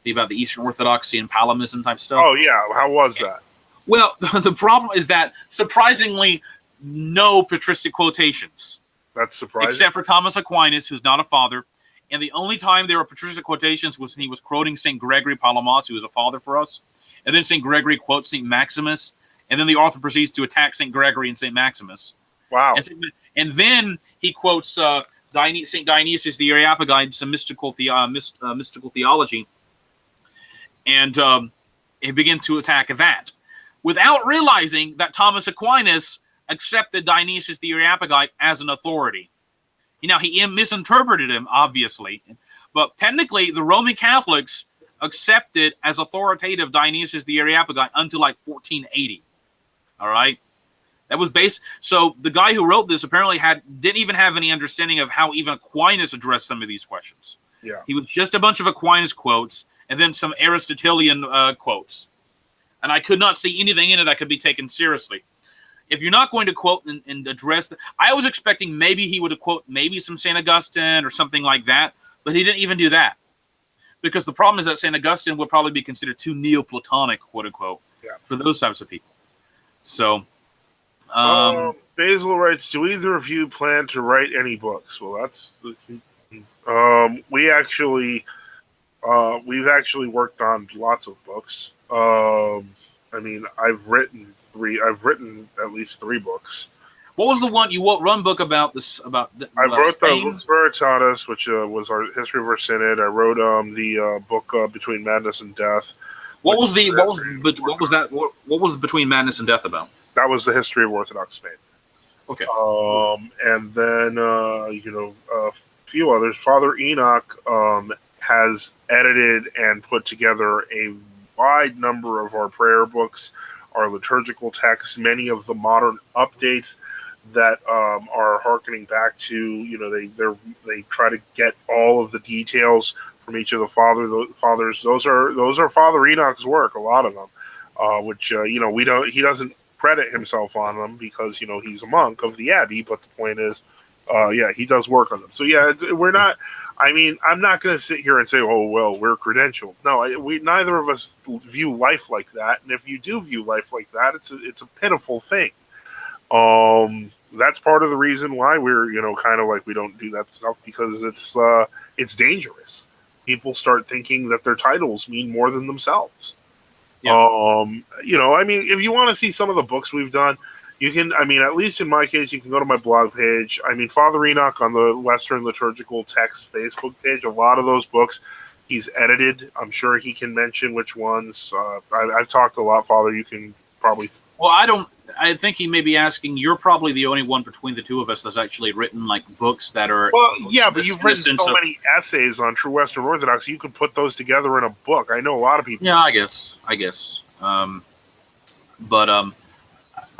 about the Eastern Orthodoxy and Palimism type stuff. Oh yeah, how was that? Well, the problem is that surprisingly, no patristic quotations. That's surprising. Except for Thomas Aquinas, who's not a father. And the only time there were patristic quotations was when he was quoting St. Gregory Palamas, who was a father for us. And then St. Gregory quotes St. Maximus. And then the author proceeds to attack St. Gregory and St. Maximus. Wow. And then he quotes St. Dionysius the Areopagite, some mystical theology. And he began to attack that, without realizing that Thomas Aquinas accepted Dionysius the Areopagite as an authority. Now, he misinterpreted him, obviously, but technically the Roman Catholics accepted as authoritative Dionysius the Areopagite until like 1480. All right. That was based. So the guy who wrote this apparently didn't even have any understanding of how even Aquinas addressed some of these questions. Yeah. He was just a bunch of Aquinas quotes and then some Aristotelian quotes. And I could not see anything in it that could be taken seriously. If you're not going to quote and address, I was expecting maybe he would have quote maybe some St. Augustine or something like that, but he didn't even do that. Because the problem is that St. Augustine would probably be considered too Neoplatonic, quote unquote, for those types of people. So, Basil writes, "Do either of you plan to write any books?" Well, that's we've actually worked on lots of books. I mean, I've written at least 3 books. What was the one you run book about this about? I wrote Spain? the Lux Veritatis, which was our history of our synod. I wrote the book Between Madness and Death. What was Between Madness and Death about? That was the history of Orthodox Spain. Okay. And then a few others. Father Enoch has edited and put together a wide number of our prayer books, our liturgical texts, many of the modern updates that are hearkening back to, they try to get all of the details from each of the fathers. Those are Father Enoch's work, a lot of them, which he doesn't credit himself on them because he's a monk of the abbey. But the point is, he does work on them. So we're not. I mean, I'm not going to sit here and say, "Oh well, we're credentialed." No, neither of us view life like that. And if you do view life like that, it's a pitiful thing. That's part of the reason why we're kind of like we don't do that stuff, because it's dangerous. People start thinking that their titles mean more than themselves. Yeah. I mean, if you want to see some of the books we've done, you can. I mean, at least in my case, you can go to my blog page. I mean, Father Enoch on the Western Liturgical Text Facebook page. A lot of those books he's edited. I'm sure he can mention which ones. I've talked a lot, Father. You can probably. Well, I think he may be asking. You're probably the only one between the two of us that's actually written like books that are. Well, yeah, but you've written so many essays on True Western Orthodoxy. You could put those together in a book. I know a lot of people. Yeah, I guess.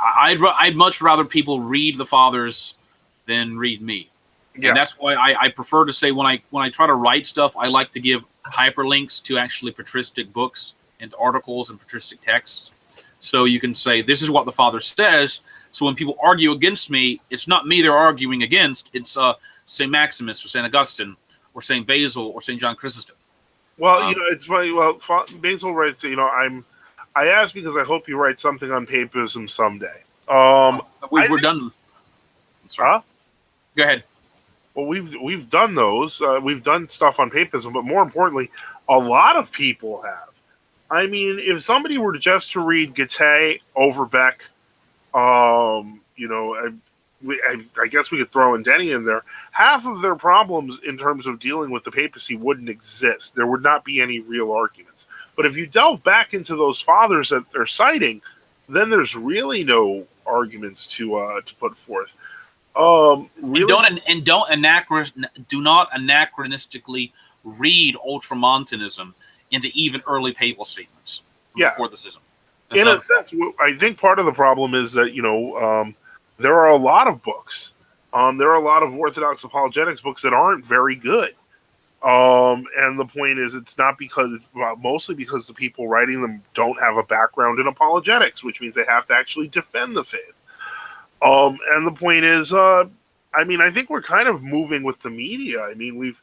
I'd much rather people read the fathers than read me. Yeah. And that's why I prefer to say when I try to write stuff, I like to give hyperlinks to actually patristic books and articles and patristic texts. So you can say, this is what the Father says. So when people argue against me, it's not me they're arguing against. It's St. Maximus or St. Augustine or St. Basil or St. John Chrysostom. Well, it's funny. Well, Basil writes, I asked because I hope you write something on papism someday. We're done. I'm sorry. Huh? Go ahead. Well, we've done those. We've done stuff on papism, but more importantly, a lot of people have. I mean, if somebody were just to read Gete over Beck, I guess we could throw in Denny in there. Half of their problems in terms of dealing with the papacy wouldn't exist. There would not be any real arguments. But if you delve back into those fathers that they're citing, then there's really no arguments to put forth. Really? Do not anachronistically read Ultramontanism into even early papal statements before the schism. In a sense, I think part of the problem is that there are a lot of books. There are a lot of Orthodox apologetics books that aren't very good. And the point is, it's not mostly because the people writing them don't have a background in apologetics, which means they have to actually defend the faith. And the point is, I think we're kind of moving with the media. I mean, we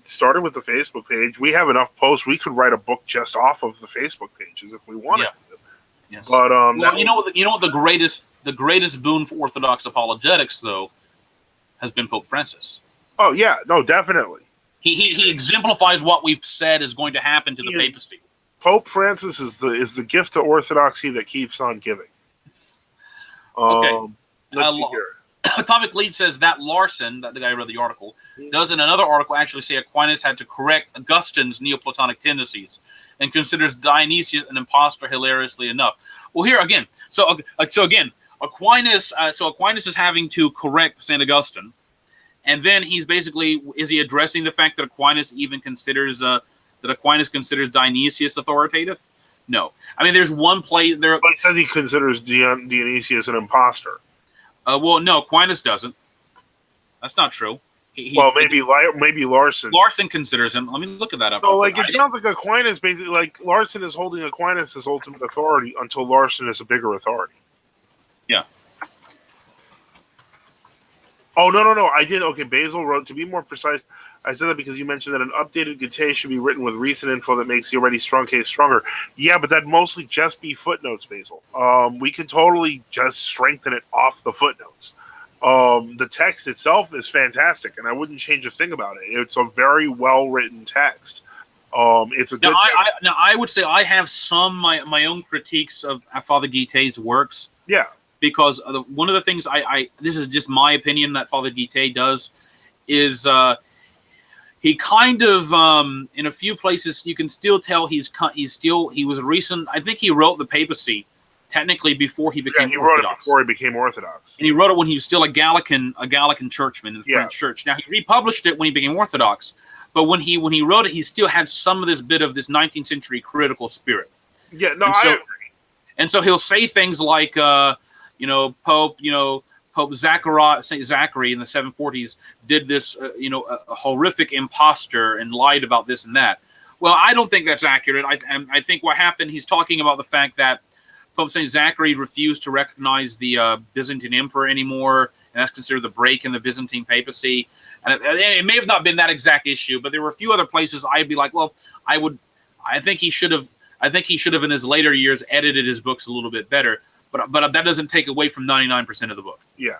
started with the Facebook page. We have enough posts. We could write a book just off of the Facebook pages if we wanted to. Yes. But you know what the greatest boon for Orthodox apologetics though has been Pope Francis. Oh yeah, no, definitely. He exemplifies what we've said is going to happen to the papacy. Pope Francis is the gift to Orthodoxy that keeps on giving. Okay. Let's see here. Atomic Lead says that Larson, the guy who wrote the article, does in another article actually say Aquinas had to correct Augustine's Neoplatonic tendencies and considers Dionysius an impostor hilariously enough. Well, here again, Aquinas is having to correct St. Augustine, and then is he addressing the fact that Aquinas considers Dionysius authoritative? No. I mean, there's one place there. But he says he considers Dionysius an imposter. Well, no, Aquinas doesn't. That's not true. Well, maybe Larson. Larson considers him. Let me look at that up. So, like, it sounds like Aquinas basically, like, Larson is holding Aquinas as ultimate authority until Larson is a bigger authority. Yeah. Oh, no. I did. Okay, Basil wrote, to be more precise, I said that because you mentioned that an updated Gate should be written with recent info that makes the already strong case stronger. Yeah, but that'd mostly just be footnotes, Basil. We could totally just strengthen it off the footnotes. The text itself is fantastic, and I wouldn't change a thing about it. It's a very well-written text. It's a good now, I would say I have some my own critiques of Father Guitte's works. Yeah. Because one of the things this is just my opinion that Father Guitte does is he kind of in a few places you can still tell he was recent. I think he wrote the papacy technically before he became he Orthodox. wrote it before he became Orthodox, and he wrote it when he was still a Gallican churchman in the French church. Now he republished it when he became Orthodox, but when he wrote it, he still had some of this bit of this 19th century critical spirit. Yeah, no, I agree. And so he'll say things like. Pope Saint Zachary in the 740s did this, a horrific impostor and lied about this and that. Well, I don't think that's accurate. I think what happened, he's talking about the fact that Pope Saint Zachary refused to recognize the Byzantine emperor anymore, and that's considered the break in the Byzantine papacy. And it may have not been that exact issue, but there were a few other places I'd be like, well, I think he should have in his later years edited his books a little bit better. But that doesn't take away from 99% of the book. Yeah.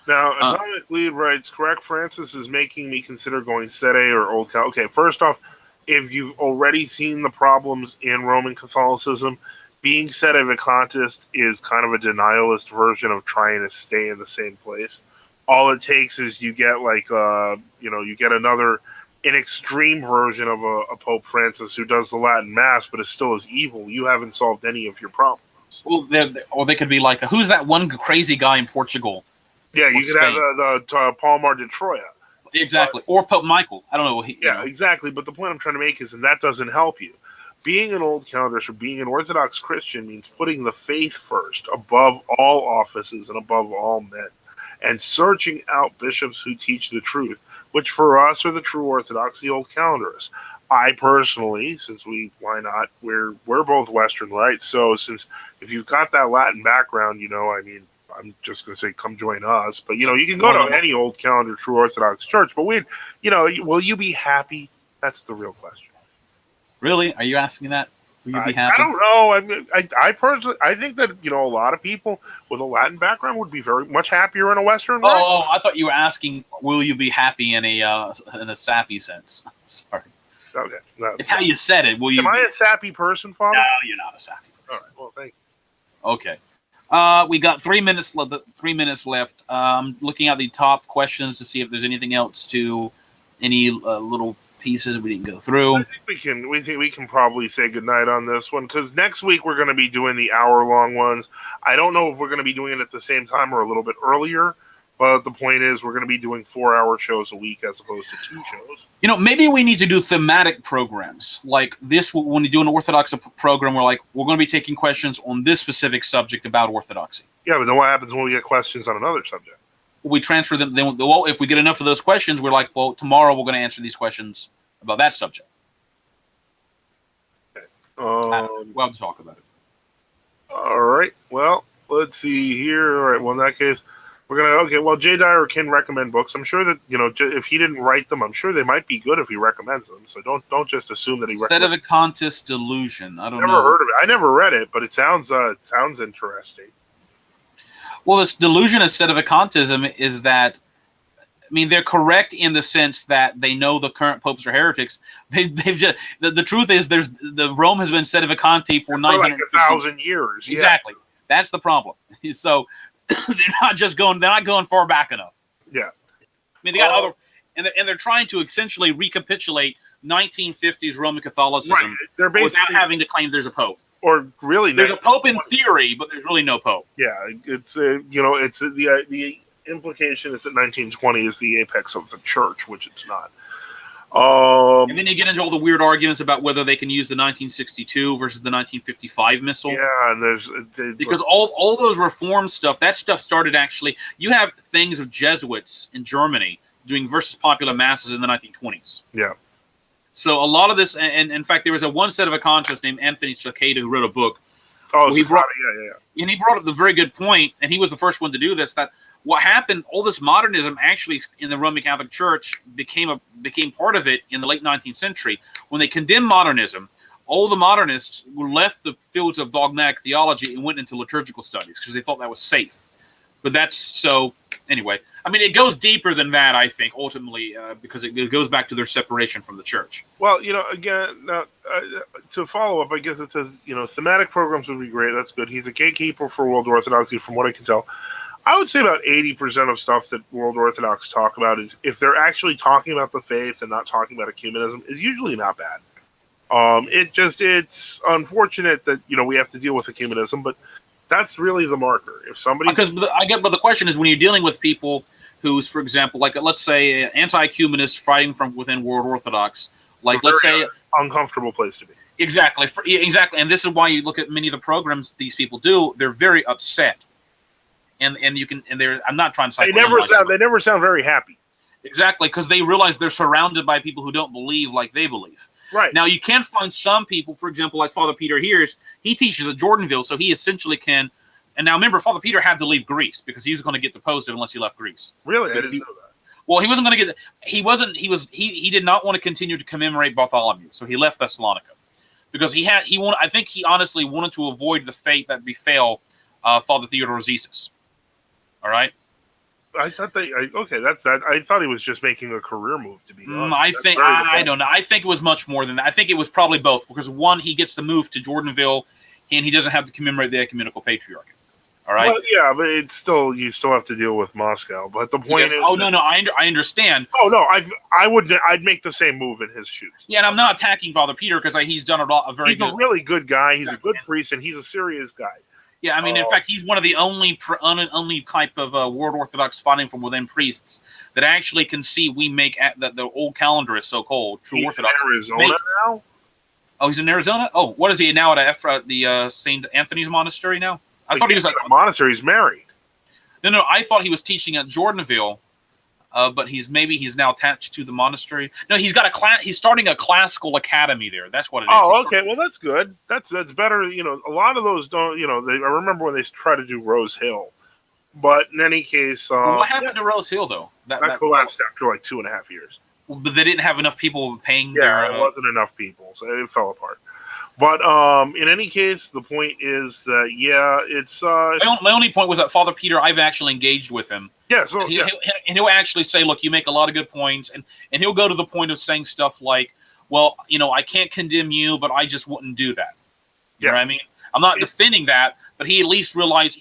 Now, Atomic Lead writes, correct, Francis is making me consider going Sede or Old Cal. Okay, first off, if you've already seen the problems in Roman Catholicism, being sedevacantist is kind of a denialist version of trying to stay in the same place. All it takes is you get you get an extreme version of a Pope Francis who does the Latin Mass, but is still as evil. You haven't solved any of your problems. Well, or they could be like, who's that one crazy guy in Portugal? Yeah, you could have the Palmar de Troya. Exactly. Or Pope Michael. I don't know. Exactly. But the point I'm trying to make is, and that doesn't help you. Being an old Calendarist or being an Orthodox Christian means putting the faith first, above all offices and above all men, and searching out bishops who teach the truth, which for us are the true Orthodox, the old Calendarists. I personally, why not? We're both Western, right? So if you've got that Latin background, I'm just going to say, come join us. But, you can go to any old calendar true Orthodox church. But will you be happy? That's the real question. Really? Are you asking that? Will you be happy? I don't know. I mean, I personally, I think that, a lot of people with a Latin background would be very much happier in a Western. Oh, I thought you were asking, will you be happy in a sappy sense? Sorry. Okay. No, it's how you said it. Am I a sappy person, Father? No, you're not a sappy person. All right. Well, thank you. Okay. We got 3 minutes left. 3 minutes left. Looking at the top questions to see if there's anything else any little pieces we didn't go through. I think we can probably say goodnight on this one, because next week we're going to be doing the hour-long ones. I don't know if we're going to be doing it at the same time or a little bit earlier. But the point is, we're going to be doing 4-hour shows a week as opposed to 2 shows. Maybe we need to do thematic programs like this. When you do an Orthodox program, we're going to be taking questions on this specific subject about Orthodoxy. Yeah, but then what happens when we get questions on another subject? We transfer them. Then, if we get enough of those questions, we're like, well, tomorrow we're going to answer these questions about that subject. Okay. We'll have to talk about it. All right. Well, let's see here. All right. Well, in that case, we're going to, okay, well, Jay Dyer can recommend books. I'm sure that, if he didn't write them, I'm sure they might be good if he recommends them. So don't just assume that he recommends them. Sedevacantist Delusion. I don't know. Never heard of it. I never read it, but it sounds interesting. Well, this delusion of sedevacantism is that, they're correct in the sense that they know the current popes are heretics. They've just, the truth is the Rome has been sedevacanti for 1,000 years. Exactly. Yeah. That's the problem. So, they're not going far back enough. Yeah. They got other, and they're trying to essentially recapitulate 1950s Roman Catholicism, right. They're without having to claim there's a pope. Or really, there's a pope in theory, but there's really no pope. Yeah, it's it's the implication is that 1920 is the apex of the church, which it's not. And then you get into all the weird arguments about whether they can use the 1962 versus the 1955 missile. Yeah, and because all those reform stuff, that stuff started actually. You have things of Jesuits in Germany doing versus popular masses in the 1920s. Yeah. So a lot of this, and in fact, there was one set of economists named Anthony Cicada who wrote a book. Oh, he brought up the very good point, and he was the first one to do this. That what happened, all this modernism actually in the Roman Catholic Church became part of it in the late 19th century when they condemned modernism. All the modernists left the fields of dogmatic theology and went into liturgical studies because they thought that was safe. But that's so. Anyway, I mean, it goes deeper than that, I think, ultimately, because it goes back to their separation from the church. Well, again, to follow up, I guess it says, thematic programs would be great. That's good. He's a gatekeeper for World Orthodoxy, from what I can tell. I would say about 80% of stuff that World Orthodox talk about, if they're actually talking about the faith and not talking about ecumenism, is usually not bad. It's unfortunate that, we have to deal with ecumenism, but that's really the marker. If somebody, but the question is when you're dealing with people who's, for example, like let's say anti-ecumenists fighting from within World Orthodox, like let's say uncomfortable place to be. Exactly, and this is why you look at many of the programs these people do. They're very upset, and they're. I'm not trying to. They never sound very happy. Exactly, because they realize they're surrounded by people who don't believe like they believe. Right. Now, you can find some people, for example, like Father Peter here, he teaches at Jordanville, so he essentially can. And now, remember, Father Peter had to leave Greece because he was going to get deposed unless he left Greece. Really, I didn't know that. Well, he wasn't going to get. He did not want to continue to commemorate Bartholomew, so he left Thessalonica because I think he honestly wanted to avoid the fate that befell Father Theodore Zesis. All right. I thought that's that. I thought he was just making a career move, to be honest. I don't know. I think it was much more than that. I think it was probably both, because one, he gets to move to Jordanville, and he doesn't have to commemorate the ecumenical patriarch. All right. Well, yeah, but you still have to deal with Moscow. But the point is, I understand. Oh no, I'd make the same move in his shoes. Yeah, and I'm not attacking Father Peter because he's done He's a really good guy. He's a good priest, and he's a serious guy. Yeah, I mean, in fact, he's one of the only type of World Orthodox fighting from within priests that actually can see we make the old calendar is so-called true Orthodox. He's in Arizona now? Oh, he's in Arizona? Oh, what is he now at the St. Anthony's Monastery now? I thought he was at a monastery. He's married. No, I thought he was teaching at Jordanville, but he's now attached to the monastery. No, he's got he's starting a classical academy there. That's what it is. Oh, okay. Well, that's good. That's better. A lot of those don't. I remember when they tried to do Rose Hill, but in any case, what happened to Rose Hill though? That collapsed after like 2.5 years. But they didn't have enough people paying. Yeah, it wasn't enough people, so it fell apart. But in any case, the point is that it's. My only point was that Father Peter, I've actually engaged with him. Yeah, and he'll actually say, "Look, you make a lot of good points," and he'll go to the point of saying stuff like, "Well, I can't condemn you, but I just wouldn't do that." You know what I mean? I'm not defending that, but he at least realized.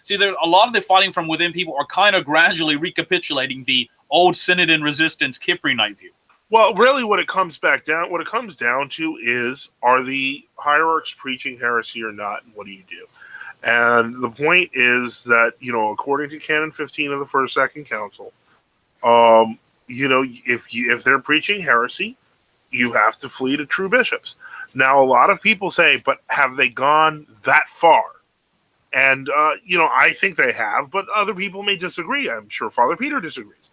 There a lot of the fighting from within people are kind of gradually recapitulating the old Synod and Resistance Cyprianite view. Well, really, what it comes down to is, are the hierarchs preaching heresy or not, and what do you do? And the point is that, according to Canon 15 of the First Second Council, if they're preaching heresy, you have to flee to true bishops. Now, a lot of people say, but have they gone that far? And, I think they have, but other people may disagree. I'm sure Father Peter disagrees.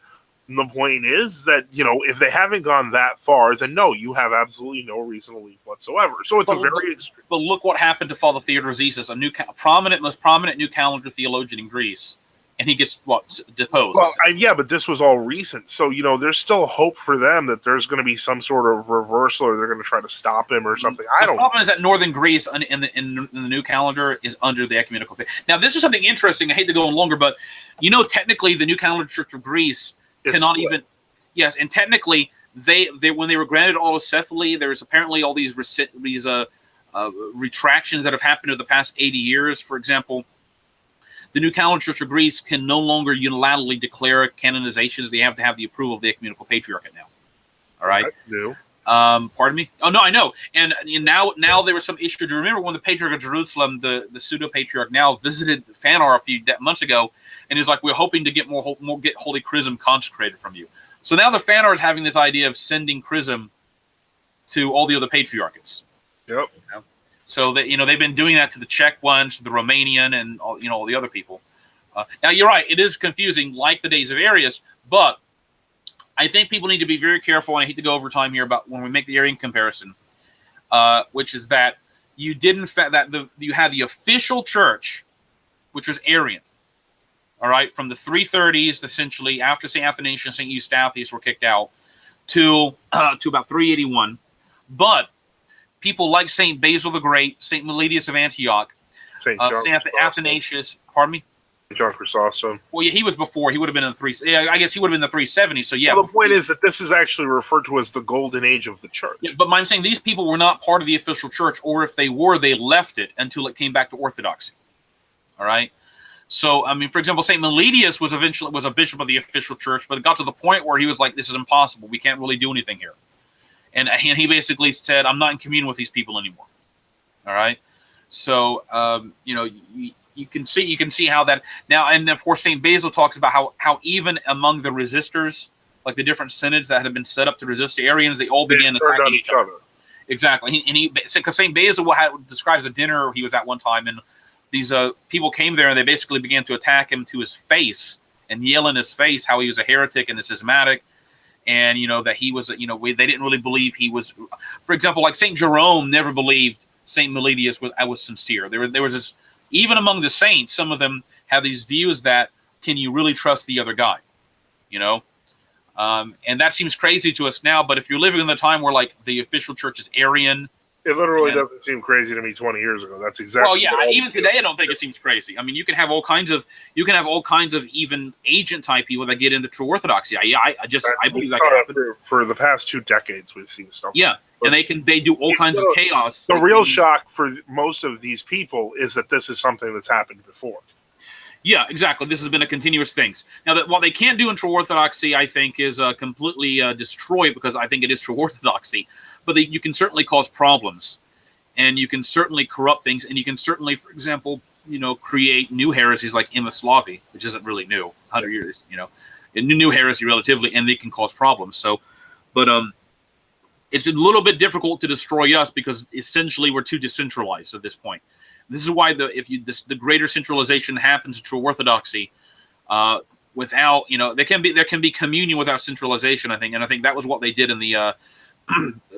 And the point is that, if they haven't gone that far, then no, you have absolutely no reason to leave whatsoever. So it's very extreme. But look what happened to Father Theodore Zesis, most prominent new calendar theologian in Greece. And he gets, deposed. Well, but this was all recent. So, there's still hope for them that there's going to be some sort of reversal, or they're going to try to stop him or something. The problem is that northern Greece in the new calendar is under the ecumenical faith. Now, this is something interesting. I hate to go on longer, but, technically the new calendar Church of Greece cannot even. Yes, and technically they when they were granted autocephaly, there's apparently all these retractions that have happened over the past 80 years. For example, the New Calendar Church of Greece can no longer unilaterally declare canonizations. They have to have the approval of the ecumenical patriarchate now. All right. No. Pardon me. Oh no, I know. And now there was some issue. Do you remember when the Patriarch of Jerusalem, the pseudo patriarch, now visited Phanar a few months ago, and he's like, "We're hoping to get get Holy Chrism consecrated from you." So now the Fannar is having this idea of sending Chrism to all the other patriarchates. Yep. So that they've been doing that to the Czech ones, to the Romanian, and all the other people. Now you're right; it is confusing, like the days of Arius. But I think people need to be very careful, and I hate to go over time here about when we make the Arian comparison, which is that you you had the official church, which was Arian. All right, from the 330s, essentially after St. Athanasius and St. Eustathius were kicked out, to about 381. But people like St. Basil the Great, St. Meletius of Antioch, St. Athanasius, pardon me? John Chrysostom. Well, yeah, he was before. He would have been in the I guess he would have been in the 370s. So yeah. Well, the point is that this is actually referred to as the golden age of the church. Yeah, but I'm saying these people were not part of the official church, or if they were, they left it until it came back to Orthodoxy. All right. So, I mean, for example, St. Meletius was a bishop of the official church, but it got to the point where he was like, this is impossible. We can't really do anything here. And he basically said, I'm not in communion with these people anymore. All right. So, you can see how that now, and of course, St. Basil talks about how even among the resistors, like the different synods that had been set up to resist the Arians, they all began attacking each other. Exactly. Because St. Basil describes a dinner he was at one time, and these people came there and they basically began to attack him to his face and yell in his face how he was a heretic and a schismatic, and that he was they didn't really believe he was. For example, like St. Jerome never believed St. Meletius was sincere. There was this, even among the saints, some of them have these views that, can you really trust the other guy? And that seems crazy to us now. But if you're living in the time where like the official church is Arian. It literally doesn't seem crazy to me 20 years ago. That's exactly. Well, yeah. Even today, I don't think it seems crazy. I mean, you can have all kinds of even agent type people that get into true orthodoxy. I believe that can happen. For the past 2 decades, we've seen stuff. Yeah, and they do all kinds of chaos. The real shock for most of these people is that this is something that's happened before. Yeah, exactly. This has been a continuous thing. Now, that what they can't do in true orthodoxy, I think, is completely destroy it, because I think it is true orthodoxy. But you can certainly cause problems, and you can certainly corrupt things, and you can certainly, for example, create new heresies like Imaslavi, which isn't really new, 100 years, a new heresy relatively, and they can cause problems. So, but it's a little bit difficult to destroy us because essentially we're too decentralized at this point. This is why the greater centralization happens in true orthodoxy. Without there can be communion without centralization, I think, and I think that was what they did in the.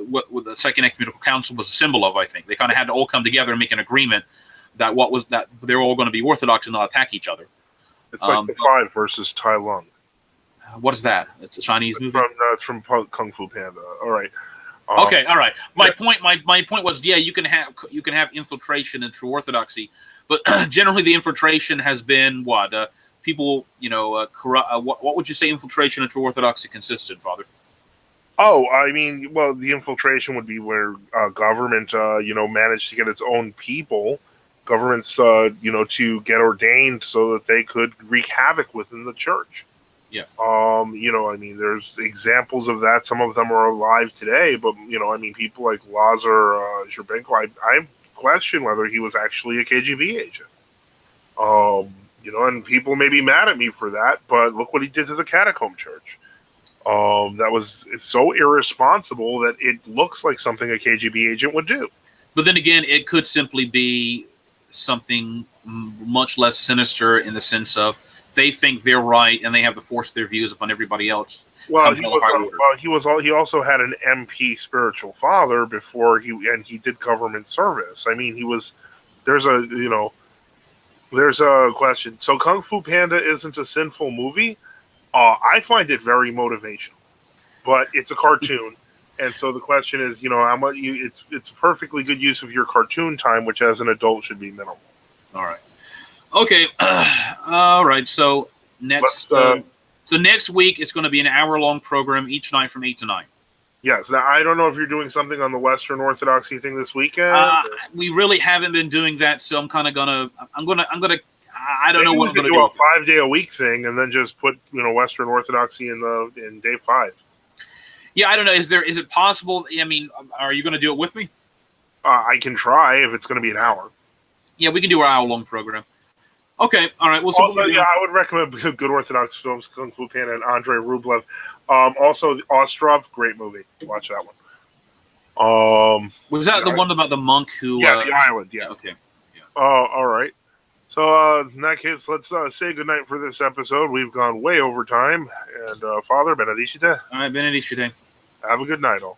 What the Second Ecumenical Council was a symbol of. I think they kind of had to all come together and make an agreement that they're all going to be Orthodox and not attack each other. It's like the Five versus Tai Lung. What is that? It's a Chinese movie. It's from Kung Fu Panda. All right. Okay. All right. My point was, yeah, you can have infiltration in true orthodoxy, but generally the infiltration has been what people corrupt. What would you say infiltration in true orthodoxy consisted, Father? Oh, I mean, well, the infiltration would be where government, managed to get its own people, governments, to get ordained so that they could wreak havoc within the church. Yeah. I mean, there's examples of that. Some of them are alive today, but, people like Lazar Zherbenko, I question whether he was actually a KGB agent. And people may be mad at me for that, but look what he did to the Catacomb Church. It's so irresponsible that it looks like something a KGB agent would do. But then again, it could simply be something much less sinister in the sense of they think they're right and they have to force their views upon everybody else. Well, he also had an MP spiritual father before he did government service. I mean, there's a question. So Kung Fu Panda isn't a sinful movie? I find it very motivational, but it's a cartoon, and so the question is, how much it's a perfectly good use of your cartoon time, which as an adult should be minimal. All right, okay, all right. So next week it's going to be an hour-long program each night from 8 to 9. Yes. Now I don't know if you're doing something on the Western Orthodoxy thing this weekend. We really haven't been doing that, so I'm gonna. I don't know what I'm going to do. A 5-day-a-week thing, and then just put Western Orthodoxy in day 5. Yeah, I don't know. Is it possible? I mean, are you going to do it with me? I can try if it's going to be an hour. Yeah, we can do our hour-long program. Okay, all right. Well, so Also, yeah, I would recommend good Orthodox films, Kung Fu Panda and Andrei Rublev. Also, the Ostrov, great movie. Watch that one. Was that the one about the monk who? Yeah, the island. Yeah. Okay. Yeah. All right. So in that case, let's say goodnight for this episode. We've gone way over time. And Father Benedicite. All right, Benedicite. Have a good night, all.